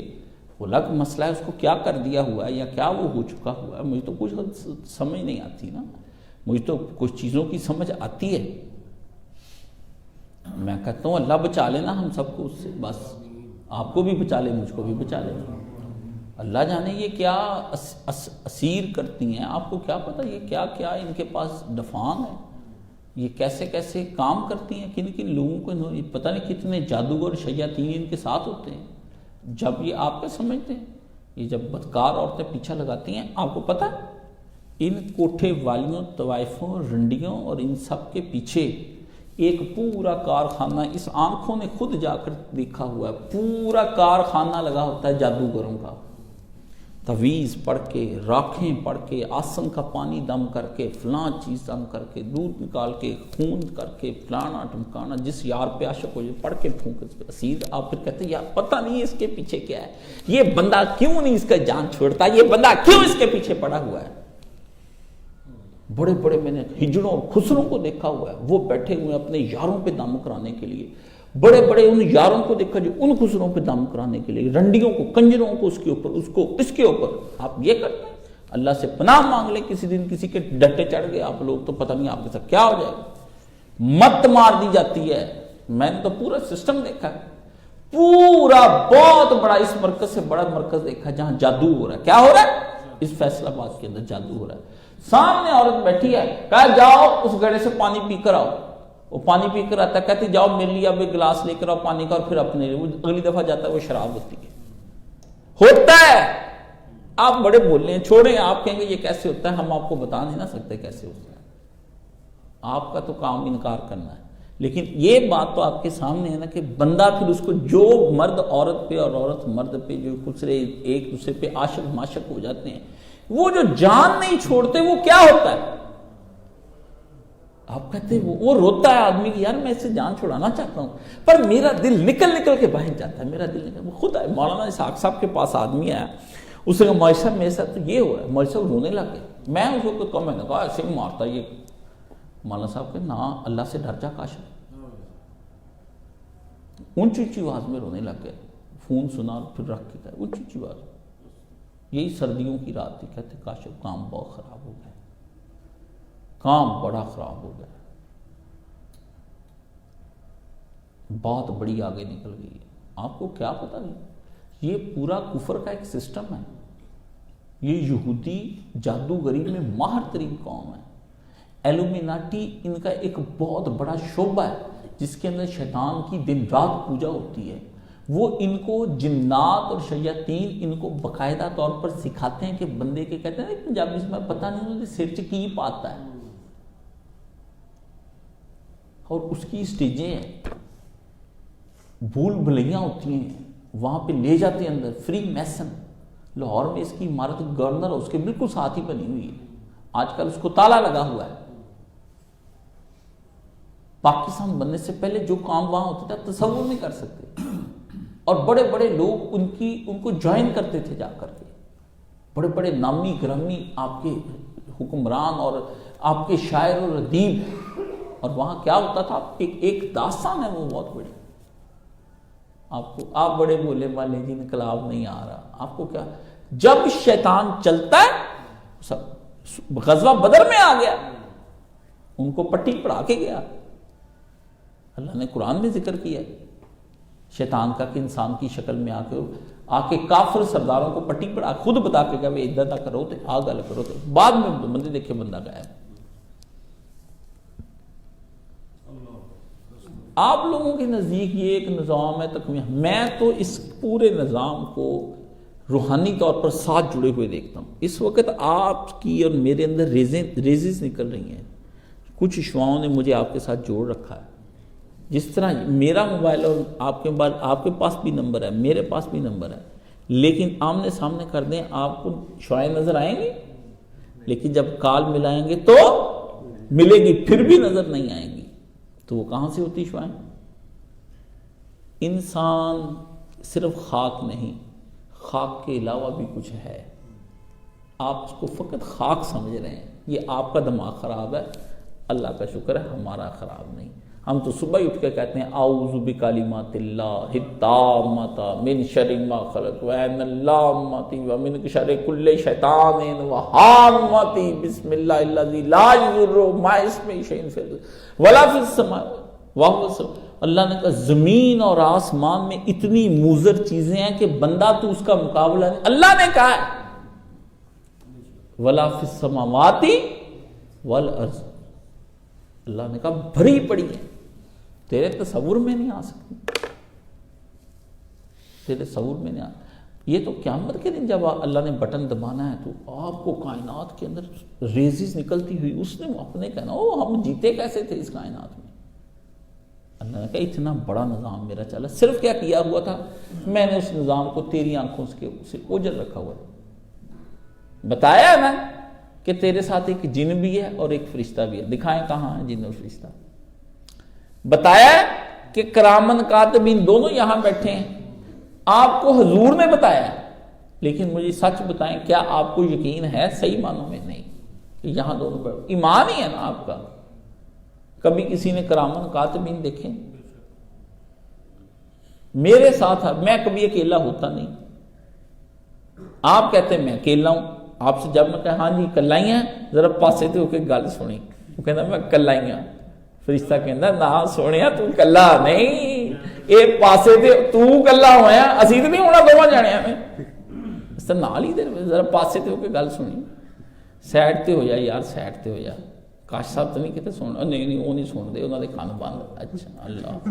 الگ مسئلہ ہے, اس کو کیا کر دیا ہوا ہے یا کیا وہ ہو چکا ہوا ہے مجھے تو کچھ سمجھ نہیں آتی نا. مجھے تو کچھ چیزوں کی سمجھ آتی ہے, میں کہتا ہوں اللہ بچا لینا ہم سب کو اس سے, بس آپ کو بھی بچا لے مجھ کو بھی بچا لے. اللہ جانے یہ کیا اسیر کرتی ہیں, آپ کو کیا پتا یہ کیا کیا ان کے پاس دفان ہے, یہ کیسے کیسے کام کرتی ہیں, کن کن لوگوں کو پتہ نہیں کتنے جادوگر شیاطین ان کے ساتھ ہوتے ہیں. جب یہ آپ کا سمجھتے ہیں, یہ جب بدکار عورتیں پیچھا لگاتی ہیں, آپ کو پتہ ان کوٹھے والیوں طوائفوں رنڈیوں اور ان سب کے پیچھے ایک پورا کارخانہ, اس آنکھوں نے خود جا کر دیکھا ہوا ہے, پورا کارخانہ لگا ہوتا ہے جادوگروں کا. تویز پڑھ کے, راکھیں پڑھ کے, آسن کا پانی دم کر کے, فلاں چیز دم کر کے, دودھ نکال کے, خون کر کے, فلانا ٹمکانا, جس یار پہ عاشق ہو جائے پڑھ کے پھونک اس پہ اسیر. آپ پھر کہتے ہیں یار پتہ نہیں اس کے پیچھے کیا ہے, یہ بندہ کیوں نہیں اس کا جان چھوڑتا, یہ بندہ کیوں اس کے پیچھے پڑا ہوا ہے. بڑے بڑے میں نے ہجڑوں اور خسروں کو دیکھا ہوا ہے, وہ بیٹھے ہوئے اپنے یاروں پہ دم کرانے کے لیے. بڑے بڑے ان یاروں کو دیکھا جو ان خسروں پہ دم کرانے کے لیے, رنڈیوں کو, کنجروں کو, اس کے اوپر, اس کو اس کے اوپر. آپ یہ کرتے ہیں, اللہ سے پناہ مانگ لیں کسی دن کسی کے ڈٹے چڑھ گئے آپ لوگ تو پتہ نہیں آپ کے ساتھ کیا ہو جائے گا. مت مار دی جاتی ہے. میں نے تو پورا سسٹم دیکھا ہے, پورا بہت بڑا, اس مرکز سے بڑا مرکز دیکھا جہاں جادو ہو رہا ہے. کیا ہو رہا ہے اس فیصل آباد کے اندر, جادو ہو رہا ہے. سامنے عورت بیٹھی ہے, کہا جاؤ اس گڑھے سے پانی پی کر آؤ. وہ پانی پی کر آتا ہے, کہتی جاؤ میرے لیے اب ایک گلاس لے کر آؤ پانی کا, اور پھر اپنے لیے. وہ اگلی دفعہ جاتا ہے وہ شراب ہوتی ہے. ہوتا ہے, آپ بڑے بول رہے ہیں, چھوڑیں, آپ کہیں گے یہ کیسے ہوتا ہے, ہم آپ کو بتا نہیں نہ سکتے کیسے ہوتا ہے, آپ کا تو کام انکار کرنا ہے. لیکن یہ بات تو آپ کے سامنے ہے نا کہ بندہ پھر اس کو, جو مرد عورت پہ اور عورت مرد پہ جو خسرے ایک دوسرے پہ عاشق معشق ہو جاتے ہیں, وہ جو جان نہیں چھوڑتے وہ کیا ہوتا ہے. آپ کہتے ہیں وہ روتا ہے آدمی کی, یار میں اس سے جان چھڑانا چاہتا ہوں پر میرا دل نکل نکل کے باہر جاتا ہے, میرا دل نکل. وہ خود مولانا اسحاق صاحب کے پاس آدمی آیا, اس نے کہا مولوی صاحب میرے ساتھ تو یہ ہوا ہے. مولوی صاحب رونے لگ گئے. میں اس وقت میں نے کہا ایسے ہی مارتا یہ. مولانا صاحب کہ نا اللہ سے ڈر جا کاشف. اونچی اونچی آواز میں رونے لگ گئے. فون سنا اور پھر رکھ کے کہا اونچی اونچی آواز. یہی سردیوں کی رات تھی. کہتے کاشف کام بہت خراب ہو گیا, کام بڑا خراب ہو گیا, بہت بڑی آگے نکل گئی ہے. آپ کو کیا پتا نہیں, یہ پورا کفر کا ایک سسٹم ہے. یہ یہودی جادوگری میں ماہر ترین قوم ہے. ایلومیناٹی ان کا ایک بہت بڑا شعبہ ہے جس کے اندر شیطان کی دن رات پوجا ہوتی ہے. وہ ان کو جنات اور شیاطین ان کو باقاعدہ طور پر سکھاتے ہیں کہ بندے کے, کہتے ہیں پنجابی میں پتہ نہیں سر چ کی پاتا ہے, اور اس کی سٹیجیں ہیں, بھول بھلیاں ہوتی ہیں, وہاں پہ لے جاتے ہیں اندر. فری میسن لاہور میں اس کی عمارت گورنر اس کے بالکل ساتھ ہی بنی ہوئی ہے. آج کل اس کو تالا لگا ہوا ہے. پاکستان بننے سے پہلے جو کام وہاں ہوتا تھا تصور نہیں کر سکتے، اور بڑے بڑے لوگ ان کو جوائن کرتے تھے جا کر کے، بڑے بڑے نامی گرامی آپ کے حکمران اور آپ کے شاعر اور ادیب، اور وہاں کیا ہوتا تھا ایک داستان ہے وہ بہت بڑی، آپ بڑے بولے والے جی انقلاب نہیں آ رہا، آپ کو کیا، جب شیطان چلتا ہے، غزوہ بدر میں آ گیا، ان کو پٹی پڑھا کے گیا، اللہ نے قرآن میں ذکر کیا شیطان کا کہ انسان کی شکل میں آ کے کافر سرداروں کو پٹی پڑھا خود بتا کے گیا ادھر نہ کرو تو آ گل کرو، تو بعد میں بندے دیکھے بندہ گیا۔ آپ لوگوں کے نزدیک یہ ایک نظام ہے تکمیہ، میں تو اس پورے نظام کو روحانی طور پر ساتھ جڑے ہوئے دیکھتا ہوں۔ اس وقت آپ کی اور میرے اندر ریزز نکل رہی ہیں، کچھ شعاؤں نے مجھے آپ کے ساتھ جوڑ رکھا ہے، جس طرح میرا موبائل اور آپ کے پاس بھی نمبر ہے، میرے پاس بھی نمبر ہے، لیکن آمنے سامنے کر دیں آپ کو شعائیں نظر آئیں گی، لیکن جب کال ملائیں گے تو ملے گی، پھر بھی نظر نہیں آئیں گی، تو وہ کہاں سے ہوتی شعائیں؟ انسان صرف خاک نہیں، خاک کے علاوہ بھی کچھ ہے، آپ اس کو فقط خاک سمجھ رہے ہیں، یہ آپ کا دماغ خراب ہے، اللہ کا شکر ہے ہمارا خراب نہیں۔ ہم تو صبح ہی اٹھ کے کہتے ہیں اعوذ بکلمات اللہ التامۃ من شر ما خلق ومن اللامۃ ومن شر کل شیطان وہامۃ بسم اللہ الذی لا یضر مع اسمہ شیء فی الارض ولا فی السماء وهو اللہ نے کہا زمین اور آسمان میں اتنی مضر چیزیں ہیں کہ بندہ تو اس کا مقابلہ نہیں، اللہ نے کہا ہے ولا فی السماوات والارض، اللہ نے کہا بھری پڑی ہے، تیرے تصور میں نہیں آ سکتی، تیرے تصور میں نہیں آ، یہ تو قیامت کے دن جب اللہ نے بٹن دبانا ہے تو آپ کو کائنات کے اندر ریزز نکلتی ہوئی، اس نے اپنے کہنا ہم جیتے کیسے تھے اس کائنات میں، اللہ نے کہا اتنا بڑا نظام میرا چلا، صرف کیا کیا ہوا تھا، میں نے اس نظام کو تیری آنکھوں سے اوجھل رکھا ہوا، بتایا نا کہ تیرے ساتھ ایک جن بھی ہے اور ایک فرشتہ بھی ہے، دکھائیں کہاں ہے جن اور فرشتہ، بتایا کہ کرامن کاتبین دونوں یہاں بیٹھے ہیں، آپ کو حضور نے بتایا، لیکن مجھے سچ بتائیں کیا آپ کو یقین ہے صحیح معنوں میں؟ نہیں، یہاں دونوں بیٹھے، ایمان ہی ہے نا آپ کا، کبھی کسی نے کرامن کاتبین دیکھے؟ میرے ساتھ میں کبھی اکیلا ہوتا نہیں، آپ کہتے ہیں میں اکیلا ہوں، آپ سے جب میں کہا ہاں جی کلائی ہیں ذرا پاسے تے ہو کے گل سنی، وہ کہتا میں کلائی ہوں، فرشتہ کہتا نہ سونے تو کلا نہیں، ایک پاسے تے تو کلا ہویا، اسی تو نہیں ہونا دونوں جانے میں، اس طرح نال ہی دے ذرا پاسے تے ہو کے گل سنی، سیڈ تے ہو جا یار، سیڈ تے ہو جا، کاش صاحب تو نہیں کہتے سن، نہیں وہ نہیں سن دے، انہوں نے کان بند، اچھا اللہ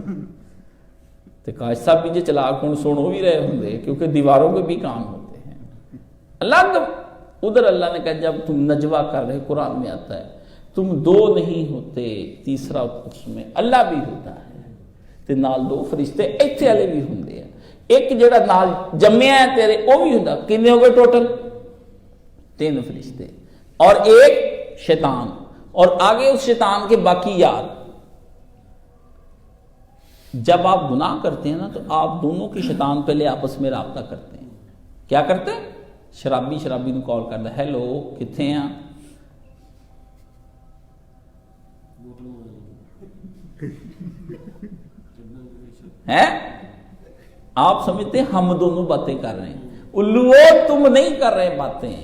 تے کاش صاحب بھی جے چلا کون سنو بھی رہے ہوں دے، کیونکہ دیواروں کے بھی کان ہوتے ہیں، اللہ ادھر اللہ نے کہا جب تم نجوہ کر رہے، قرآن میں آتا ہے تم دو نہیں ہوتے، تیسرا اس میں اللہ بھی ہوتا ہے، تے نال دو فرشتے ایتھے والے بھی ہوندے ہیں، ایک جڑا نال جمیا ہے تیرے وہ بھی ہوندا، کتنے ہو گئے ٹوٹل؟ 3 فرشتے اور ایک شیطان، اور آگے اس شیطان کے باقی یار۔ جب آپ گناہ کرتے ہیں نا تو آپ دونوں کے شیطان پہلے آپس میں رابطہ کرتے ہیں، کیا کرتے ہیں؟ شرابی نو کال کرتا ہے، ہیلو کتنے ہیں آپ سمجھتے ہیں ہم دونوں باتیں کر رہے ہیں، الوو تم نہیں کر رہے باتیں،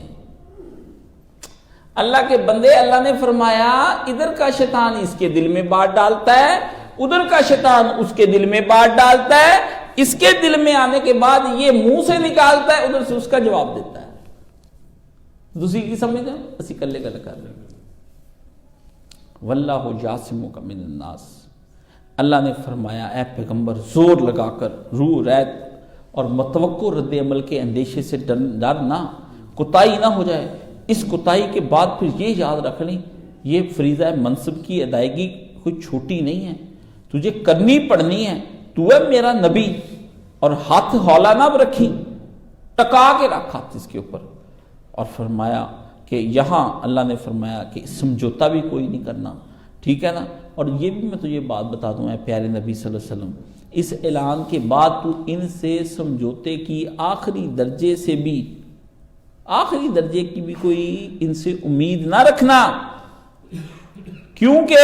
اللہ کے بندے، اللہ نے فرمایا ادھر کا شیطان اس کے دل میں بات ڈالتا ہے، ادھر کا شیطان اس کے دل میں بات ڈالتا ہے، اس کے دل میں آنے کے بعد یہ منہ سے نکالتا ہے، ادھر سے اس کا جواب دیتا ہے، دوسری کی سمجھ ہیں اسی کلے گل کر رہے ہیں، واللہ یعصمک من الناس، اللہ نے فرمایا اے پیغمبر زور لگا کر روح ریت اور متوقع رد عمل کے اندیشے سے ڈرنا، کوتاہی نہ ہو جائے، اس کوتاہی کے بعد پھر یہ یاد رکھ لیں یہ فریضہ منصب کی ادائیگی کوئی چھوٹی نہیں ہے، تجھے کرنی پڑنی ہے، تو ہے میرا نبی، اور ہاتھ ہولا نہ رکھی، ٹکا کے رکھ ہاتھ اس کے اوپر، اور فرمایا کہ یہاں اللہ نے فرمایا کہ سمجھوتا بھی کوئی نہیں کرنا، ٹھیک ہے نا. اور یہ بھی میں تجھے بات بتا دوں اے پیارے نبی صلی اللہ علیہ وسلم، اس اعلان کے بعد تو ان سے سمجھوتے کی آخری درجے سے بھی، آخری درجے کی بھی کوئی ان سے امید نہ رکھنا، کیونکہ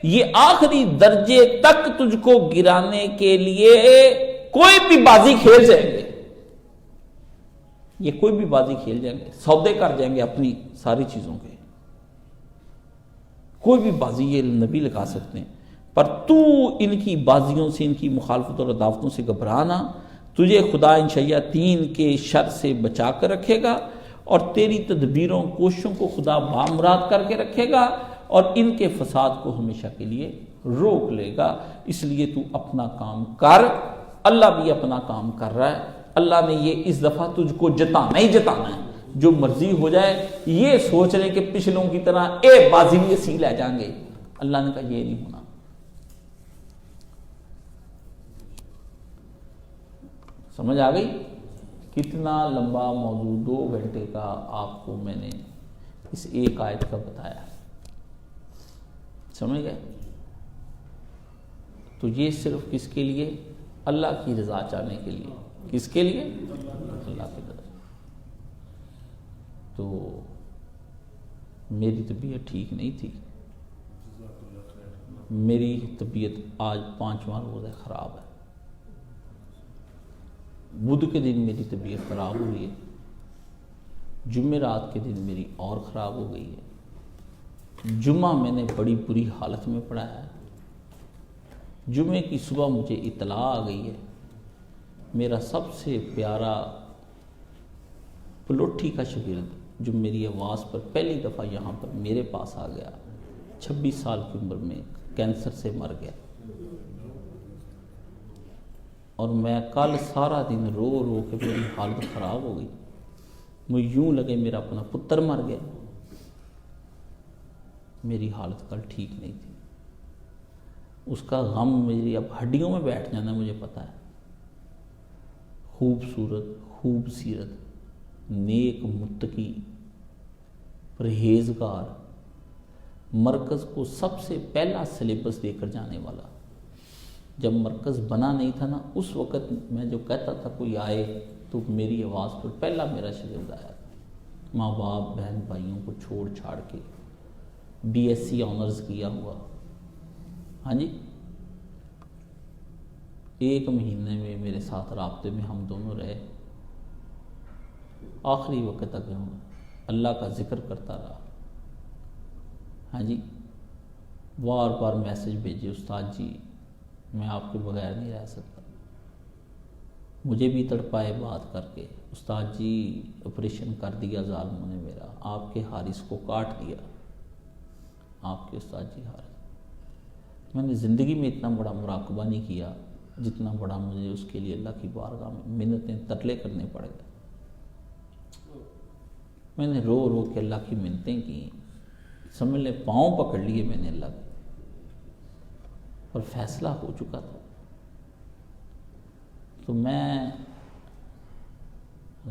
یہ آخری درجے تک تجھ کو گرانے کے لیے کوئی بھی بازی کھیل جائیں گے، یہ کوئی بھی بازی کھیل جائیں گے، سودے کر جائیں گے اپنی ساری چیزوں کے، کوئی بھی بازی یہ نبی لگا سکتے ہیں. پر تو ان کی بازیوں سے، ان کی مخالفتوں اور دعوتوں سے گھبرانا، تجھے خدا شیاطین کے شر سے بچا کر رکھے گا اور تیری تدبیروں کوششوں کو خدا بامراد کر کے رکھے گا اور ان کے فساد کو ہمیشہ کے لیے روک لے گا. اس لیے تو اپنا کام کر، اللہ بھی اپنا کام کر رہا ہے. اللہ نے یہ اس دفعہ تجھ کو جتانا ہی جتانا ہے، جو مرضی ہو جائے. یہ سوچ رہے کہ پچھلوں کی طرح بازی بھی اسی لے جائیں گے، اللہ نے کہا یہ نہیں ہونا. سمجھ آ گئی؟ کتنا لمبا موضوع، 2 گھنٹے کا آپ کو میں نے اس ایک آیت کا بتایا، سمجھ گئے؟ تو یہ صرف کس کے لیے؟ اللہ کی رضا چاہنے کے لیے. کس کے لیے؟ اللہ کی رضا. تو میری طبیعت ٹھیک نہیں تھی، میری طبیعت آج 5واں روز ہے خراب ہے. بدھ کے دن میری طبیعت خراب ہوئی ہے، جمعرات کے دن میری اور خراب ہو گئی ہے. جمعہ میں نے بڑی بری حالت میں پڑھا ہے. جمعے کی صبح مجھے اطلاع آ گئی ہے، میرا سب سے پیارا پلوٹھی کا شاگرد جو میری آواز پر پہلی دفعہ یہاں پر میرے پاس آ گیا، 26 سال کی عمر میں کینسر سے مر گیا. اور میں کل سارا دن رو رو کے میری حالت خراب ہو گئی. مجھے یوں لگے میرا اپنا پتر مر گیا. میری حالت کل ٹھیک نہیں تھی. اس کا غم میری اب ہڈیوں میں بیٹھ جانا مجھے پتہ ہے. خوبصورت، خوب سیرت، نیک متقی، پرہیزگار، مرکز کو سب سے پہلا سلیبس دے کر جانے والا. جب مرکز بنا نہیں تھا نا، اس وقت میں جو کہتا تھا کوئی آئے تو میری آواز پر پہلا میرا شاگرد آیا تھا. ماں باپ بہن بھائیوں کو چھوڑ چھاڑ کے بی ایس سی آنرز کیا ہوا. ہاں جی، 1 مہینے میں میرے ساتھ رابطے میں ہم دونوں رہے. آخری وقت تک ہم اللہ کا ذکر کرتا رہا. ہاں جی، بار بار میسج بھیجے، استاد جی میں آپ کے بغیر نہیں رہ سکتا. مجھے بھی تڑپائے بات کر کے، استاد جی آپریشن کر دیا ظالموں نے میرا، آپ کے حارث کو کاٹ دیا، آپ کے استاد جی حارث. میں نے زندگی میں اتنا بڑا مراقبہ نہیں کیا جتنا بڑا مجھے اس کے لیے اللہ کی بارگاہ میں منتیں ترلے کرنے پڑ گئے. میں نے رو رو کے اللہ کی منتیں کی، سمجھ لے پاؤں پکڑ لیے میں نے اللہ کے، اور فیصلہ ہو چکا تھا. تو میں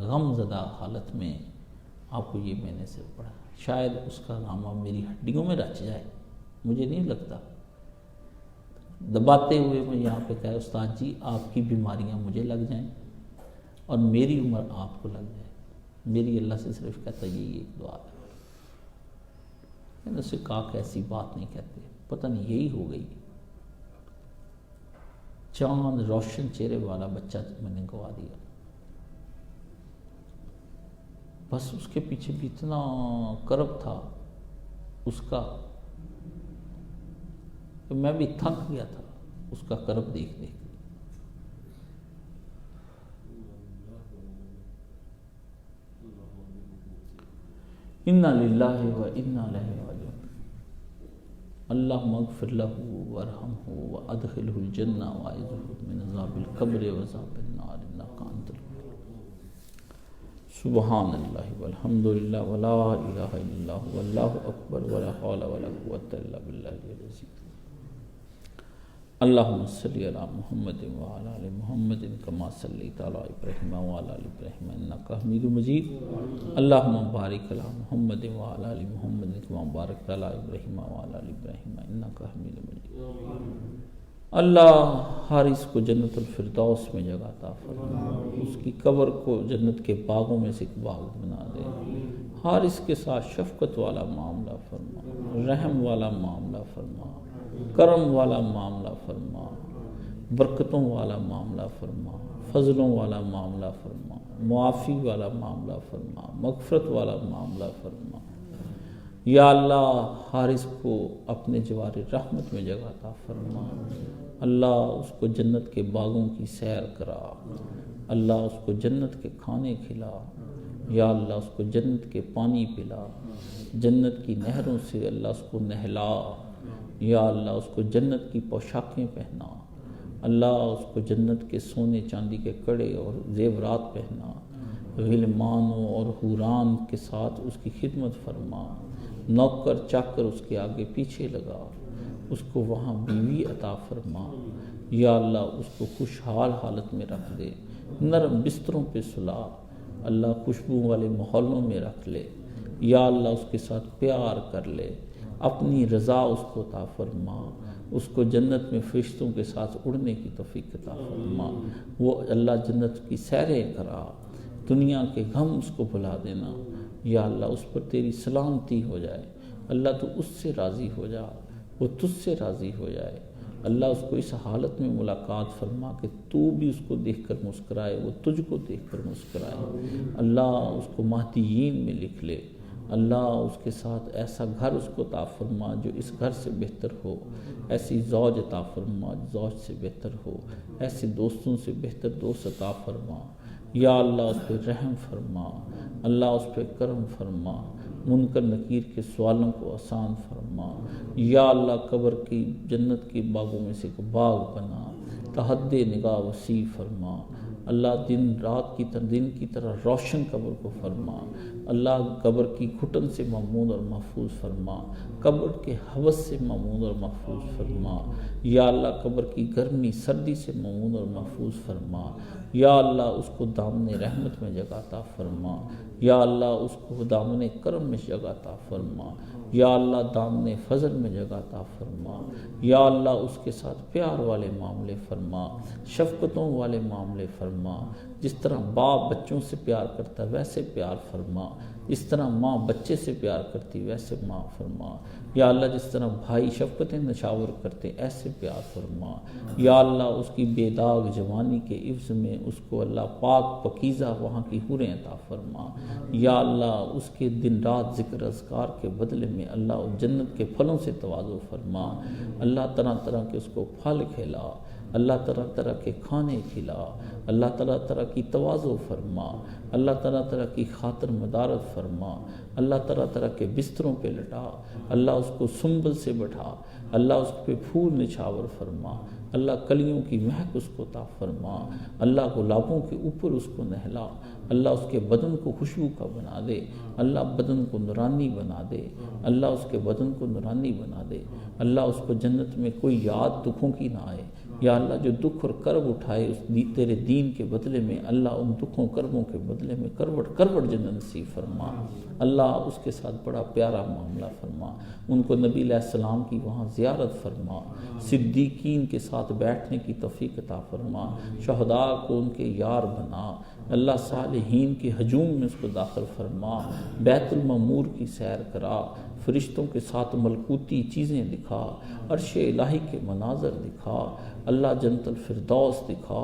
غم زدہ حالت میں آپ کو یہ میں نے صرف پڑھا. شاید اس کا غم میری ہڈیوں میں رچ جائے، مجھے نہیں لگتا. دباتے ہوئے میں یہاں پہ کہا استاد جی آپ کی بیماریاں مجھے لگ جائیں اور میری عمر آپ کو لگ جائے. میری اللہ سے صرف کہتا یہی ایک دعا ہے. میں نے اسے کہا کہ ایسی بات نہیں کہتے، پتہ نہیں یہی ہو گئی. چاند روشن چہرے والا بچہ میں نے گوا دیا. بس اس کے پیچھے بھی اتنا کرب تھا اس کا کہ میں بھی تھک گیا تھا اس کا کرب دیکھ دیکھ. انا للہ و انا الیہ راجعون. اللہم اغفر لہ وارحمہ وادخلہ الجنہ واعذہ من عذاب القبر وعذاب النار انک انت الغفور. سبحان اللہ والحمد للہ ولا الہ الا اللہ واللہ اکبر ولا حول ولا قوة الا باللہ العلی العظیم. اللہم صلی علی محمد وعلی آل محمد کما صلیت علی ابراہیم وعلی آل ابراہیم انک حمید مجید اللہم بارک علی محمد وعلی آل محمد کما بارکت علی ابراہیم وعلی آل ابراہیم انک حمید مجید۔ اللہ حارث کو جنت الفردوس میں جگہ عطا فرما، اس کی قبر کو جنت کے باغوں میں سے ایک باغ بنا دے۔ حارث کے ساتھ شفقت والا معاملہ فرما، رحم والا معاملہ فرما، کرم والا معاملہ فرما، برکتوں والا معاملہ فرما، فضلوں والا معاملہ فرما، معافی والا معاملہ فرما، مغفرت والا معاملہ فرما۔ یا اللہ حارث کو اپنے جوار رحمت میں جگہ عطا فرما، اللہ اس کو جنت کے باغوں کی سیر کرا، اللہ اس کو جنت کے کھانے کھلا، یا اللہ اس کو جنت کے پانی پلا، جنت کی نہروں سے اللہ اس کو نہلا، یا اللہ اس کو جنت کی پوشاکیں پہنا، اللہ اس کو جنت کے سونے چاندی کے کڑے اور زیورات پہنا، غلمانوں اور حوران کے ساتھ اس کی خدمت فرما، نوکر چاکر اس کے آگے پیچھے لگا، اس کو وہاں بیوی عطا فرما، یا اللہ اس کو خوشحال حالت میں رکھ دے، نرم بستروں پہ سلا، اللہ خوشبو والے ماحولوں میں رکھ لے، یا اللہ اس کے ساتھ پیار کر لے، اپنی رضا اس کو عطا فرما، اس کو جنت میں فرشتوں کے ساتھ اڑنے کی توفیق عطا فرما، وہ اللہ جنت کی سیریں کرا، دنیا کے غم اس کو بھلا دینا، یا اللہ اس پر تیری سلامتی ہو جائے، اللہ تو اس سے راضی ہو جا، وہ تجھ سے راضی ہو جائے، اللہ اس کو اس حالت میں ملاقات فرما کہ تو بھی اس کو دیکھ کر مسکرائے، وہ تجھ کو دیکھ کر مسکرائے، اللہ اس کو مہدیین میں لکھ لے، اللہ اس کے ساتھ ایسا گھر اس کو عطا فرما جو اس گھر سے بہتر ہو، ایسی زوج عطا فرما زوج سے بہتر ہو، ایسے دوستوں سے بہتر دوست عطا فرما، یا اللہ اس پہ رحم فرما، اللہ اس پہ کرم فرما، منکر نکیر کے سوالوں کو آسان فرما، یا اللہ قبر کی جنت کے باغوں میں سے ایک باغ بنا، تحد نگاہ وسیع فرما، اللہ دن کی طرح روشن قبر کو فرما، اللہ قبر کی گھٹن سے محمود اور محفوظ فرما، قبر کے حوث سے محمود اور محفوظ فرما، یا اللہ قبر کی گرمی سردی سے محمود اور محفوظ فرما، یا اللہ اس کو دامن رحمت میں جگہ عطا فرما، یا اللہ اس کو دامن کرم میں جگہ عطا فرما، یا اللہ دامن فضل میں جگہ عطا فرما، یا اللہ اس کے ساتھ پیار والے معاملے فرما، شفقتوں والے معاملے فرما، جس طرح باپ بچوں سے پیار کرتا ویسے پیار فرما، اس طرح ماں بچے سے پیار کرتی ویسے ماں فرما، یا اللہ جس طرح بھائی شفقتیں نشاور کرتے ایسے پیار فرما، یا اللہ اس کی بے داغ جوانی کے عوض میں اس کو اللہ پاک پکیزہ وہاں کی حوریں عطا فرما، یا اللہ اس کے دن رات ذکر اذکار کے بدلے میں اللہ جنت کے پھلوں سے تواضع فرما، اللہ طرح طرح کے اس کو پھل کھلا، اللہ طرح طرح کے کھانے کھلا، اللہ طرح طرح کی تواضع فرما، اللہ طرح طرح کی خاطر مدارت فرما، اللہ طرح طرح کے بستروں پہ لٹا، اللہ اس کو سنبل سے بٹھا، اللہ اس پہ پھول نچھاور فرما، اللہ کلیوں کی مہک اس کو عطا فرما، اللہ گلابوں کے اوپر اس کو نہلا، اللہ اس کے بدن کو خوشبو کا بنا دے، اللہ بدن کو نورانی بنا دے، اللہ اس کے بدن کو نورانی بنا دے، اللہ اس کو جنت میں کوئی یاد دکھوں کی نہ آئے، یا اللہ جو دکھ اور کرب اٹھائے اس تیرے دین کے بدلے میں اللہ ان دکھوں کربوں کے بدلے میں کروٹ جنت نصیب فرما، اللہ اس کے ساتھ بڑا پیارا معاملہ فرما، ان کو نبی علیہ السلام کی وہاں زیارت فرما، صدیقین کے ساتھ بیٹھنے کی توفیق عطا فرما، شہداء کو ان کے یار بنا، اللہ صالحین کے ہجوم میں اس کو داخل فرما، بیت المعمور کی سیر کرا، فرشتوں کے ساتھ ملکوتی چیزیں دکھا، عرش الہی کے مناظر دکھا، اللہ جنت الفردوس دکھا،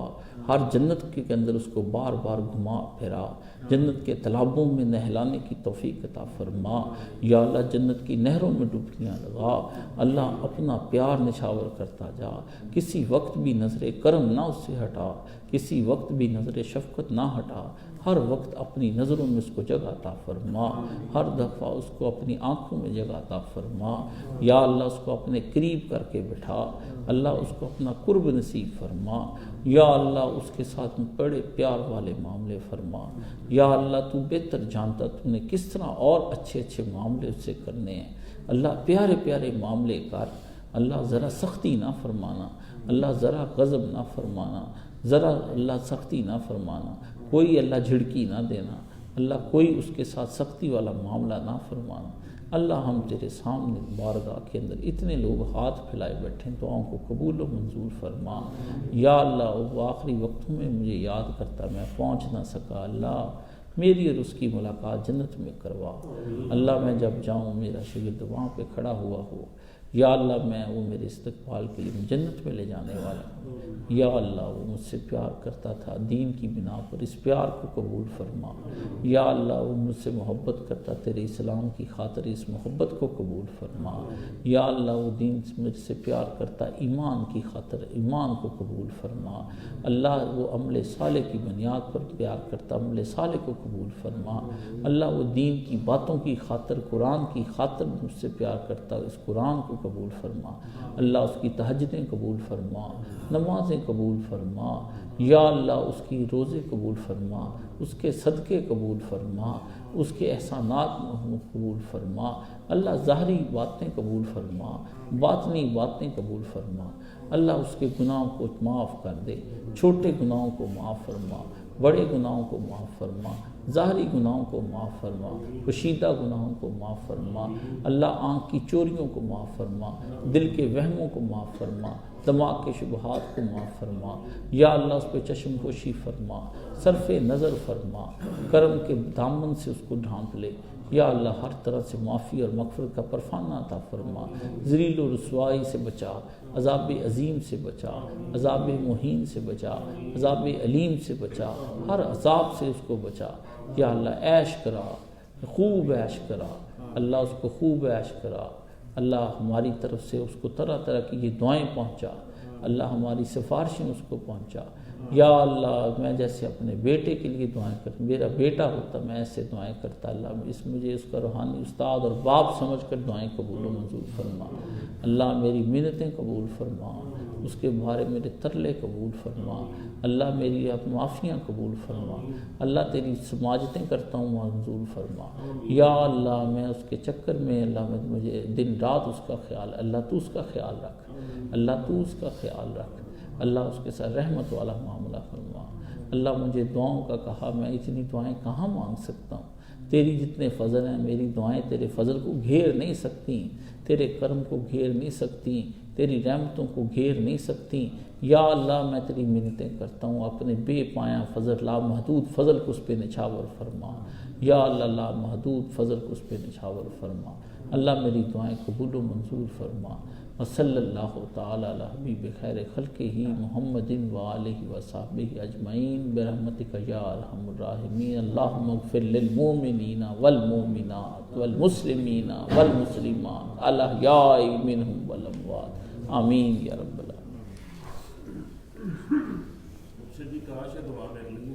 ہر جنت کے اندر اس کو بار بار گھما پھرا، جنت کے تالابوں میں نہلانے کی توفیق عطا فرما، یا اللہ جنت کی نہروں میں ڈبکیاں لگا، اللہ اپنا پیار نچھاور کرتا جا، کسی وقت بھی نظر کرم نہ اس سے ہٹا، کسی وقت بھی نظر شفقت نہ ہٹا، ہر وقت اپنی نظروں میں اس کو جگہ عطا فرما، ہر دفعہ اس کو اپنی آنکھوں میں جگہ عطا فرما، یا اللہ اس کو اپنے قریب کر کے بٹھا، اللہ اس کو اپنا قرب نصیب فرما، یا اللہ اس کے ساتھ بڑے پیار والے معاملے فرما، یا اللہ تو بہتر جانتا تو نے کس طرح اور اچھے اچھے معاملے اس سے کرنے ہیں، اللہ پیارے پیارے معاملے کر، اللہ ذرا سختی نہ فرمانا، اللہ ذرا غضب نہ فرمانا، ذرا اللہ سختی نہ فرمانا، کوئی اللہ جھڑکی نہ دینا، اللہ کوئی اس کے ساتھ سختی والا معاملہ نہ فرمانا۔ اللہ ہم تیرے سامنے بارگاہ کے اندر اتنے لوگ ہاتھ پھیلائے بیٹھے ہیں، دعاؤں کو قبول و منظور فرما۔ یا اللہ وہ آخری وقتوں میں مجھے یاد کرتا میں پہنچ نہ سکا، اللہ میری اور اس کی ملاقات جنت میں کروا۔ اللہ میں جب جاؤں میرا شاگرد وہاں پہ کھڑا ہوا ہو، یا اللہ میں وہ میرے استقبال کے لیے جنت میں لے جانے والا ہوں۔ یا اللہ وہ مجھ سے پیار کرتا تھا دین کی بنا پر، اس پیار کو قبول فرما۔ یا اللہ وہ مجھ سے محبت کرتا تیرے اسلام کی خاطر، اس محبت کو قبول فرما۔ یا اللہ وہ دین مجھ سے پیار کرتا ایمان کی خاطر، ایمان کو قبول فرما۔ اللہ وہ عمل صالح کی بنیاد پر پیار کرتا، عمل صالح کو قبول فرما۔ اللہ وہ دین کی باتوں کی خاطر، قرآن کی خاطر مجھ سے پیار کرتا، اس قرآن کو قبول فرما۔ اللہ اس کی تہجدیں قبول فرما، نمازیں قبول فرما۔ یا اللہ اس کی روزے قبول فرما، اس کے صدقے قبول فرما، اس کے احسانات قبول فرما۔ اللہ ظاہری باتیں قبول فرما، باطنی باتیں قبول فرما۔ اللہ اس کے گناہوں کو معاف کر دے، چھوٹے گناہوں کو معاف فرما، بڑے گناہوں کو معاف فرما، ظاہری گناہوں کو معاف فرما، پوشیدہ گناہوں کو معاف فرما۔ اللہ آنکھ کی چوریوں کو معاف فرما، دل کے وہموں کو معاف فرما، دماغ کے شبہات کو معاف فرما۔ یا اللہ اس پہ چشم پوشی فرما، صرف نظر فرما، کرم کے دامن سے اس کو ڈھانپ لے۔ یا اللہ ہر طرح سے معافی اور مغفرت کا پرفانہ عطا فرما، ذلیل و رسوائی سے بچا، عذاب عظیم سے بچا، عذاب مہین سے بچا، عذاب علیم سے بچا، ہر عذاب سے اس کو بچا۔ یا اللہ عیش کرا، خوب عیش کرا، اللہ اس کو خوب عیش کرا۔ اللہ ہماری طرف سے اس کو طرح طرح کی یہ دعائیں پہنچا، اللہ ہماری سفارشیں اس کو پہنچا۔ یا اللہ میں جیسے اپنے بیٹے کے لیے دعائیں کرتا، میرا بیٹا ہوتا میں ایسے دعائیں کرتا، اللہ مجھے اس کا روحانی استاد اور باپ سمجھ کر دعائیں قبول و منظور فرما۔ اللہ میری منتیں قبول فرما، اس کے بارے میرے ترلے قبول فرما۔ اللہ میری معافیاں قبول فرما، اللہ تیری سماجتیں کرتا ہوں منظور فرما۔ یا اللہ میں اس کے چکر میں اللہ مجھے دن رات اس کا خیال، اللہ تو اس کا خیال رکھ، اللہ تو اس کا خیال رکھ، اللہ اس کے ساتھ رحمت والا معاملہ فرما۔ اللہ مجھے دعاؤں کا کہا، میں اتنی دعائیں کہاں مانگ سکتا ہوں؟ تیری جتنے فضل ہیں، میری دعائیں تیرے فضل کو گھیر نہیں سکتی، تیرے کرم کو گھیر نہیں سکتی، تیری رحمتوں کو گھیر نہیں سکتی۔ یا اللہ میں تیری منتیں کرتا ہوں، اپنے بے پایاں فضل، لامحدود فضل کو اس پہ نچھاور فرما۔ یا اللہ لامحدود فضل کو اس پہ نچھاور فرما۔ اللہ میری دعائیں قبول و منظور فرما۔ وصلی اللہ تعالی علی حبیب خیر خلقہ محمد وآلہ وصحبہ اجمعین برحمتک یا ارحم الراحمین۔ اللہم اغفر للمؤمنین والمؤمنات والمسلمین والمسلمات الاحیاء منہم والاموات، آمین یا رب العالمین۔ جی کاش دعا کر لی